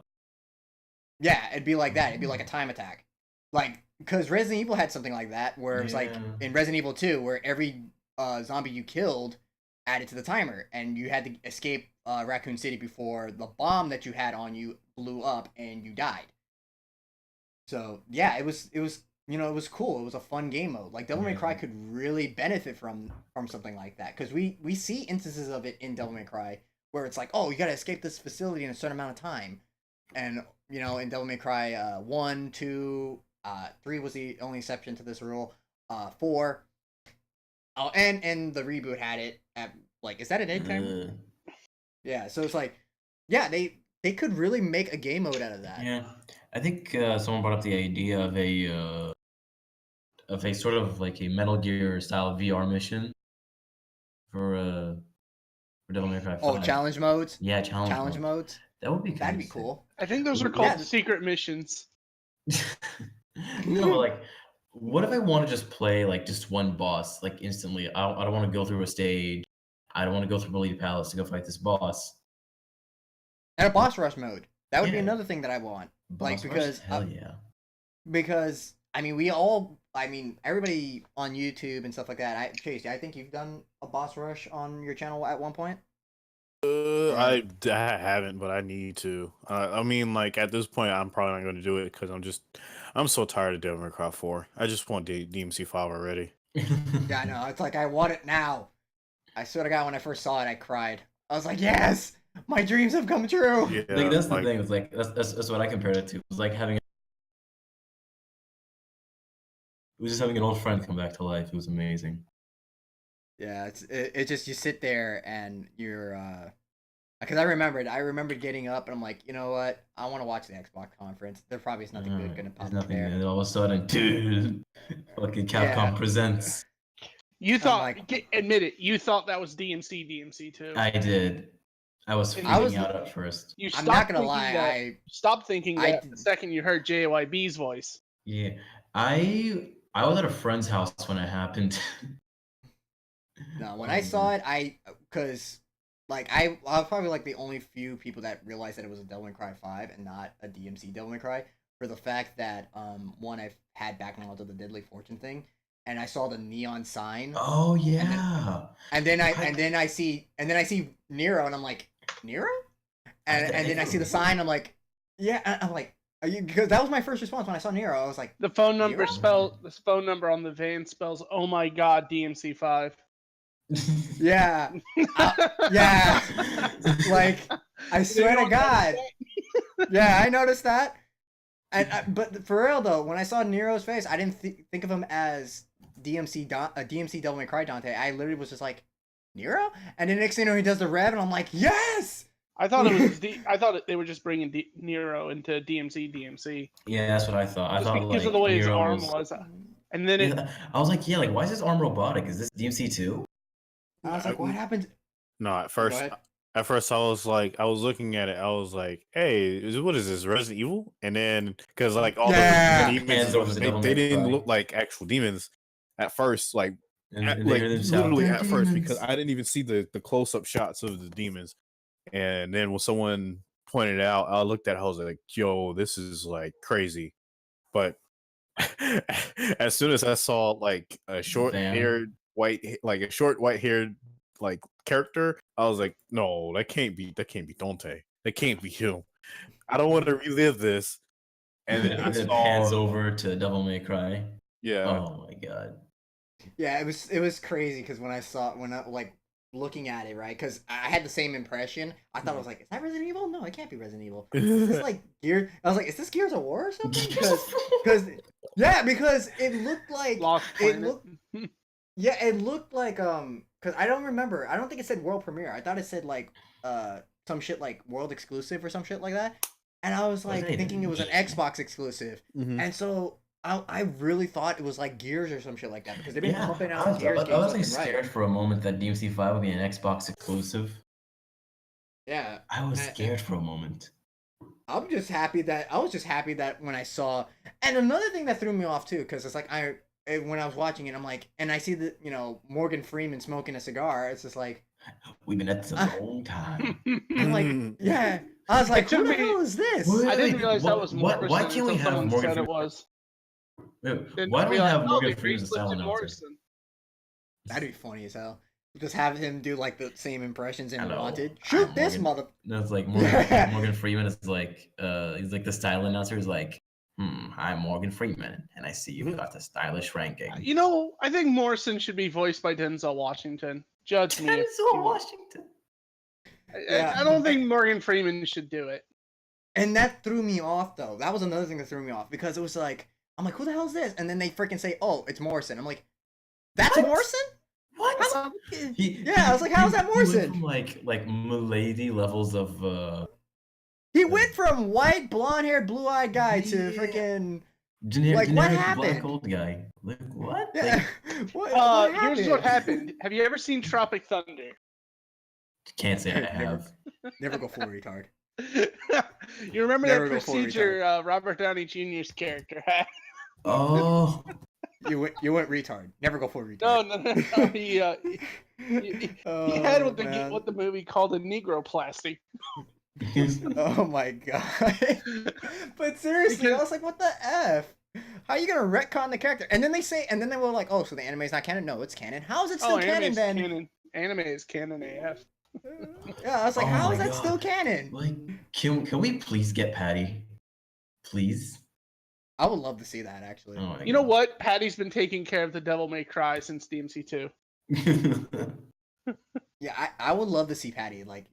Yeah, it'd be like that. It'd be like a time attack. Like, because Resident Evil had something like that, where it's like in Resident Evil 2, where every zombie you killed added to the timer, and you had to escape Raccoon City before the bomb that you had on you blew up and you died. So yeah, it was it was cool. It was a fun game mode. Like, Devil May Cry could really benefit from something like that, because we see instances of it in Devil May Cry where it's like, oh, you gotta escape this facility in a certain amount of time, and in Devil May Cry 1, 2, 3 was the only exception to this rule. 4, and the reboot had it at like, is that an 8 timer? Yeah, so it's like, yeah, they could really make a game mode out of that. Yeah, I think someone brought up the idea of a sort of like a Metal Gear style VR mission for Devil May Cry 5. Oh, challenge modes? Yeah, challenge modes. That would be That'd be cool. I think those are called secret missions. No, but like, what if I want to just play like just one boss like instantly? I don't want to go through a stage. I don't want to go through Melita Palace to go fight this boss. And a boss rush mode. That would be Yeah. another thing that I want. Boss rush? Because Hell yeah. because I mean everybody on YouTube and stuff like that. Chase, I think you've done a boss rush on your channel at one point. I haven't, but I need to. I mean, like at this point, I'm probably not going to do it because I'm so tired of Devil May Cry 4. I just want DMC 5 already. Yeah, I know. It's like I want it now. I swear to God, when I first saw it, I cried. I was like, yes, my dreams have come true. Yeah, Like that's the thing. It's like that's what I compared it to. It was like having. It was just having an old friend come back to life. It was amazing. Yeah, it just you sit there and you're because I remembered getting up and I'm like, you know what? I want to watch the Xbox conference. There probably is nothing good gonna pop There's up nothing. there. And all of a sudden, dude, fucking Capcom presents. You thought, like- admit it, you thought that was DMC too. I did. I was And freaking was- out at first. You I'm stopped not gonna thinking lie, that- Stop thinking I that did- the second you heard JYB's voice. Yeah, I was at a friend's house when it happened. No, when I saw it, because like I was probably like the only few people that realized that it was a Devil May Cry 5 and not a DMC Devil May Cry, for the fact that one, I've had back knowledge of the Deadly Fortune thing, and I saw the neon sign, Oh yeah. and then I see Nero, and I'm like, Nero, and then I see the sign, I'm like, yeah, I'm like, are you? Because that was my first response when I saw Nero. I was like, The phone number Nero? the phone number on the van spells, "Oh my God, DMC 5." yeah, yeah, like I swear to God. Yeah, I noticed that. But for real though, when I saw Nero's face, I didn't think of him as DMC Devil May Cry Dante. I literally was just like, Nero? And then next thing you know, he does the rev, and I'm like, yes! I thought it was I thought they were just bringing Nero into DMC. Yeah, that's what I thought. I Just thought because like of the way his Nero arm was. And then it, Yeah, I was like, yeah, like why is this arm robotic? Is this DMC too? I was like, what happened? No, at Go first, ahead. I was looking at it. I was like, "Hey, what is this? Resident Evil?" And then because like all Yeah. the demons, Hands over the Devil they May didn't Cry. look like actual demons at first. Like And at, they like hear them shout, literally "They're at first, because demons." I didn't even see the close up shots of the demons. And then when someone pointed it out, I looked at it. I was like, "Yo, this is like crazy." But as soon as I saw like a short haired like a short white haired like character, I was like, no, that can't be Dante. That can't be him. I don't want to relive this. And then I And then saw, pans over to Devil May Cry. yeah, Oh my god. Yeah, it was crazy because when I like looking at it, right? Because I had the same impression. I thought I was like, is that Resident Evil? No, it can't be Resident Evil. Is this like Gear? I was like, is this Gears of War or something? Because it looked like Lost it Planet. looked like because I don't remember. I don't think it said world premiere. I thought it said like some shit like world exclusive or some shit like that. And I was like Wasn't thinking it was an Xbox exclusive. Mhm. And so I really thought it was like Gears or some shit like that because they've been Yeah, pumping I out was, Gears I games was like left and right. scared for a moment that DMC 5 would be an Xbox exclusive. Yeah, I was I- scared for a moment. I was just happy that when I saw, and another thing that threw me off too, because it's like when I was watching it, I'm like, and I see the Morgan Freeman smoking a cigar. It's just like We've been at this a long time. I'm like, yeah. I was like, took who the me- hell is this? Wait, I didn't wait, realize that was why Morrison can't we until have someone Morgan said it Freeman? was. Wait, Then why I'd don't be we like, have oh, Morgan they Freeman as a facelifted silent announcer? Morrison. That'd be funny as hell. Just have him do like the same impressions in I know. Wanted. Shoot I'm this Morgan. mother. No, it's like Yeah. Morgan Freeman is like he's like the style announcer. He's like, I'm Morgan Freeman, and I see you've got the stylish ranking. You know, I think Morrison should be voiced by Denzel Washington. Judge me. if Denzel you- Washington. Yeah. I don't think Morgan Freeman should do it. And that threw me off though. That was another thing that threw me off because it was like, I'm like, who the hell is this? And then they freaking say, oh, it's Morrison. I'm like, that's What? Morrison? What? How- yeah, I was like, how's that He went Morrison? from like milady levels of He went from white, blonde-haired, blue-eyed guy to Yeah. freaking generic, Like, what generic happened? black old guy. Like what? yeah. Like, what Here's what happened. Have you ever seen Tropic Thunder? can't say I Never. have. Never go full retard. You remember Never that go full procedure Robert Downey Jr.'s character had? Oh, You went retard. Never go full retard. No. He had what the movie called a negroplasty. Oh my god. But seriously, I was like, what the F? How are you gonna retcon the character? And then they were like, oh, so the anime is not canon? No, it's canon. How is it still canon then? Canon. Anime is canon AF. Yeah, I was like, Oh how my is that God. still canon? like, can we please get Patty? Please. I would love to see that actually. Oh my You know what? Patty's been taking care of the Devil May Cry since DMC2. God. Yeah, I would love to see Patty, like,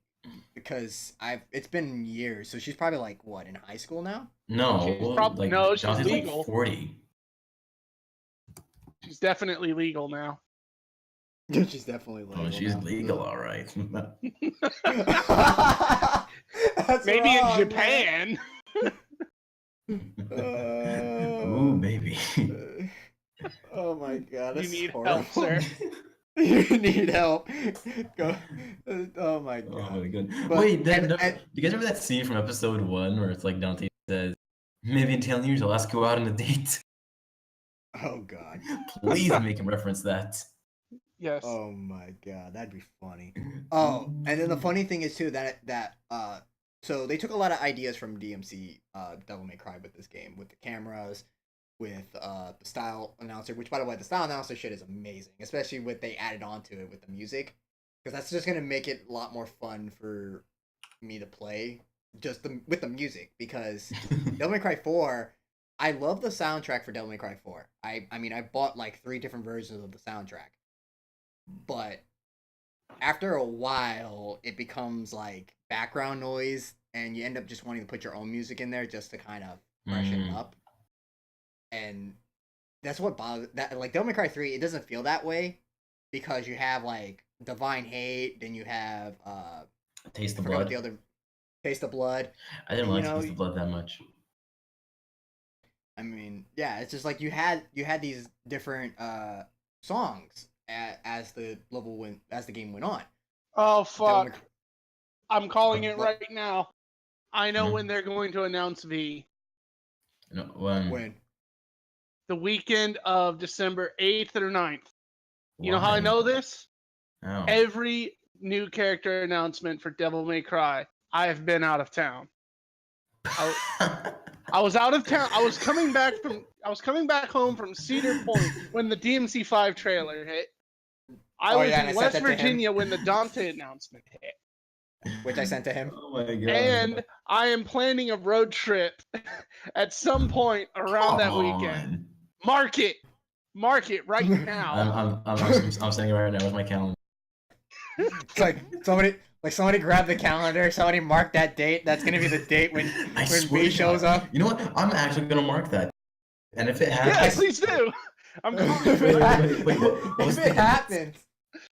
because it's been years, so she's probably like what, in high school now? No, She's well, prob- like no, she's Dante's like legal. 40. She's definitely legal now. She's definitely legal. Oh, she's now. legal, all right. That's Maybe wrong, in Japan. Ooh, baby. Oh my god, that's You need horrible. help, sir. You need help. Go. Oh my god. Oh my god. But- Wait, do and- you guys remember that scene from episode 1 where it's like Dante says, maybe in 10 years I'll ask you out on a date? Oh god. Please make him reference that. Yes. Oh my god, that'd be funny. Oh, and then the funny thing is too that so they took a lot of ideas from DMC Devil May Cry with this game, with the cameras, with the style announcer, which by the way, the style announcer shit is amazing, especially what they added onto it with the music, because that's just gonna make it a lot more fun for me to play with the music, because Devil May Cry 4, I love the soundtrack for Devil May Cry 4. I mean, I bought like 3 different versions of the soundtrack. But after a while, it becomes like background noise, and you end up just wanting to put your own music in there just to kind of freshen it up. And that's what bothers that. Like Devil May Cry 3, it doesn't feel that way because you have like Divine Hate, then you have Taste the I forgot what Blood. the other Taste of Blood. I didn't you like know, Taste the Blood that much. I mean, yeah, it's just like you had these different songs as the game went on. Oh Devil May fuck! I'm calling it What? right now. I know when they're going to announce V. No, when? When? The weekend of December 8th or 9th. You know how I know this? Oh. Every new character announcement for Devil May Cry, I have been out of town. I was out of town. I was coming back home from Cedar Point when the DMC5 trailer hit. I was and I in sent West that to him. Virginia when the Dante announcement hit. Which I sent to him. Oh my god. And I am planning a road trip at some point around that Come weekend. on. Mark it right now. I'm saying it right now with my calendar. It's like somebody grab the calendar, somebody mark that date. That's gonna be the date when swear B to shows God. up. You know what? I'm actually gonna mark that. And if it Yeah, happens, please do. I'm calling If it. wait,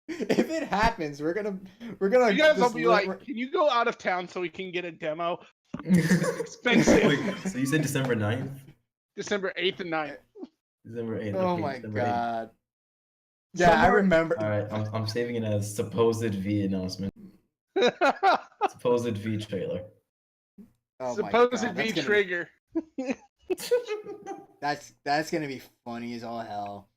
if it happens, we're gonna You guys will just be live- like, can you go out of town so we can get a demo? Expensive. Wait, so you said December 9th? December 8th and 9th. December 8th. Oh okay, my December 8th. god. Yeah, I remember. All right, I'm saving it as supposed V announcement. Supposed V trailer. Oh my Supposed god, V trigger. that's gonna be funny as all hell.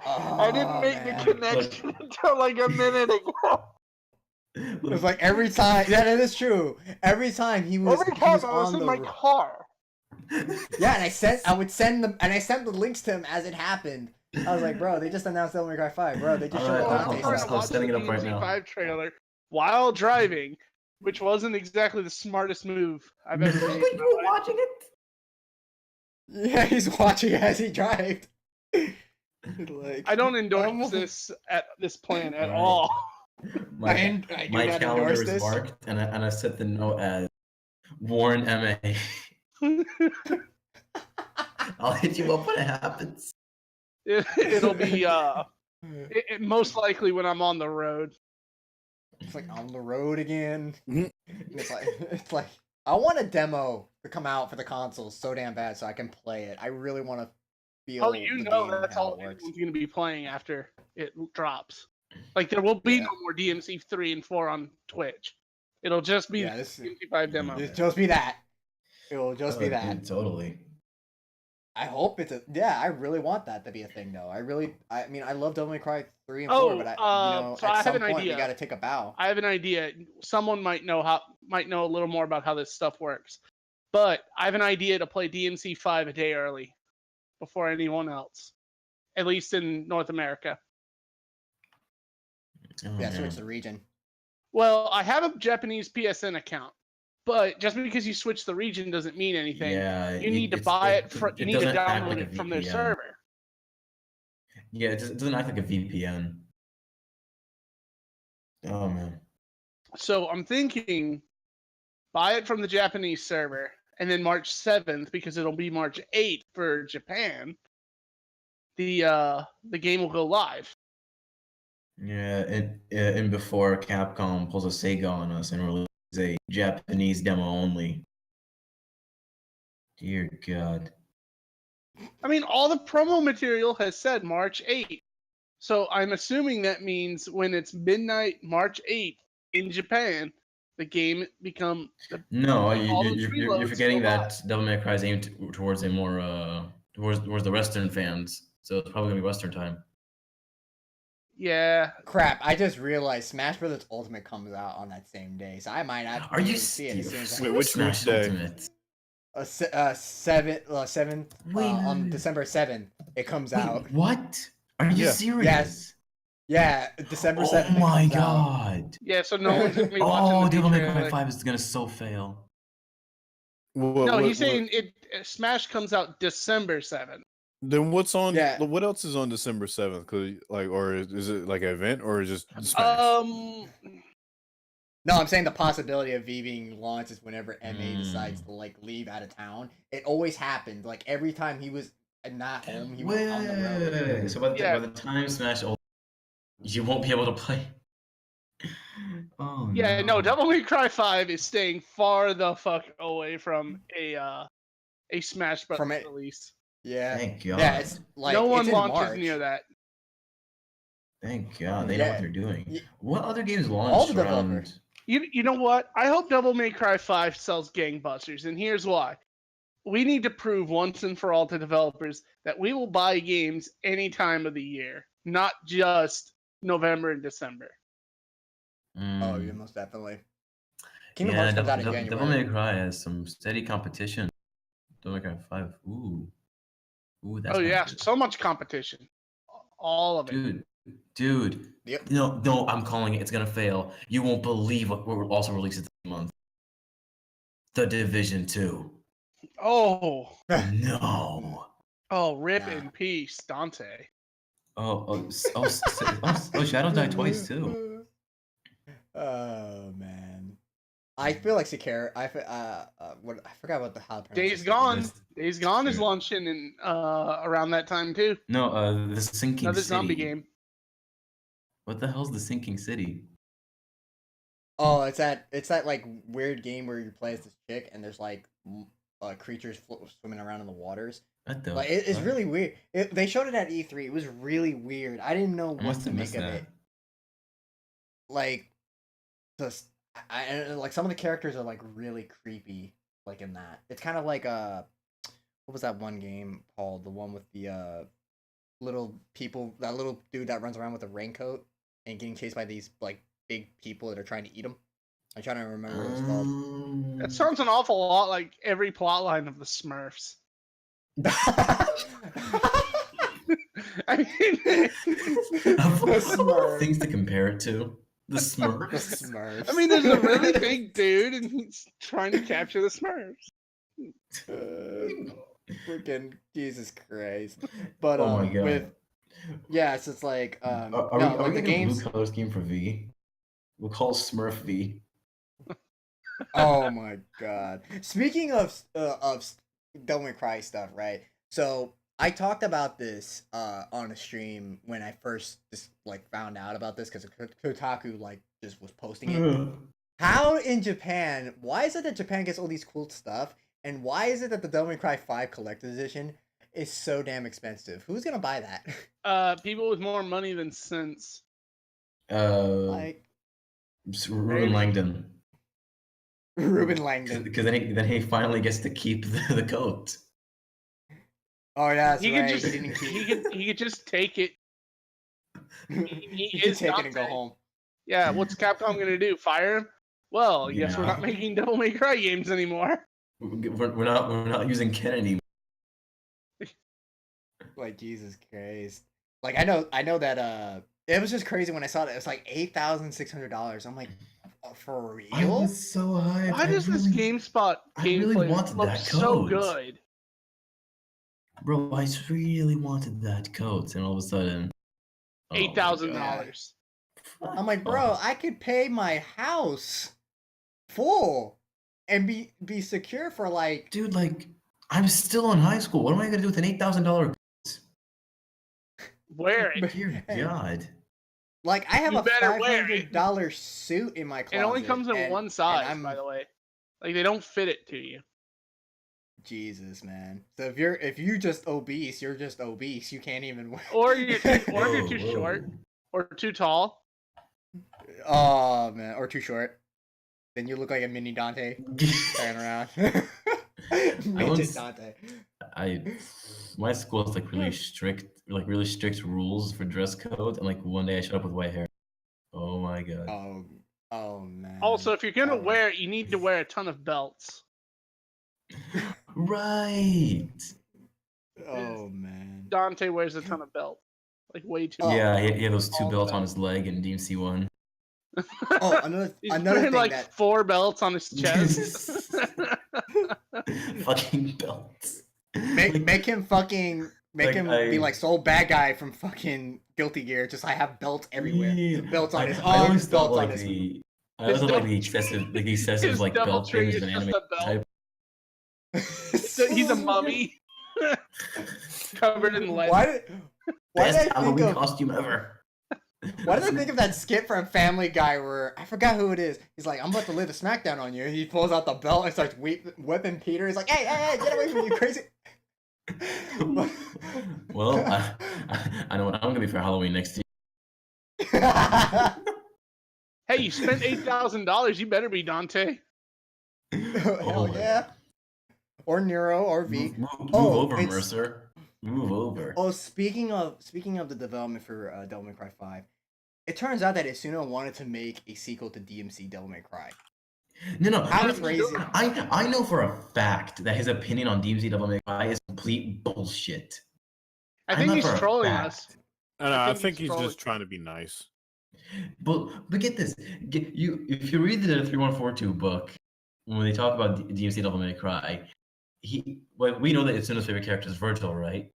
I didn't make man. the connection until like a minute ago. It was like every time. Yeah, that is true. Every time he was. Every he time was I was on in the my car. Yeah, and I would send them, and I sent the links to him as it happened. I was like, bro, they just announced Devil May Cry 5, bro. They just showed Alright, up. I'm I'm trying to I'm watch the setting it up right now. DMC5 trailer while driving, which wasn't exactly the smartest move I've ever made. in my life. watching it? Yeah, he's watching as he drives. Like, I don't endorse almost- this plan at Alright. all. My, I do my not calendar endorse is this. marked, and I set the note as Warren MA. I'll hit you up when it happens. It'll be most likely when I'm on the road. It's like on the road again. Mhm. It's like I want a demo to come out for the consoles so damn bad so I can play it. I really want to feel. Oh, you the know game and that's how all it works. everyone's going to be playing after it drops. Like there will be Yeah. no more DMC 3 and 4 on Twitch. It'll just be Yeah, the this DMC5 demo. it'll just be that. It will just be that. Dude, totally. I hope it's a I really want that to be a thing though. I mean I love Devil May Cry 3 and 4, but so I at have some an point idea. we gotta take a bow. I have an idea. Someone might know a little more about how this stuff works. But I have an idea to play DMC5 a day early before anyone else. At least in North America. Oh, Yeah, man. switch the region. Well, I have a Japanese PSN account. But just because you switch the region doesn't mean anything. Yeah, You need to buy it. You need to doesn't act download like a it from their VPN. server. Yeah, it doesn't act like a VPN. Oh man. So I'm thinking, buy it from the Japanese server, and then March 7th, because it'll be March 8th for Japan. The game will go live. Yeah, and before Capcom pulls a Sega on us and releases a Japanese demo only. Dear God. I mean, all the promo material has said March 8th. So I'm assuming that means when it's midnight March 8th in Japan, the game become No, all you're those reloads forgetting go live. that Devil May Cry is aimed towards a more towards the Western fans, so it's probably gonna be Western time. Yeah. Crap! I just realized Smash Brothers Ultimate comes out on that same day, so I might not. Are you see it as soon as Wait, which Smash day? Ultimate? 7th Wait, on December 7th. It comes out. Wait, what? Are you Yeah. serious? Yes. Yeah, December 7th. Oh my it comes out. God. Yeah, so no one's gonna be watching Oh, the Devil May Cry trailer. 5 is gonna so fail. No, he's saying Smash comes out December 7th. Then what's on? Yeah. What else is on December 7th? Cause or is it like an event or is it just Smash? No, I'm saying the possibility of V being launched is whenever MA decides to like leave out of town. It always happened. Like every time he was not home, he was on the road. Wait. So by the time Smash Ultimate, you won't be able to play. Oh Yeah, no, Devil May Cry 5 is staying far the fuck away from a Smash Brothers release. Yeah. Thank God. Yeah, it's like no one it's in launches March. near that. Thank God they know what they're doing. Yeah. What other games All launched the around? developers. You know what? I hope Devil May Cry 5 sells gangbusters, and here's why. We need to prove once and for all to developers that we will buy games any time of the year, not just November and December. Oh, yeah, Mm. most definitely. Kingdom Yeah, Hearts comes out in Devil May January. Cry has some steady competition. Devil May Cry 5. Ooh, that's Oh yeah, good. so much competition. All of it. Dude. Yep. No, I'm calling it. It's gonna fail. You won't believe what we're also releasing this month. The Division 2. Oh. No. Oh, rip Nah. in peace, Dante. Oh, Shadow died twice too. Oh man, I feel like Sekiro. I forgot what the how. to pronounce Days it. Gone. Days Gone is launching in around that time too. No, the Sinking Another City. zombie game. What the hell's the Sinking City? Oh, it's that like weird game where you play as this chick and there's like creatures swimming around in the waters. What the? Like it's fuck? really weird. They showed it at E3. It was really weird. I didn't know I what must to have make missed of that. it. Like, just like some of the characters are like really creepy. Like in that, it's kind of like what was that one game called? The one with the little people, that little dude that runs around with a raincoat and getting chased by these like big people that are trying to eat him. I'm trying to remember what it's called. That sounds an awful lot like every plotline of the Smurfs. I mean, Things to compare it to. The The Smurfs. Smurfs. I mean, there's a really big dude and he's trying to capture the Smurfs. Freaking Jesus Christ! But Oh my God. with so it's like Are no, we like the making a games. blue color scheme for V? We'll call Smurf V. Oh my God! Speaking of Devil May Cry stuff, right? So I talked about this on a stream when I first just like found out about this because Kotaku like just was posting it. How in Japan? Why is it that Japan gets all these cool stuff, and why is it that the Devil May Cry 5 collector's edition is so damn expensive? Who's gonna buy that? People with more money than sense. Like, Ruben Langdon. Ruben Langdon. Because then he finally gets to keep the coat. Oh, yeah, that's He right. could just He didn't keep. he could just take it. He He could is take it and go Dante. home. Yeah, what's Capcom gonna do? Fire him? Well, I guess we're not Yeah. making Devil May Cry games anymore. We're not using Ken anymore. Like, Jesus Christ. Like, I know that it was just crazy when I saw that. It was like $8,600. I'm like, for real? I was so hyped. Why does this GameSpot I really gameplay wanted look that so code. good? Bro, I really wanted that coat, and all of a sudden, oh my $8,000. God. I'm like, bro, I could pay my house full and be secure for like. Dude, like, I'm still in high school. What am I gonna do with an $8,000? Wear it. Dear God. Like, I have You a better wear it. $500 suit in my closet. It only comes in and- one and size, I'm- by the way. Like they don't fit it to you. Jesus, man. So if you're just obese, you're just obese. You can't even wear. Or you're too Whoa. short or too tall. Oh man, or too short. Then you look like a mini Dante carrying around. Midget once- Dante. My school has like really strict rules for dress code, and like one day I showed up with white hair. Oh my God. Oh man. Also, if you're gonna Oh. wear it, you need to wear a ton of belts. Right. Oh man. Dante wears a ton of belts. Like way too. Oh. Yeah, he had those two All belts on belts. his leg in DMC 1. Oh, another He's another wearing thing like that 4 belts on his chest. Fucking belts. make him fucking make Like, him be like Soul Bad Guy from fucking Guilty Gear. Just I have belts everywhere. Yeah. Belts on his I always arms, thought belts on like his. I always thought like the His excessive like double belt tree things is in just anime a belt. type. So he's a mummy. Covered in lead. Why did Best I think Halloween of costume ever. why did I think of that skit from Family Guy where I forgot who it is? He's like, I'm about to lay the smackdown on you. He pulls out the belt and starts whipping Peter. He's like, hey, get away from me, you crazy. Well, I know what I'm gonna be for Halloween next year. Hey, you spent $8,000. You better be Dante. Hell my yeah. Or Nero or V. Move Oh, over, it's- Mercer. Move over. Oh, speaking of the development for Devil May Cry 5, it turns out that Isuno wanted to make a sequel to DMC Devil May Cry. No. How here's- crazy. I know for a fact that his opinion on DMC Devil May Cry is complete bullshit. I I think know he's for a trolling fact. us. I think think he's he's trolling. just trying to be nice. But get this. If you read the 3142 book, when they talk about DMC Devil May Cry, we know that Itsuno's favorite character is Virgil, right?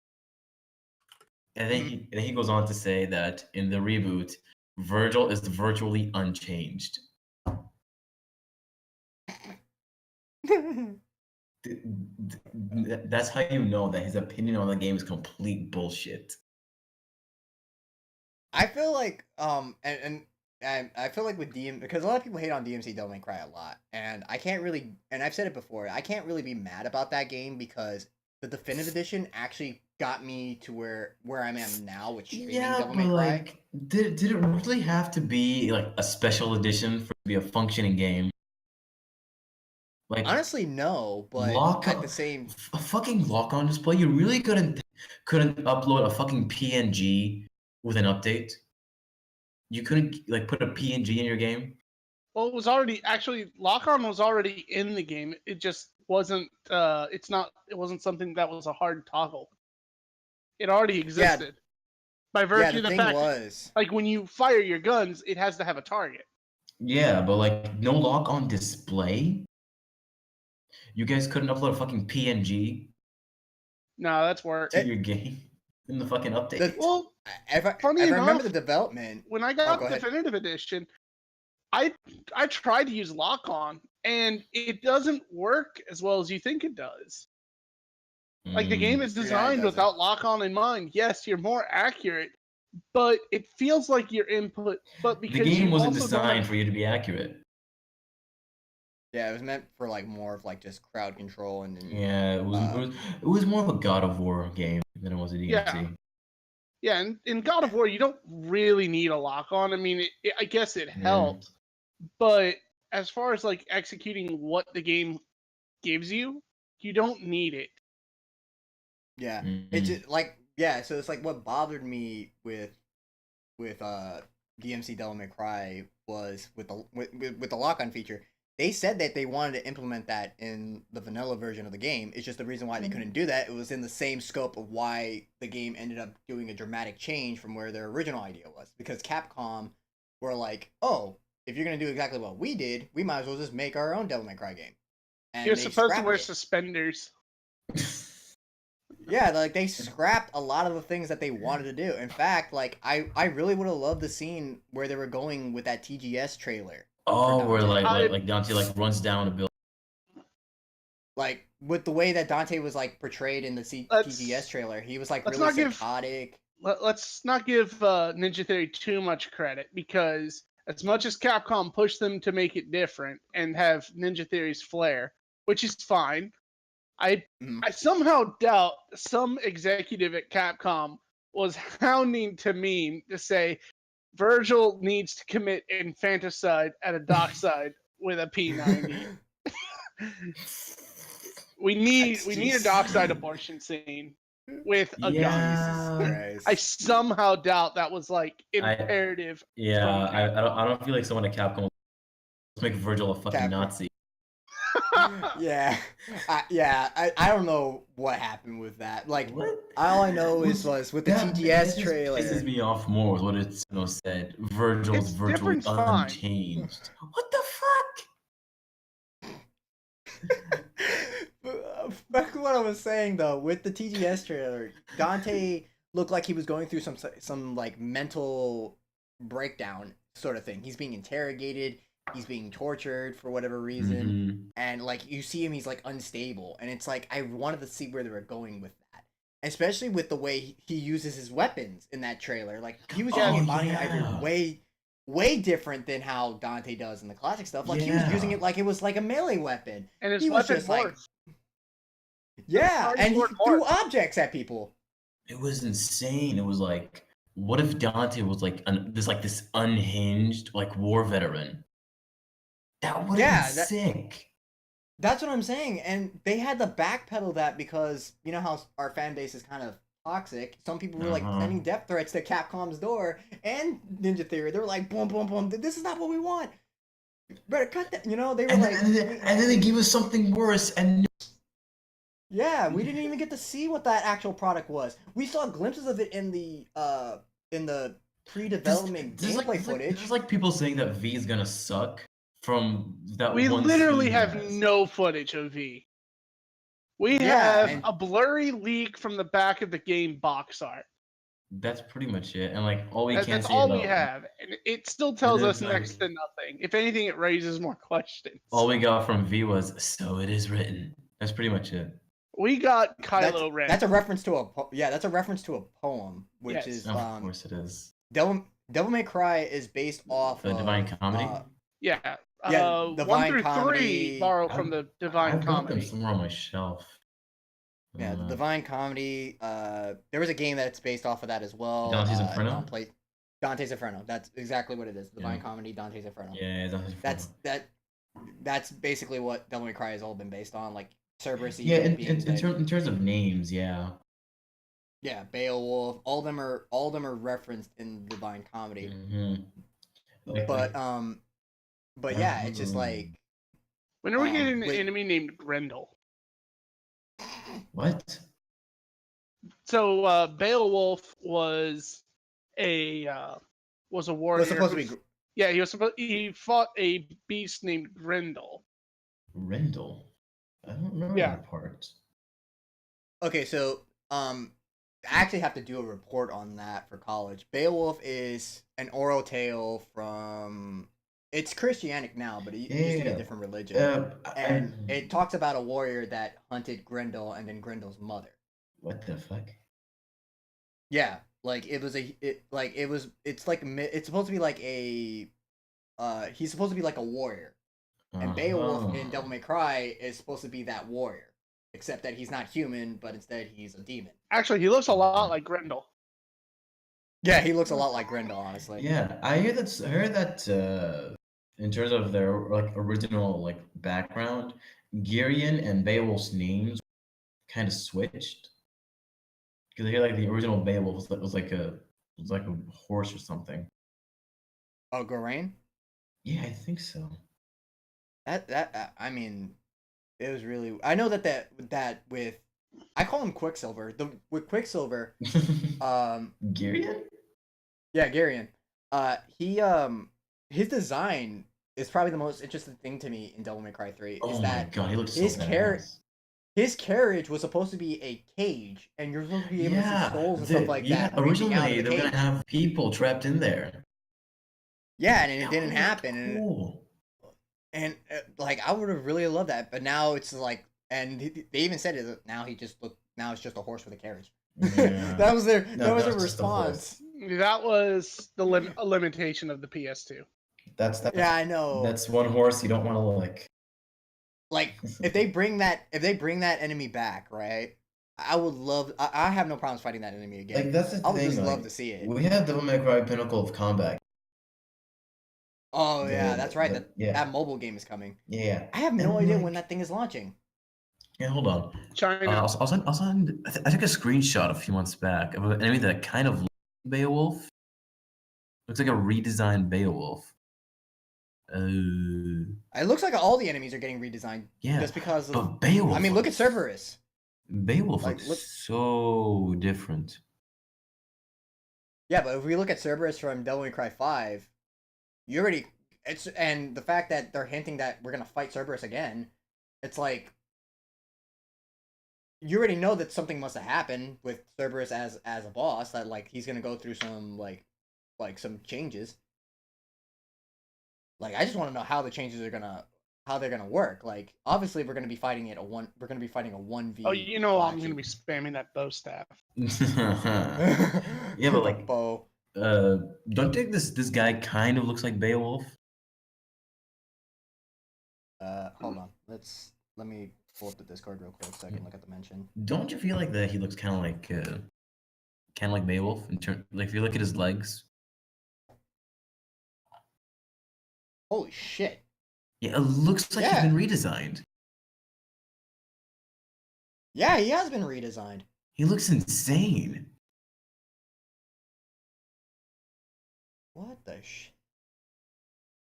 And then he goes on to say that in the reboot, Virgil is virtually unchanged. That's how you know that his opinion on the game is complete bullshit. I feel like and I feel like with because a lot of people hate on DMC Devil May Cry a lot, and I can't really, and I've said it before, I can't really be mad about that game because the definitive edition actually got me to where I am now with streaming Devil May Cry. like, did it really have to be like a special edition for it to be a functioning game? Like, Honestly, no, but Lock at up- the same, a fucking lock-on display. You really couldn't upload a fucking PNG with an update. You couldn't like put a PNG in your game. Well, it was already lock-on was already in the game. It just wasn't. It wasn't something that was a hard toggle. It already existed. By virtue yeah, of the the thing fact, was, like when you fire your guns, it has to have a target. Yeah, but like no lock-on display. You guys couldn't upload a fucking PNG No, that's work. to your game in the fucking update. The- Well, if I Funny remember enough, the development, when I got go ahead. definitive edition, I tried to use lock-on, and it doesn't work as well as you think it does. Like the game is Yeah, it designed doesn't. without lock-on in mind. Yes, you're more accurate, but it feels like your input. But because The game you wasn't also don't designed have- for you to be accurate. yeah, it was meant for like more of like just crowd control and Yeah, it was more of a God of War game than it was a DMC. Yeah. Yeah, and in God of War, you don't really need a lock-on. I mean, I guess it helps, but as far as like executing what the game gives you, you don't need it. Yeah, Mhm. it's just, like so it's like what bothered me with DMC Devil May Cry was with the lock-on feature. They said that they wanted to implement that in the vanilla version of the game. It's just the reason why they couldn't do that. It was in the same scope of why the game ended up doing a dramatic change from where their original idea was. Because Capcom were like, oh, if you're going to do exactly what we did, we might as well just make our own Devil May Cry game. And You're they supposed to scrapped wear it. suspenders. Yeah, like they scrapped a lot of the things that they wanted to do. In fact, like I really would have loved the scene where they were going with that TGS trailer. Oh, where I- like Dante like runs down a building. Like with the way that Dante was like portrayed in the TGS trailer, he was like let's really not give- psychotic. Let's not give Ninja Theory too much credit, because as much as Capcom pushed them to make it different and have Ninja Theory's flair, which is fine, I somehow doubt some executive at Capcom was hounding to me to say Virgil needs to commit infanticide at a dockside with a P90. We need a dockside abortion scene with a gun. Yeah. I somehow doubt that was like imperative. Yeah, from Capcom. I don't feel like someone at Capcom let's make Virgil a fucking Capcom. Nazi. Yeah, I don't know what happened with that. Like, What? all I know was with the TGS trailer. Pisses me off more with what it said. Virgil's It's virtually different's fine. unchanged. What the fuck? Back to what I was saying though, with the TGS trailer, Dante looked like he was going through some like mental breakdown sort of thing. He's being interrogated, he's being tortured for whatever reason, Mhm. and like you see him, he's like unstable, and it's like I wanted to see where they were going with that, especially with the way he uses his weapons in that trailer. Like he was using body hybrid way different than how Dante does in the classic stuff. Like he was using it like it was like a melee weapon. And his He was weapon just like, morphs. yeah, and he Hardcore threw morph. objects at people. It was insane. It was like, what if Dante was like this unhinged like war veteran? That would have been sick. That's what I'm saying. And they had to backpedal that because you know how our fan base is kind of toxic. Some people were like sending death threats to Capcom's door and Ninja Theory. They were like, boom, boom, boom. This is not what we want. Better cut that. You know, they were And, like, and then they gave us something worse. And yeah, we didn't even get to see what that actual product was. We saw glimpses of it in the pre-development gameplay footage. There's like people saying that V is gonna suck from that. We one literally scene have has. no footage of V. We Yeah, have and- a blurry leak from the back of the game box art. That's pretty much it. And like all we can That's say all about we have. And it still tells then, us next to nothing. If anything, it raises more questions. all we got from V was "so it is written." That's pretty much it. We got Kylo Ren. That's a reference to that's a reference to a poem, which Yes. is Of course it is. Devil May Cry is based off The of Divine Comedy. Yeah. Yeah, 1 Divine through 3 Comedy. borrow from the Divine I've got them Comedy. somewhere on my shelf. Yeah, the Divine Comedy. There was a game that's based off of that as well. Dante's Inferno? Dante's Inferno. That's exactly what it is. Divine Yeah. Comedy, Dante's Inferno. Yeah, That's basically what Devil May Cry has all been based on, like Cerberus. yeah. In terms of names, yeah. Yeah, Beowulf. All of them are referenced in Divine Comedy. Mhm. Like, But yeah, it's just like When are we getting an wait. enemy named Grendel? what? So Beowulf was a warrior. was supposed to be. Yeah, he fought a beast named Grendel. Rendell. I don't remember Yeah. that part. Okay, so I actually have to do a report on that for college. Beowulf is an oral tale from. It's Christianic now, but it used to be a different religion. And it talks about a warrior that hunted Grendel and then Grendel's mother. What the fuck? Yeah, like it's supposed to be like a he's supposed to be like a warrior. And Beowulf in Devil May Cry is supposed to be that warrior, except that he's not human, but instead he's a demon. Actually, he looks a lot like Grendel. Yeah, he looks a lot like Grendel, honestly. Yeah, I heard that in terms of their like original like background, Girion and Beowulf's names kind of switched because I hear like the original Beowulf was like a horse or something. Oh, Gorain? Yeah, I think so. I mean, it was really. I know that with, I call him Quicksilver. With Quicksilver, Girion? yeah, Garion. He his design is probably the most interesting thing to me in Devil May Cry 3. Oh Is my that god, he looks so his badass. his carriage was supposed to be a cage, and you're supposed to be able to see Yeah, souls and stuff like yeah. that reaching out of Originally, the they were cage. gonna have people trapped in there. Yeah, and it That didn't would've looked happen. Cool. And like I would have really loved that, but now it's like, and they even said it. Now now it's just a horse with a carriage. Yeah. that was their No, that was their that's just a horse. response. That was a limitation of the PS2. That's Yeah, I know. That's one horse you don't want to lick. Like if they bring that enemy back, right? I would love. I have no problems fighting that enemy again. Like that's the I would thing. just like, love to see it. We have Devil May Cry Pinnacle of Combat. Oh yeah, that's right. Yeah. That mobile game is coming. Yeah. I have no And, idea like- when that thing is launching. Yeah, hold on. China. I'll send. I took a screenshot a few months back of an enemy that kind of looks like Beowulf. Looks like a redesigned Beowulf. It looks like all the enemies are getting redesigned. Yeah, Just because of. but Beowulf. I mean, look at Cerberus. Beowulf like, looks look- so different. Yeah, but if we look at Cerberus from Devil May Cry 5, and the fact that they're hinting that we're gonna fight Cerberus again, it's like you already know that something must have happened with Cerberus as a boss, that like he's gonna go through some like some changes. Like I just want to know how the changes are how they're gonna work. Like obviously we're gonna be fighting a 1v. Oh, you know I'm gonna be spamming that bow staff. Yeah, but like bow. don't you think this guy kind of looks like Beowulf? Hold on. Let me pull up the Discord real quick so I can look at the mention. Don't you feel like that he looks kind of like Beowulf in turn? Like if you look at his legs. Holy shit. Yeah, it looks like Yeah. he's been redesigned. Yeah, he has been redesigned. He looks insane. What the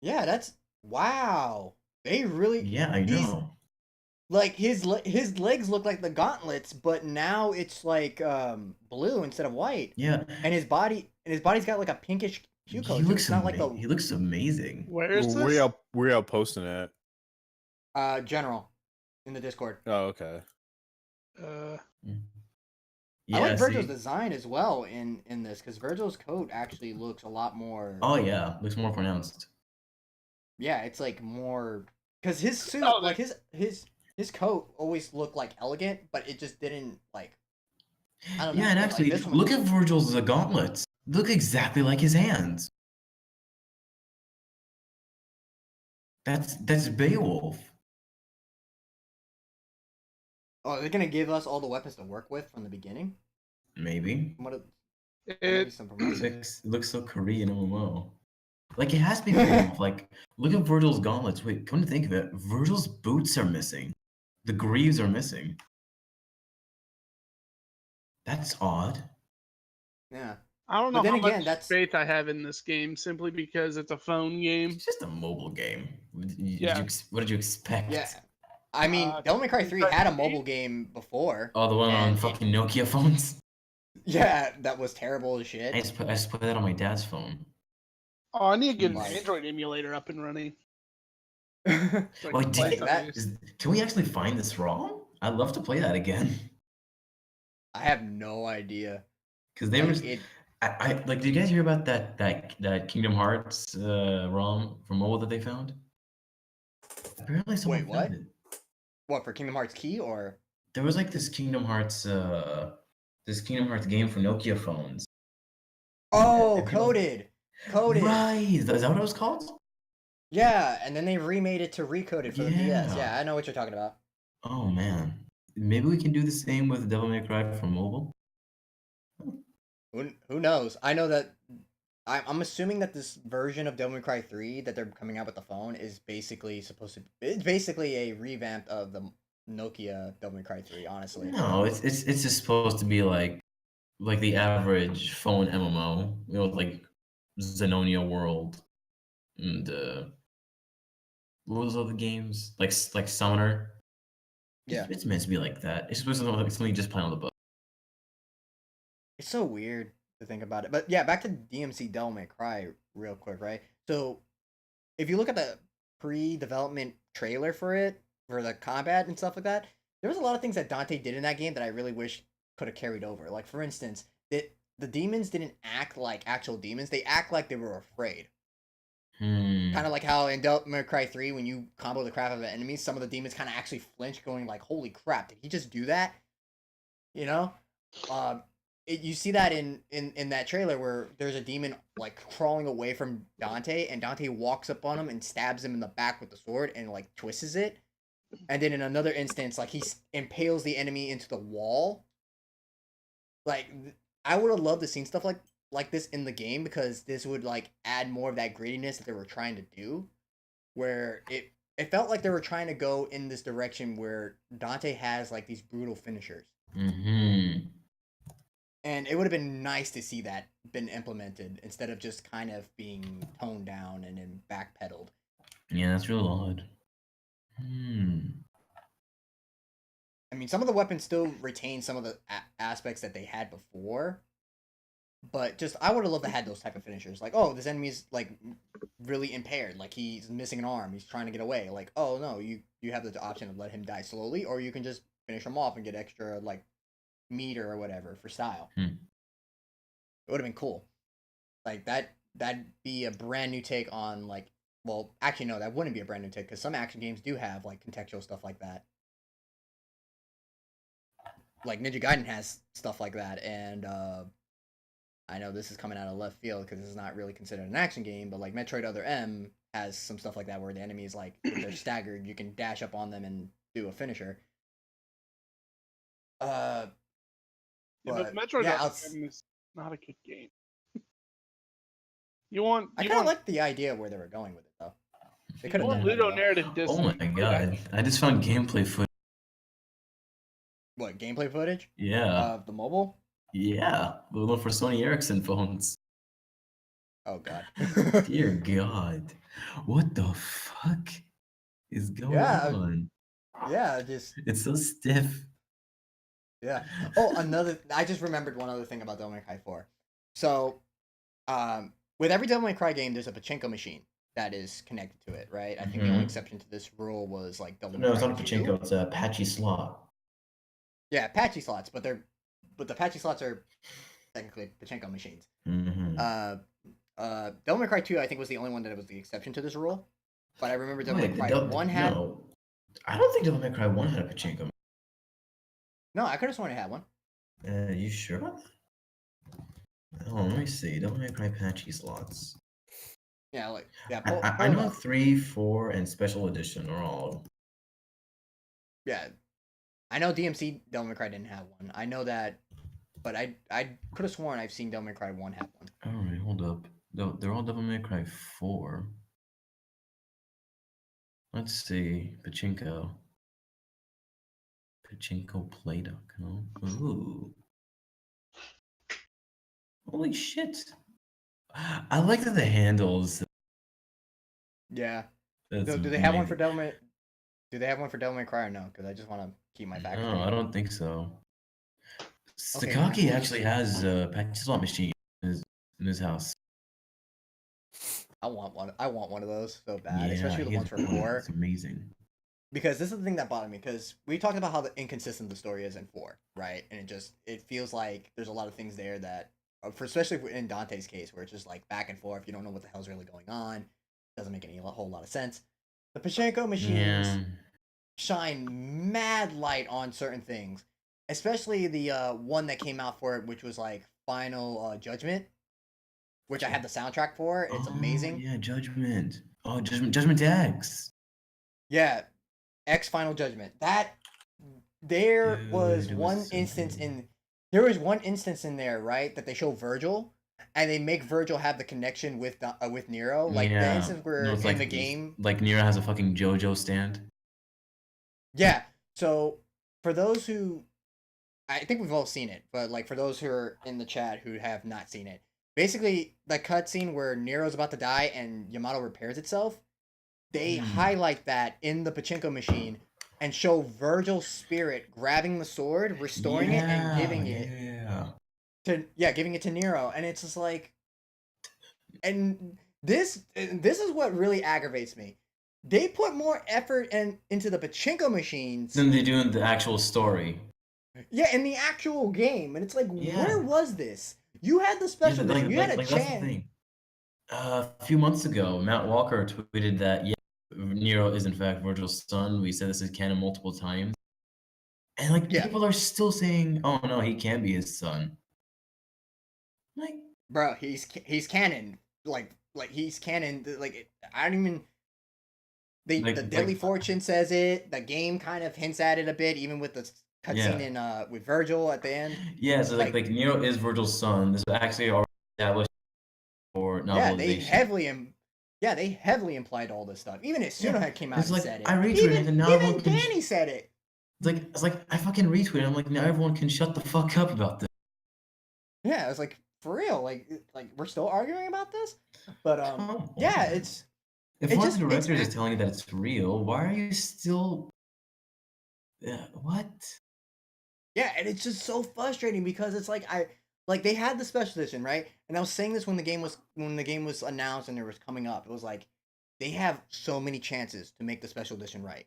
Yeah, that's wow. They really Yeah, I He's- know. like his legs look like the gauntlets, but now it's like blue instead of white. Yeah, And his body's got like a pinkish hue coat. he too. looks It's not like he looks amazing. Where is Where this? y'all posting at? the general in the Discord. Oh, okay. Yeah, I like Virgil's see? design as well in this, because Virgil's coat actually looks a lot more. Oh yeah, looks more pronounced. Yeah, it's like more because his suit, Oh, like his coat always looked like elegant, but it just didn't like. I don't know. Yeah, and like, actually, this one- look at Virgil's gauntlets. Look exactly like his hands. That's Beowulf. Oh, they're gonna give us all the weapons to work with from the beginning. Maybe. What? Maybe It, some It promotion. looks so Korean MMO. Like it has to be Beowulf. Like look at Virgil's gauntlets. Wait, come to think of it, Virgil's boots are missing. The greaves are missing. That's odd. Yeah. I don't But know then how again, much that's- faith I have in this game simply because it's a phone game. It's just a mobile game. Yeah. What did you expect? Yeah. I mean, Devil May Cry 3 had a mobile game before. Oh, the one on And it- fucking Nokia phones. Yeah, that was terrible as shit. I just put that on my dad's phone. Oh, I need to get an Like- Android emulator up and running. I So I Wait, can do play you- some that- of these. Can we actually find this ROM? I'd love to play that again. have no idea. Because they were. Like, it, I like. Did you guys hear about that Kingdom Hearts ROM from mobile that they found? Apparently, someone Wait, what? found it. what, for Kingdom Hearts Key or? There was like this Kingdom Hearts game for Nokia phones. Oh, and people- coded. Coded. Right. Is that what it was called? Yeah, and then they remade it to Recoded for the DS. Yeah. Yeah, I know what you're talking about. Oh man. Maybe we can do the same with Devil May Cry for mobile. Who knows? I know that I'm assuming that this version of Devil May Cry 3 that they're coming out with the phone is basically supposed to. It's basically a revamp of the Nokia Devil May Cry 3. Honestly. No, it's just supposed to be like the average phone MMO, you know, like Zenonia World and what was those other games like Summoner. Yeah. It's meant to be like that. It's supposed to look like something you just play on the book. It's so weird to think about it. But yeah, back to DMC Devil May Cry real quick, right? So if you look at the pre-development trailer for it, for the combat and stuff like that, there was a lot of things that Dante did in that game that I really wish could have carried over. Like for instance, the demons didn't act like actual demons; they act like they were afraid. Kind of like how in Devil May Cry 3, when you combo the crap out of an enemy, some of the demons kind of actually flinch, going like, "Holy crap! Did he just do that?" You know. You see that in that trailer where there's a demon like crawling away from Dante, and Dante walks up on him and stabs him in the back with the sword and like twists it. And then in another instance, like he impales the enemy into the wall. Like I would have loved to seen stuff like this in the game, because this would like add more of that grittiness that they were trying to do, where it felt like they were trying to go in this direction where Dante has like these brutal finishers. Mm-hmm. And it would have been nice to see that been implemented instead of just kind of being toned down and then backpedaled. Yeah, that's real odd. I mean, some of the weapons still retain some of the aspects that they had before, but just I would have loved to have those type of finishers. Like, oh, this enemy is like really impaired, like he's missing an arm, he's trying to get away. Like, oh no, you have the option of let him die slowly, or you can just finish him off and get extra like meter or whatever for style. It would have been cool. Like that'd be a brand new take on like, well, actually no, that wouldn't be a brand new take, because some action games do have like contextual stuff like that. Like Ninja Gaiden has stuff like that, and I know this is coming out of left field because this is not really considered an action game, but like Metroid Other M has some stuff like that where the enemies, like if they're staggered, you can dash up on them and do a finisher. But Metroid Other M is not a good game. I kind of like the idea where they were going with it, though. They could have done ludonarrative distance. Oh my god! I just found gameplay footage. What, gameplay footage? Yeah. Of the mobile? Yeah, the one for Sony Ericsson phones. Oh god. Dear God, what the fuck is going on? Yeah, just it's so stiff. Yeah. Oh, I just remembered one other thing about Devil May Cry 4. So, with every Devil May Cry game, there's a pachinko machine that is connected to it, right? I think the only exception to this rule was like Devil May Cry. No, it's not a pachinko. It's a patchy slot. Yeah, patchy slots, but the patchy slots are technically pachinko machines. Devil May Cry 2, I think, was the only one that was the exception to this rule. But I remember Devil May Cry 1 had. No, I don't think Devil May Cry 1 had a pachinko. No, I could have sworn it had one. You sure about that? Oh, let me see. Devil May Cry patchy slots. Yeah, like I know 3, 4, and Special Edition are all. Yeah, I know DMC Devil May Cry didn't have one. I know that, but I could have sworn I've seen Devil May Cry 1 have one. All right, hold up. They're all Devil May Cry 4. Let's see. Pachinko. PachinkoPlay.com. Ooh. Holy shit. I like that the handles. Yeah. Do they have one for Devil May? Do they have one for Devil May Cry or no? Because I just want to keep my back. No, I don't think so. Okay. Sakaki actually has a patchy slot machine in his house. I want one. I want one of those so bad, Yeah, especially the ones for 4. It's amazing. Because this is the thing that bothered me. Because we talked about how inconsistent the story is in 4, right? And it feels like there's a lot of things there that, especially in Dante's case, where it's just like back and forth. You don't know what the hell's really going on. Doesn't make a whole lot of sense. The pachinko machines shine mad light on certain things, especially the one that came out for it, which was like Final Judgment, which I had the soundtrack for. It's amazing. Yeah, Judgment. Oh, Judgment X. Yeah, X Final Judgment. There was one instance in there, right, that they show Virgil and they make Virgil have the connection with Nero. Like the Yeah. instance where No, it's in like the game, like Nero has a fucking JoJo stand. yeah. So for those who, I think we've all seen it, but like for those who are in the chat who have not seen it, basically the cutscene where Nero's about to die and Yamato repairs itself, they highlight that in the pachinko machine and show Virgil's spirit grabbing the sword, restoring it, and giving it giving it to Nero, and it's just like, and this is what really aggravates me. They put more effort into the pachinko machines Than they do in the actual story. Yeah, in the actual game, and it's like, Yeah. where was this? You had the special edition. You had a That's the chance. thing. A few months ago, Matt Walker tweeted that Nero is in fact Virgil's son. We said this is canon multiple times, and like people are still saying, "Oh no, he can't be his son." Like, bro, he's canon. Like he's canon. Like I don't even. The Deadly Fortune says it. The game kind of hints at it a bit, even with the cutscene in with Virgil at the end. Yeah, so like Nero is Virgil's son. This was actually already established for novelization. They heavily implied all this stuff. Even Itsuno had came out and said it. I retweeted it, and now even Danny said it. It's like I fucking retweeted. I'm like, now everyone can shut the fuck up about this. Yeah, I was like, for real, like we're still arguing about this, but yeah, it's. If one of the directors is telling you that it's real, why are you still? What? Yeah, and it's just so frustrating because it's like they had the special edition, right? And I was saying this when the game was announced and it was coming up. It was like they have so many chances to make the special edition right.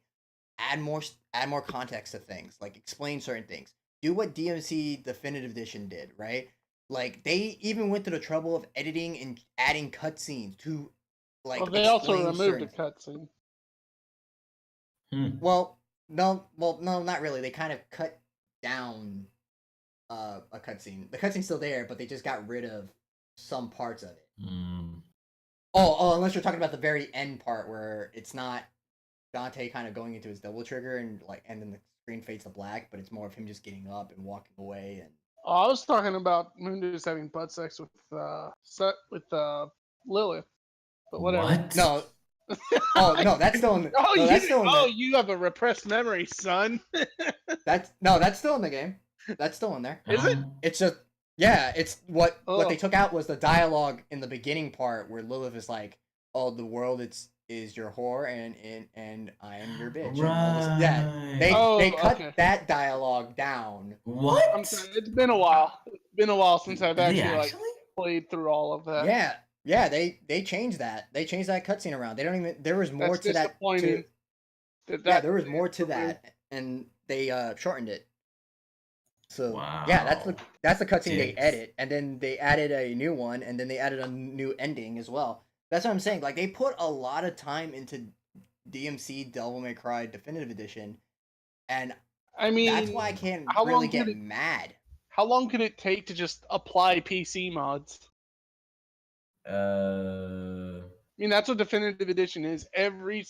Add more context to things, like explain certain things. Do what DMC Definitive Edition did, right? Like they even went to the trouble of editing and adding cutscenes to like. They also removed a cutscene. Well, no, not really. They kind of cut down a cutscene. The cutscene's still there, but they just got rid of some parts of it. Oh, unless you're talking about the very end part where it's not Dante kind of going into his double trigger and then the screen fades to black, but it's more of him just getting up and walking away. And I was talking about Mundus having butt sex with Lilith, but whatever. What? No. Oh no, that's still in the. You have a repressed memory, son. That's still in the game. That's still in there. Is it? It's just it's what they took out was the dialogue in the beginning part where Lilith is like, "Oh, the world is your whore and I am your bitch." Right. They cut that dialogue down. What? I'm sorry, it's been a while. It's been a while since I've actually played through all of that. Yeah, they changed that. They changed that cutscene around. They don't even. There was more to that. There was more to that, and they shortened it. So that's the cutscene they edit, and then they added a new one, and then they added a new ending as well. That's what I'm saying. Like they put a lot of time into DMC Devil May Cry Definitive Edition, and I mean that's why I can't really get mad. How long could it take to just apply PC mods? I mean, that's what Definitive Edition is. Everything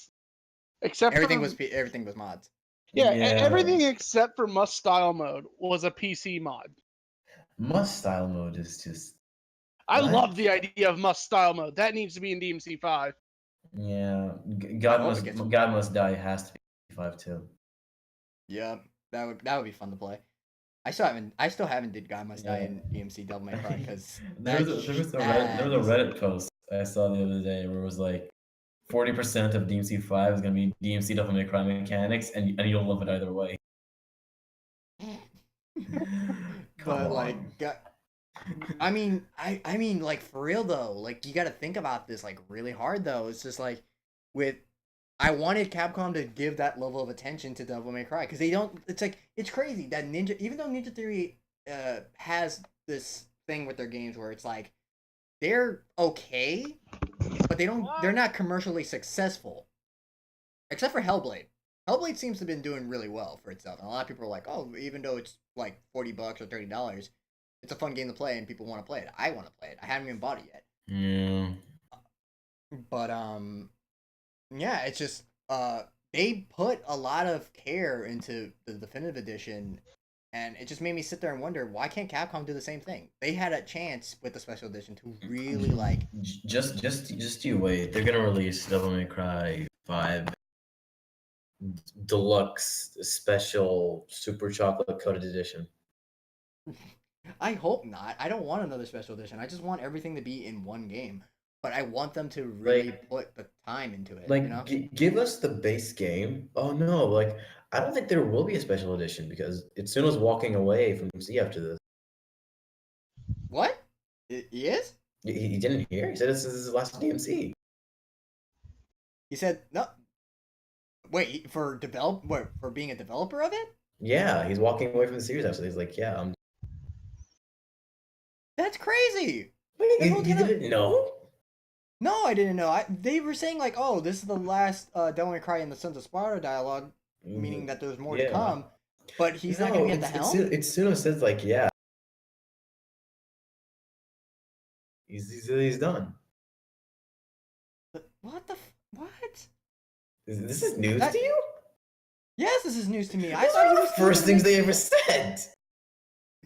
was mods. Yeah, everything except for Must Style Mode was a PC mod. Must Style Mode is just. I love the idea of Must Style Mode. That needs to be in DMC 5. Yeah, God Must Die has to be 5 too. Yeah, that would be fun to play. I still haven't did God Must Die in DMC Devil May Cry because there was a Reddit post I saw the other day where it was like 40% of DMC 5 is gonna be DMC Devil May Cry mechanics, and you'll love it either way. But like, I mean, like for real though, like you got to think about this like really hard though. It's just like I wanted Capcom to give that level of attention to Devil May Cry because they don't. It's like it's crazy that even though Ninja Theory has this thing with their games where it's like they're okay, but they're not commercially successful, except for Hellblade. Hellblade seems to have been doing really well for itself, and a lot of people are like, oh, even though it's like $40 or $30, it's a fun game to play, and people want to play it. I want to play it. I haven't even bought it yet. Yeah. But yeah, it's just they put a lot of care into the Definitive Edition, And it just made me sit there and wonder, why can't Capcom do the same thing? They had a chance with the special edition to really like. Just you wait. They're gonna release Devil May Cry 5 Deluxe Special Super Chocolate Coated Edition. I hope not. I don't want another special edition. I just want everything to be in one game. But I want them to really put the time into it. Like, you know? give us the base game. Oh no, like I don't think there will be a special edition because Itsuno's walking away from DMC after this. What? He is? He didn't hear. He said this is his last DMC. He said no. Wait, for being a developer of it? Yeah, he's walking away from the series after. He's like, yeah, I'm. That's crazy. Wait, This whole you time- didn't know? No, I didn't know. They were saying like, oh, this is the last Devil May Cry in the Sons of Sparta dialogue, meaning that there's more to Yeah. come. But he's not going to be at the helm. Itsuno says like, yeah, he's done. What the? What? This is news That- to you? Yes, this is news to me. I These thought are he the was first things they ever said.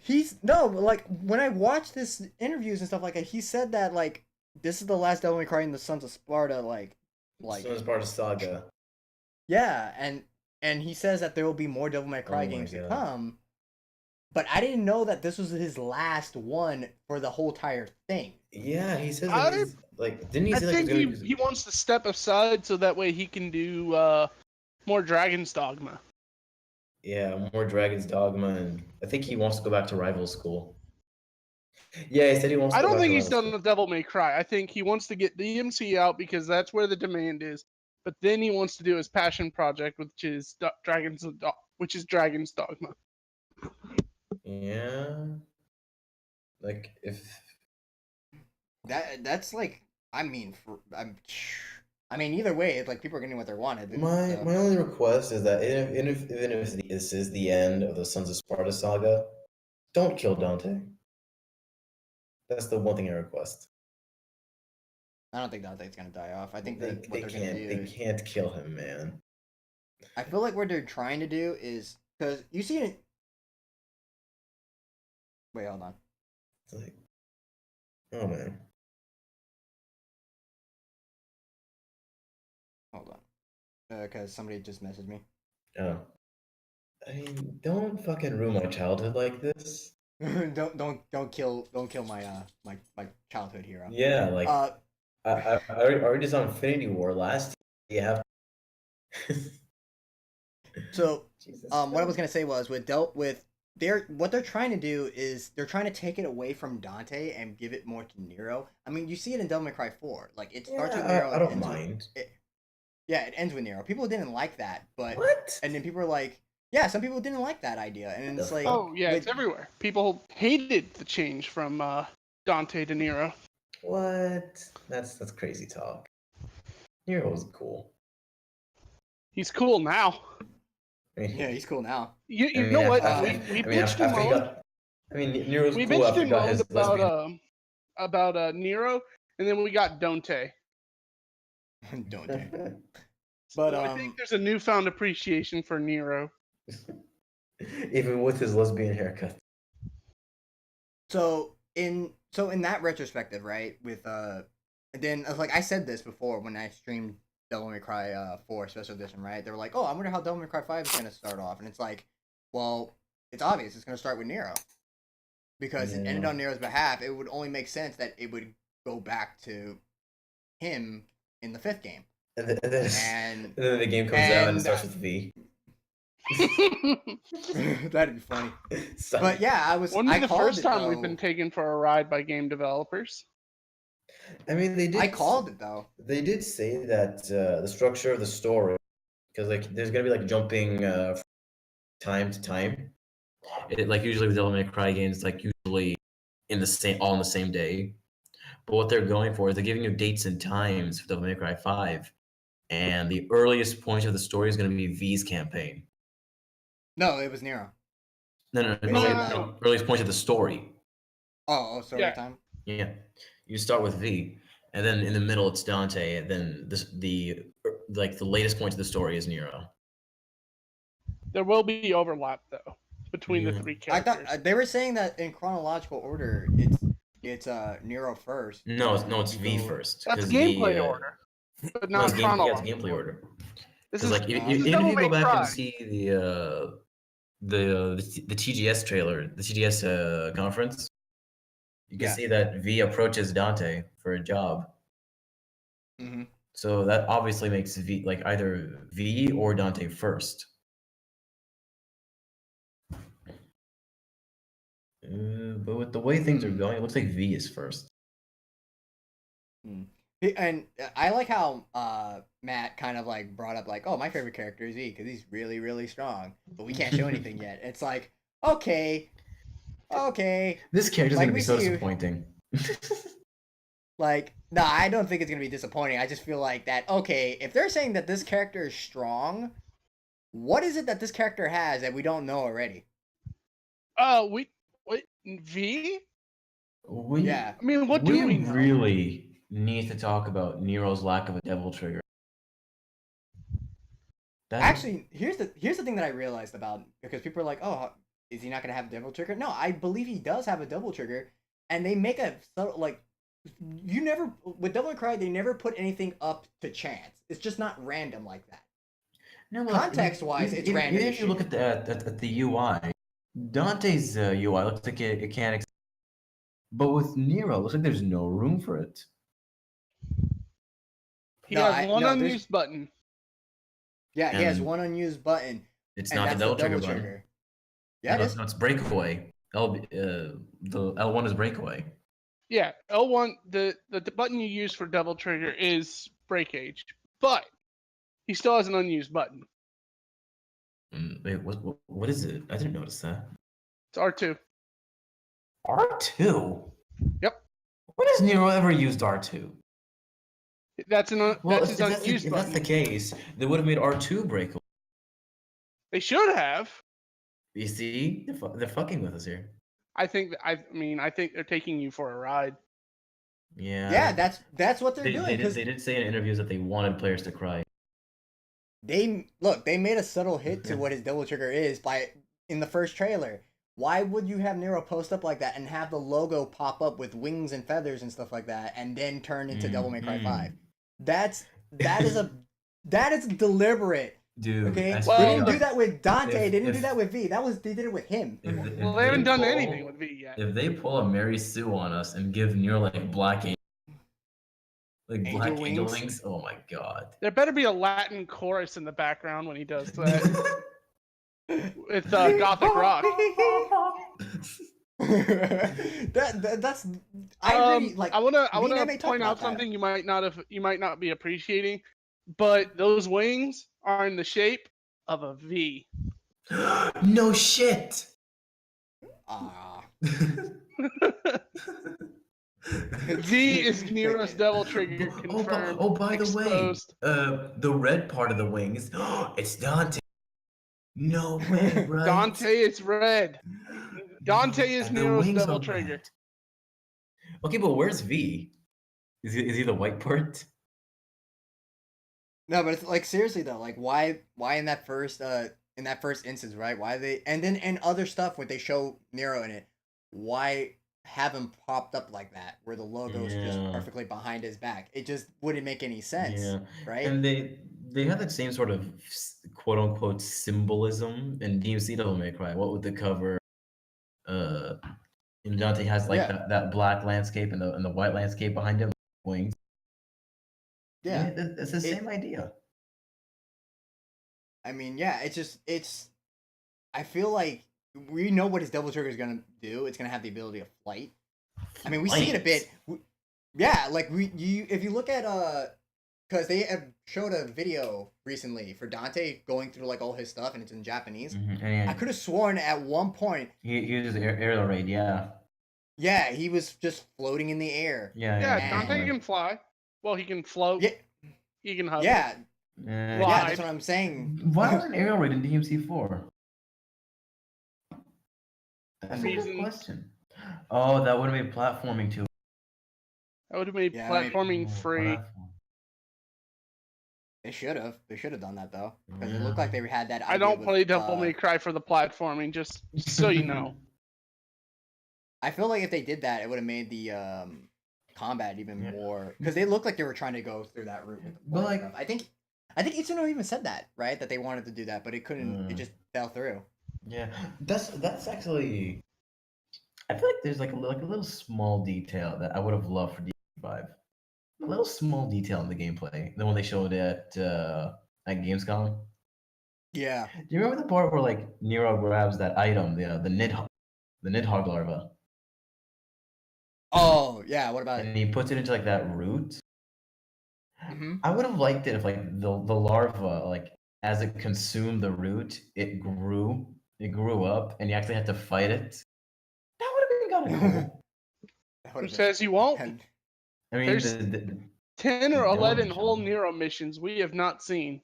He's no, like when I watched this interviews and stuff like that, he said that like this is the last Devil May Cry in the Sons of Sparta, like So it's part of Saga. yeah, and he says that there will be more Devil May Cry Oh my games to God. come. But I didn't know that this was his last one for the whole entire thing. Yeah, he says I- that he's, like, didn't he I say like think he's gonna he wants to step aside so that way he can do more Dragon's Dogma. yeah, more Dragon's Dogma, and I think he wants to go back to Rival School. Yeah, he said he wants. I to go don't back think to he's Rival done School. with Devil May Cry. I think he wants to get DMC out because that's where the demand is. But then he wants to do his passion project, which is Dragon's Dogma. Yeah, like if That's like I mean either way, it's like people are getting what they wanted. my so- my only request is that even if this is the end of the Sons of Sparta saga, don't kill Dante. That's the one thing I request. I don't think Dante's gonna die off. I think They, that what they they're gonna can't do. they can't kill him, man. I feel like what they're trying to do is because you see it. Wait, hold on. It's like, oh man. Hold on. Because somebody just messaged me. Oh. I mean, don't fucking ruin my childhood like this. don't kill my my childhood hero. Yeah, like I already saw Infinity War last year. You have So Jesus what I was gonna say was what they're trying to do is they're trying to take it away from Dante and give it more to Nero. I mean, you see it in Devil May Cry 4. Like it starts with Nero. I and don't ends mind. Yeah, it ends with Nero. People didn't like that, but What? and then people are like, yeah, some people didn't like that idea, and The it's like, Oh yeah, it's with- everywhere. People hated the change from Dante to Nero. What? That's crazy talk. Nero was cool. He's cool now. I mean, yeah, he's cool now. You I mean, know what? after- We I mean, bitched after and he moaned. got. I mean, Nero's We cool bitched after he and got moaned his lesbian. about Nero, and then we got Dante. Don't they? So But I think there's a newfound appreciation for Nero. Even with his lesbian haircut. So in that retrospective, right, with then like I said this before when I streamed Devil May Cry 4 Special Edition, right? They were like, oh, I wonder how Devil May Cry 5 is gonna start off, and it's like, well, it's obvious it's gonna start with Nero. Because it ended Yeah. on Nero's behalf, it would only make sense that it would go back to him in the 5th game. And then, And the game comes out and and- it starts with V. that'd be funny. So- But yeah, I Wouldn't be the called first it, time we've though. been taken for a ride by game developers. I mean, they did. I called it though. They did say that the structure of the story, because like there's gonna be like jumping from time to time. Like usually with Devil May Cry games, it's like usually all in the same day. But what they're going for is they're giving you dates and times for Devil May Cry 5, and the earliest point of the story is gonna be V's campaign. No, it was Nero. No, No. earliest point of the story. Oh, story Yeah. time. Yeah, you start with V, and then in the middle it's Dante, and then the latest point of the story is Nero. There will be overlap though. between the Yeah. three I characters. thought they were saying that in chronological order, it's Nero first. No, and it's V Nico- first. That's 'cause gameplay V, order, but no, not it's game. Yeah, it's chronological. gameplay order. This Because is like this even is if Devil you go May back Cry. and see the TGS trailer, the TGS conference, you can Yeah. see that V approaches Dante for a job. Mhm. So that obviously makes V like either V or Dante first. But with the way things are going, it looks like V is first. And I like how Matt kind of like brought up like, oh, my favorite character is E because he's really, really strong, but we can't show anything yet. It's like, okay. This character's Like, gonna be we so see you. disappointing. Like, no, I don't think it's gonna be disappointing. I just feel like that. Okay, if they're saying that this character is strong, what is it that this character has that we don't know already? Wait, V? We, Yeah. I mean, what do we know? really need to talk about Nero's lack of a devil trigger. Actually, here's the thing that I realized about, because people are like, oh, is he not gonna have double trigger? No, I believe he does have a double trigger, and they make a subtle like. You never with Devil May Cry, they never put anything up to chance. It's just not random like that. no, Context-wise, it's random Even as if you look shit. at the UI, Dante's UI looks like it can't. But with Nero, it looks like there's no room for it. He No, has one there's- unused button. Yeah, he has And one unused button, It's and not that's the the double double trigger trigger. button. Yeah, no, it is. no, it's breakaway. The L1 is breakaway. Yeah, L1, the button you use for double trigger is break age, but he still has an unused button. Wait, what is it? I didn't notice that. It's R2. R2? Yep. When has Nero ever used R2? That's his If unused that's button. the case, they would have made R2 breakaway. They should have. You see, they're fucking with us here. I think they're taking you for a ride. Yeah. Yeah, that's what they're They doing. did. They did say in interviews that they wanted players to cry. They made a subtle hit to what his double trigger is in the first trailer. Why would you have Nero post up like that and have the logo pop up with wings and feathers and stuff like that, and then turn into Devil May Cry 5? That is deliberate. Dude, Okay, I they swear didn't to do God, that with Dante. They didn't do if- that with V. They did it with him. Well, they haven't done anything with V yet. If they pull a Mary Sue on us and give Nero like black Angel angel wings? wings, oh my god. There better be a Latin chorus in the background when he does that. With Gothic rock. That's I really like. I wanna may talk point about out that. something you might not be appreciating, but those wings are in the shape of a V. No shit. Ah. V is Nero's devil trigger confirmed. Oh, by the exposed. way, the red part of the wings, it's Dante. No way, right? Dante is red. Dante is The Nero's wings devil are trigger. red. Okay, but where's V? Is he the white part? No, but it's like seriously though, like why in that first instance, right? Why they and other stuff when they show Nero in it, why have him popped up like that where the logo's just Yeah. perfectly behind his back? It just wouldn't make any sense, Yeah. right? And they have that same sort of quote unquote symbolism in DMC Devil May Cry. What would the cover? Dante has like Yeah. that black landscape and the white landscape behind him, wings. Yeah. It's the same idea. I mean, yeah, I feel like we know what his double trigger is gonna do. It's gonna have the ability of flight. I mean, we see it a bit. Yeah, like if you look at because they have showed a video recently for Dante going through like all his stuff and it's in Japanese. And I could have sworn at one point. he uses aerial raid, yeah. Yeah, he was just floating in the air. Yeah, Dante can fly. Well, he can float. Yeah. He can hover. Yeah, Yeah, yeah, that's what I'm saying. Why was an aerial raid in DMC4? That's a good Reasons. question. Oh, that would have made platforming too. That would have made Yeah, I mean- platforming free. Platform. They should have. They should have done that though, because it looked like they had that. I idea don't with, play Devil May Cry for the platforming, just so you know. I feel like if they did that, it would have made the combat even more, because they looked like they were trying to go through that route with the But, like- stuff. I think Itsuno even said that, right? That they wanted to do that, but it couldn't. It just fell through. Yeah, that's actually. I feel like there's like a little small detail that I would have loved for DMC5. A little small detail in the gameplay, the one they showed at Gamescom. Yeah. Do you remember the part where like Nero grabs that item, the Nidhogg larva, Oh yeah. What about it? and he puts it into like that root? Mm-hmm. I would have liked it if like the larva, like as it consumed the root, it grew up, and you actually had to fight it. That would have been kind of cool. Who says you won't? I mean, There's 10 or the 11 Nidhogg whole show. Nero missions we have not seen.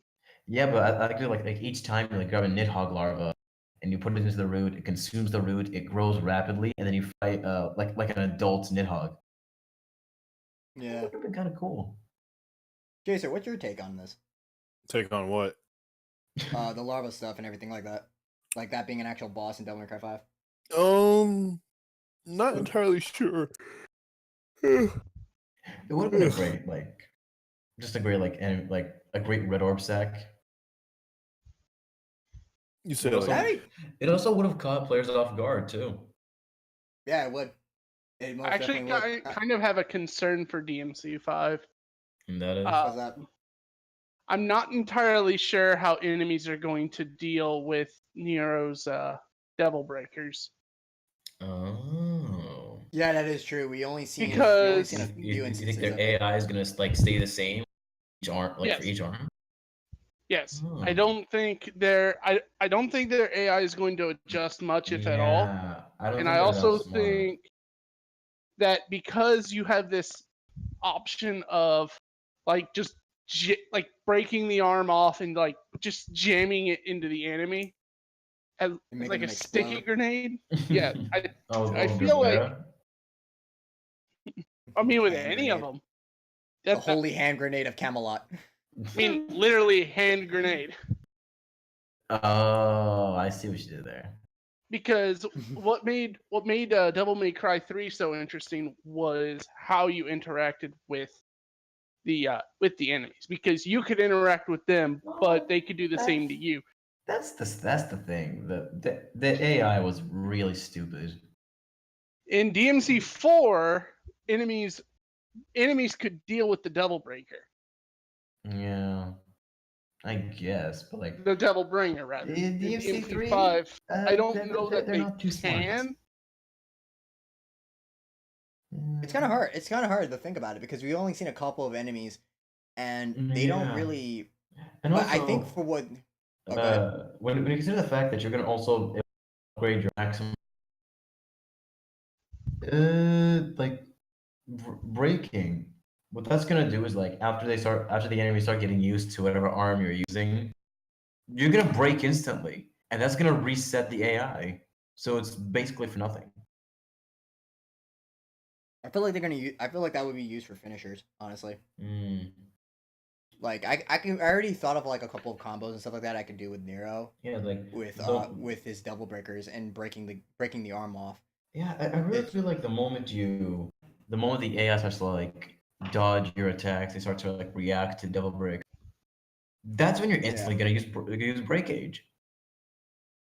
Yeah, but I like like each time you like grab a Nidhogg larva and you put it into the root, it consumes the root, it grows rapidly, and then you fight like an adult Nidhogg. Yeah. That would have been kind of cool. Chaser, what's your take on this? Take on what? The larva stuff and everything like that. Like that being an actual boss in Devil May Cry 5. Not entirely sure. It would have been a great just a great like a great red orb sack. You said Also- like, It also would have caught players off guard too. Yeah, it would. It most Actually, definitely would. I kind of have a concern for DMC5. And that is What's that? I'm not entirely sure how enemies are going to deal with Nero's Devil Breakers. oh. Yeah, that is true. We only seen Because- a You few think instances their of it. AI is gonna like stay the same each arm, like for Yes. each arm? Yes, Oh. I don't think I don't think their AI is going to adjust much, if at all. And I also think that because you have this option of like just like breaking the arm off and like just jamming it into the enemy as Making like a them sticky explode. grenade. Yeah, Oh, I feel like- Guevara? I mean with Hand any of grenade. them. The holy hand grenade of Camelot. I mean, literally hand grenade. Oh, I see what you did there. Because what made Devil May Cry 3 so interesting was how you interacted with the enemies. Because you could interact with them, but they could do the same to you. That's the thing. The AI was really stupid. In DMC 4, enemies could deal with the Devil Breaker, Yeah, I guess, but like the Devil Bringer rather. in In DMC3, 5, I don't know that they're they not too smart. can. It's kind of hard. It's kind of hard to think about it because we've only seen a couple of enemies, and they don't Yeah. really. And But also, I think for what. Oh, go ahead. when you consider the fact that you're gonna also upgrade your maximum, like breaking. What that's gonna do is like after the enemy start getting used to whatever arm you're using, you're gonna break instantly, and that's gonna reset the AI. So it's basically for nothing. I feel like they're gonna use. I feel like that would be used for finishers. Honestly, Mm. like I already thought of like a couple of combos and stuff like that I could do with Nero Yeah, like with his Devil Breakers and breaking the arm off. yeah, I really feel like the moment the AI starts to like dodge your attacks, they start to like react to Devil Break. That's when you're instantly gonna use Breakage.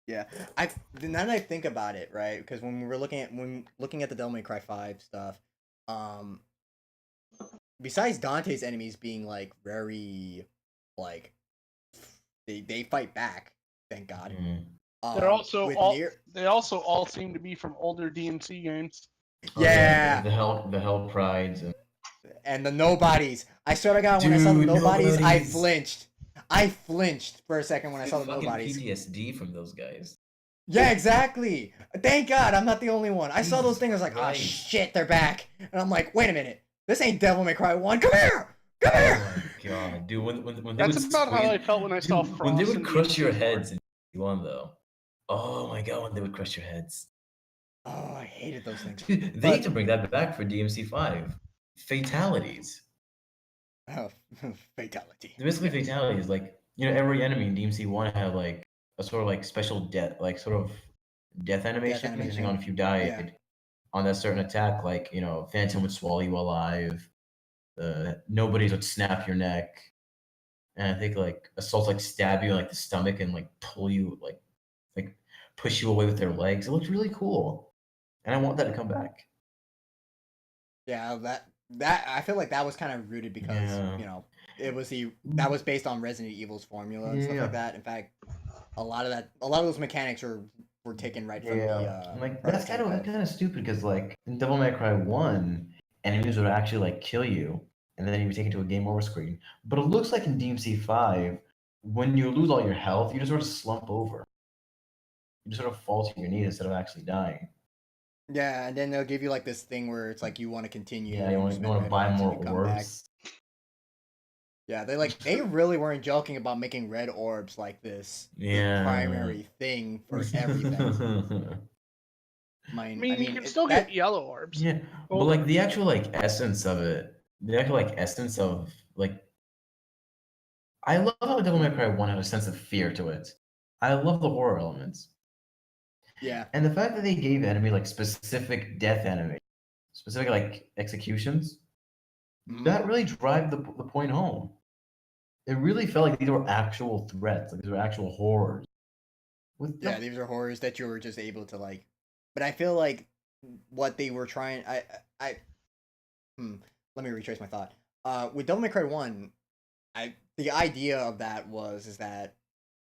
Yeah, now that I think about it, right? Because when we were looking at the Devil May Cry 5 stuff, besides Dante's enemies being like very, like, they fight back, thank God. They're also with all they also all seem to be from older DMC games. Yeah. the Hell Prides And the nobodies. I swear to God, when I saw the Dude, nobodies, I nobodies. flinched. I flinched for a second when I saw the fucking nobodies. PTSD from those guys. Yeah, exactly. Thank God I'm not the only one. I saw those Jesus things. I was like, oh Christ. shit, they're back. And I'm like, wait a minute. This ain't Devil May Cry 1. Come here. Come here. Oh my god, dude! When they That's would about how I squeeze- felt when I saw Dude, Frost. when they would in crush your DMC4. heads in one though. Oh my god, when they would crush your heads. Oh, I hated those things. Dude, they need to bring that back for DMC5. Fatalities. Fatality. Basically, fatality is like, every enemy in DMC one had like a sort of like special death, like sort of death animation, depending on if you died Yeah. on that certain attack. Like, Phantom would swallow you alive. Nobodies would snap your neck, and I think like assaults like stab you in like the stomach and like pull you like push you away with their legs. It looked really cool, and I want that to come back. Yeah, that I feel like that was kind of rooted because Yeah. it was that was based on Resident Evil's formula and stuff Yeah. like that. In fact, a lot of those mechanics were taken right from the Like that's prototype kind of stupid because like in Devil May Cry 1, enemies would actually like kill you and then you would take it to a game over screen. But it looks like in DMC 5, when you lose all your health, you just sort of slump over. You just sort of fall to your knees instead of actually dying. Yeah, and then they'll give you like this thing where it's like you want to continue. Yeah, you want to buy more orbs. Yeah, they really weren't joking about making red orbs like this the primary thing for everything. I mean, you can still get yellow orbs. Yeah, but like the actual like essence of it, the actual like essence of like, I love how Devil May Cry 1 had a sense of fear to it. I love the horror elements. Yeah, and the fact that they gave enemy like specific death animation, specific like executions, that really drive the point home. It really felt like these were actual threats, like these were actual horrors. These are horrors that you were just able to like. But I feel like what they were trying, let me retrace my thought. With Devil May Cry 1, the idea of that is that,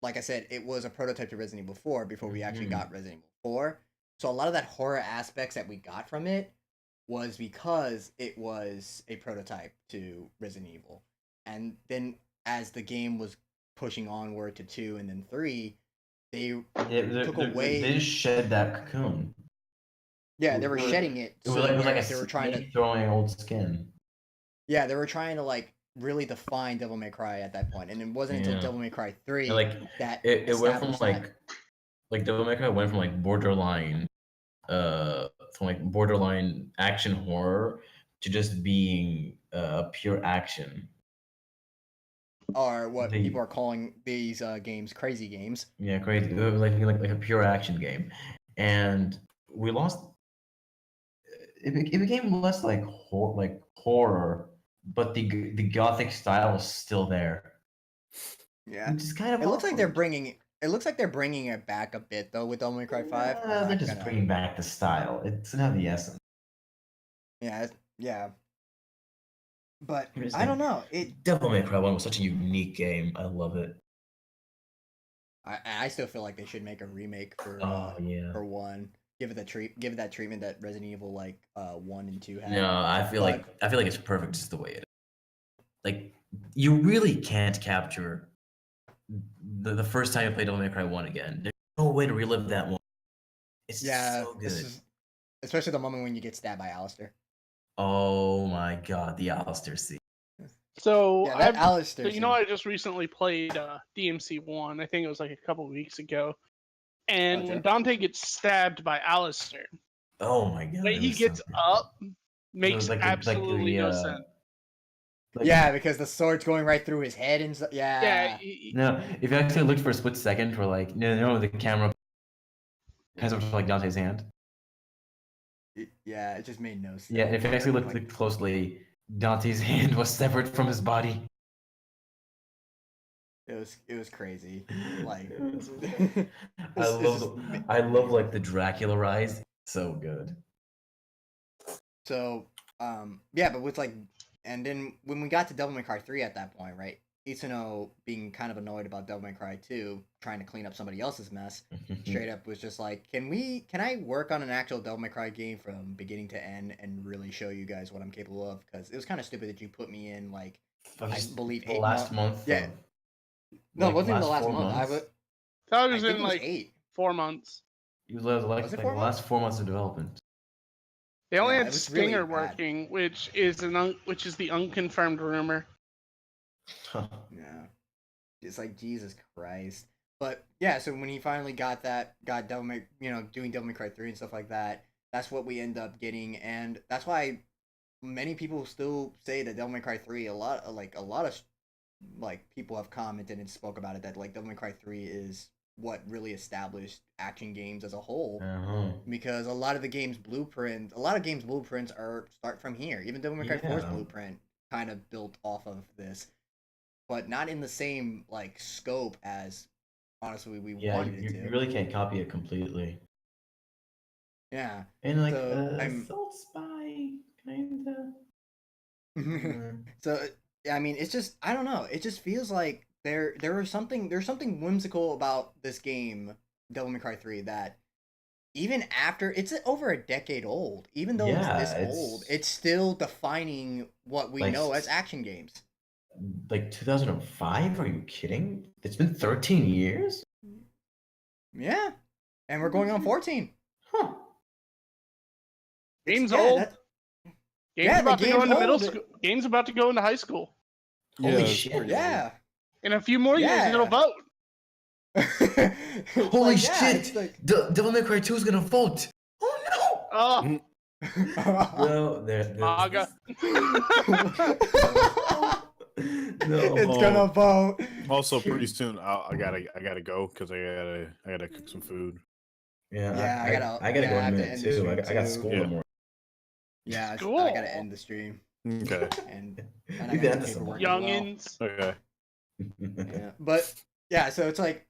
like I said, it was a prototype to Resident Evil 4 before we actually got Resident Evil 4. So a lot of that horror aspects that we got from it was because it was a prototype to Resident Evil. And then as the game was pushing onward to 2 and then 3, they took away. They just shed that cocoon. Yeah, they were shedding it. It was like they were trying to throwing old skin. Yeah, they were trying to like really define Devil May Cry at that point, and it wasn't until Devil May Cry 3 that it went from like Devil May Cry went from like borderline action horror to just being pure action. Or what people are calling these games crazy games. Yeah, crazy. It was like a pure action game, and we lost. It became less like horror, but the gothic style is still there. Yeah, it's kind of. It looks like they're bringing. It looks like they're bringing it back a bit though with Devil May Cry 5. They're just bringing back the style. It's not the essence. Yeah. But I don't know. Devil May Cry 1 was such a unique game. I love it. I still feel like they should make a remake for 1. Give it that treatment that Resident Evil 1 and 2 had. No, I feel like it's perfect just the way it is. Like you really can't capture the first time you play Devil May Cry 1 again. There's no way to relive that one. It's so good. Especially the moment when you get stabbed by Alistair. Oh my god, the Alistair scene. So Alistair. I just recently played DMC 1. I think it was like a couple weeks ago. And when Dante gets stabbed by Alistair, oh my god, the way he gets up makes absolutely no sense. Because the sword's going right through his head and stuff. Yeah. No, if you actually looked for a split second for the camera has like Dante's hand. It just made no sense. Yeah, if you actually looked closely, Dante's hand was severed from his body. It was crazy. I love like the Dracula rise. So good. So, but with and then when we got to Devil May Cry 3 at that point, right? Itsuno being kind of annoyed about Devil May Cry 2, trying to clean up somebody else's mess, straight up was just like, can I work on an actual Devil May Cry game from beginning to end and really show you guys what I'm capable of? Because it was kind of stupid that you put me in I believe 8 last month. Yeah. No, it wasn't even the last month. I thought it was in 4 months. You lived the last 4 months of development. They only had Stinger working, which is the unconfirmed rumor. Yeah, it's like Jesus Christ. But yeah, so when he finally got Devil May, doing Devil May Cry 3 and stuff like that, that's what we end up getting, and that's why many people still say that Devil May Cry 3. A lot of people have commented and spoke about it that like Devil May Cry 3 is what really established action games as a whole. Because a lot of games' blueprints start from here. Even Devil May Cry 4's blueprint kind of built off of this, but not in the same like scope as honestly we wanted it to. You really can't copy it completely. Yeah, and like so, Assault Spy kinda. So I mean, it's just I don't know. It just feels like there's something whimsical about this game, Devil May Cry 3, that even after it's over a decade old, even though it's this old, it's still defining what we know as action games. Like 2005? Are you kidding? It's been 13 years? Yeah, and we're going on 14. Huh. Game's old. Game's about to go into middle school. Game's about to go into high school. Holy shit! Yeah. In a few more years, it'll vote. Holy shit! Devil May Cry 2 is gonna vote. Oh no! No, Maga. No, it's gonna vote. Also, pretty soon I gotta go because I gotta cook some food. Yeah, I gotta go in a minute too. I got school tomorrow. Yeah, I gotta end the stream. Okay. And I gotta end some youngins. Okay. Yeah, but yeah, so it's like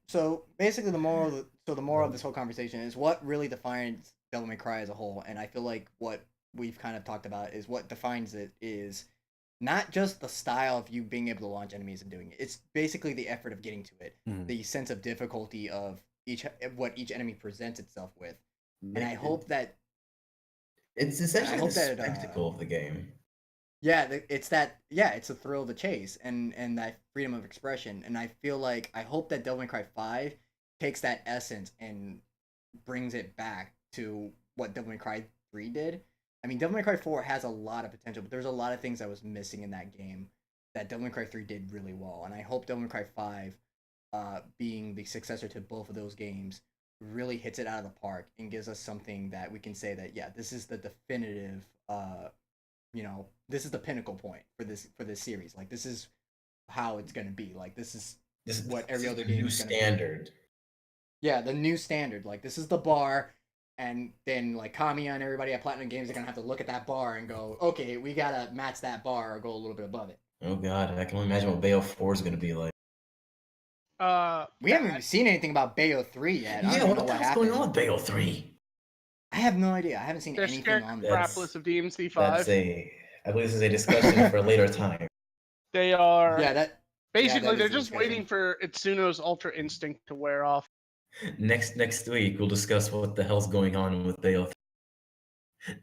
basically the moral of this whole conversation is what really defines Devil May Cry as a whole, and I feel like what we've kind of talked about is what defines it is not just the style of you being able to launch enemies and doing it. It's basically the effort of getting to it, the sense of difficulty of what each enemy presents itself with, and I hope that it's essentially the spectacle of the game. Yeah, it's the thrill of the chase and that freedom of expression, and I feel like I hope that Devil May Cry 5 takes that essence and brings it back to what Devil May Cry 3 did. I mean, Devil May Cry 4 has a lot of potential, but there's a lot of things that was missing in that game that Devil May Cry 3 did really well, and I hope Devil May Cry 5, being the successor to both of those games, really hits it out of the park and gives us something that we can say that this is the definitive, this is the pinnacle point for this series. Like, this is how it's gonna be. Like, this is what every other game is gonna standard. Be. Yeah, the new standard. Like, this is the bar, and then like Kamiya and everybody at Platinum Games are gonna have to look at that bar and go, okay, we gotta match that bar or go a little bit above it. Oh god, I can only imagine what Bayo 4 is gonna be like. We haven't even seen anything about Bayo 3 yet. Yeah, what the hell's going on with Bayo 3? I have no idea. I haven't seen anything on that. Crapless of DMC 5. I believe this is a discussion for a later time. They are. Yeah, basically they're just waiting for Itsuno's Ultra Instinct to wear off. Next week we'll discuss what the hell's going on with Bayo 3.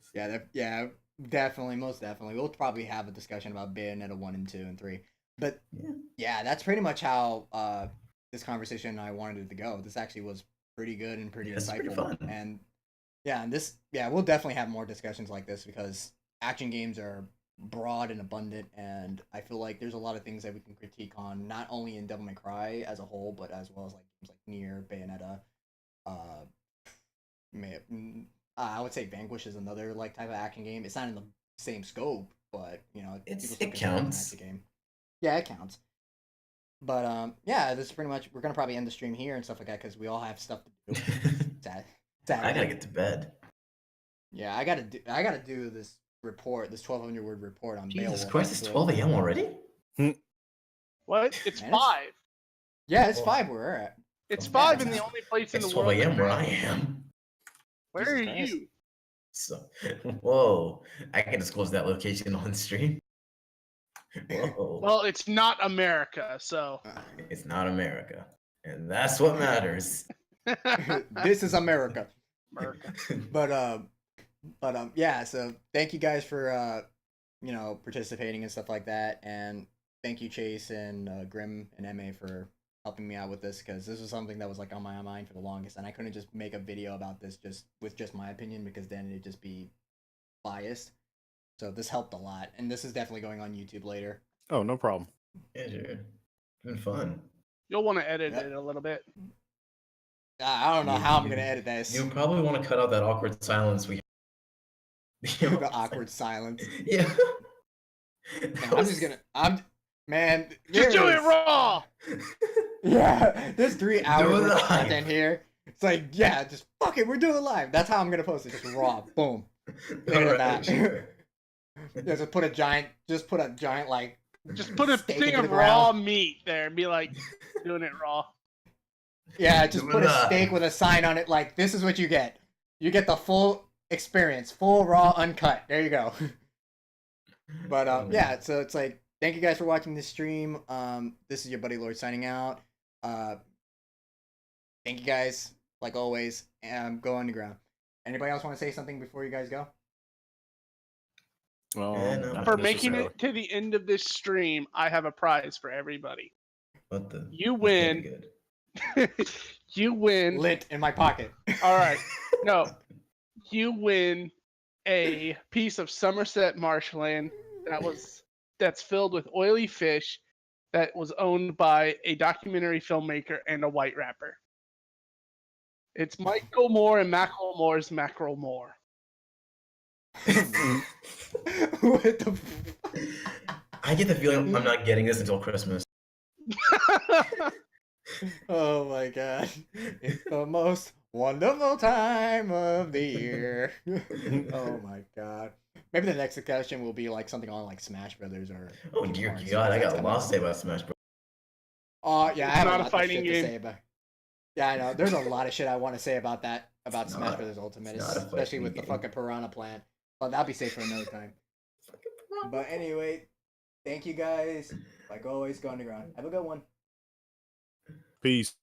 Yeah, definitely, most definitely. We'll probably have a discussion about Bayonetta 1 and 2 and 3. But yeah, that's pretty much how this conversation I wanted it to go. This actually was pretty good and pretty insightful. Pretty fun. And we'll definitely have more discussions like this because action games are broad and abundant, and I feel like there's a lot of things that we can critique on, not only in Devil May Cry as a whole, but as well as like games like Nier, Bayonetta. I would say Vanquish is another like type of action game. It's not in the same scope, but it counts. Game. Yeah, it counts. But this is pretty much, we're gonna probably end the stream here and stuff like that because we all have stuff to do. I gotta get to bed. Yeah, I gotta do this report, this 1,200 word report on Jesus Christ, it's 12 a.m. already? What? It's 5. Yeah, it's 5 where we're at. It's 5 in the only place in the world. It's 12 a.m. where I am. Where are you? So, whoa, I can disclose that location on stream. Whoa. Well, it's not America, so. It's not America. And that's what matters. This is America. But yeah, so thank you guys for participating and stuff like that, and thank you Chase and Grimm and MA for helping me out with this, because this was something that was like on my mind for the longest, and I couldn't just make a video about this with just my opinion, because then it'd just be biased. So this helped a lot, and this is definitely going on YouTube later. Oh, no problem. Yeah, dude. It's been fun. You'll want to edit it a little bit. I don't know how I'm going to edit this. You probably want to cut out that awkward silence we The awkward silence. Yeah. Man, I'm just gonna. Man. Just do it there's- raw. Yeah, there's 3 hours Do it worth of live. content here. It's like, yeah, just fuck it, we're doing it live. That's how I'm gonna post it, just raw, boom. Look at Alright, that. sure. Yeah, just put a giant like. Just put a steak thing into of the raw ground. meat there and be like, doing it raw. Yeah, just Do put it a live. steak with a sign on it like, this is what you get. You get the full experience, full raw, uncut. There you go. But yeah, so it's like, thank you guys for watching this stream. This is your buddy Lord signing out. Thank you guys, like always. Go underground. Anybody else want to say something before you guys go? Not For making necessarily. it to the end of this stream, I have a prize for everybody. What the? You this can't win. be good. You win. Lint in my pocket. All right. No. You win a piece of Somerset marshland that's filled with oily fish that was owned by a documentary filmmaker and a white rapper. It's Michael Moore and Macklemore's Mackerel Moore. What the? I get the feeling I'm not getting this until Christmas. Oh my god. It's the most wonderful time of the year. Oh my god. Maybe the next discussion will be like something on like Smash Brothers or. Oh dear or God, I got something. lots to say about Smash Bros. Oh yeah, I It's have not a a lot fighting of shit game. to say about. Yeah, I know. There's a lot of shit I want to say about that, about It's Smash not- Brothers Ultimate, it's not a especially fighting with the game. fucking Piranha Plant. But that'll be safe for another time. But anyway, thank you guys. Like always, go underground. Have a good one. Peace.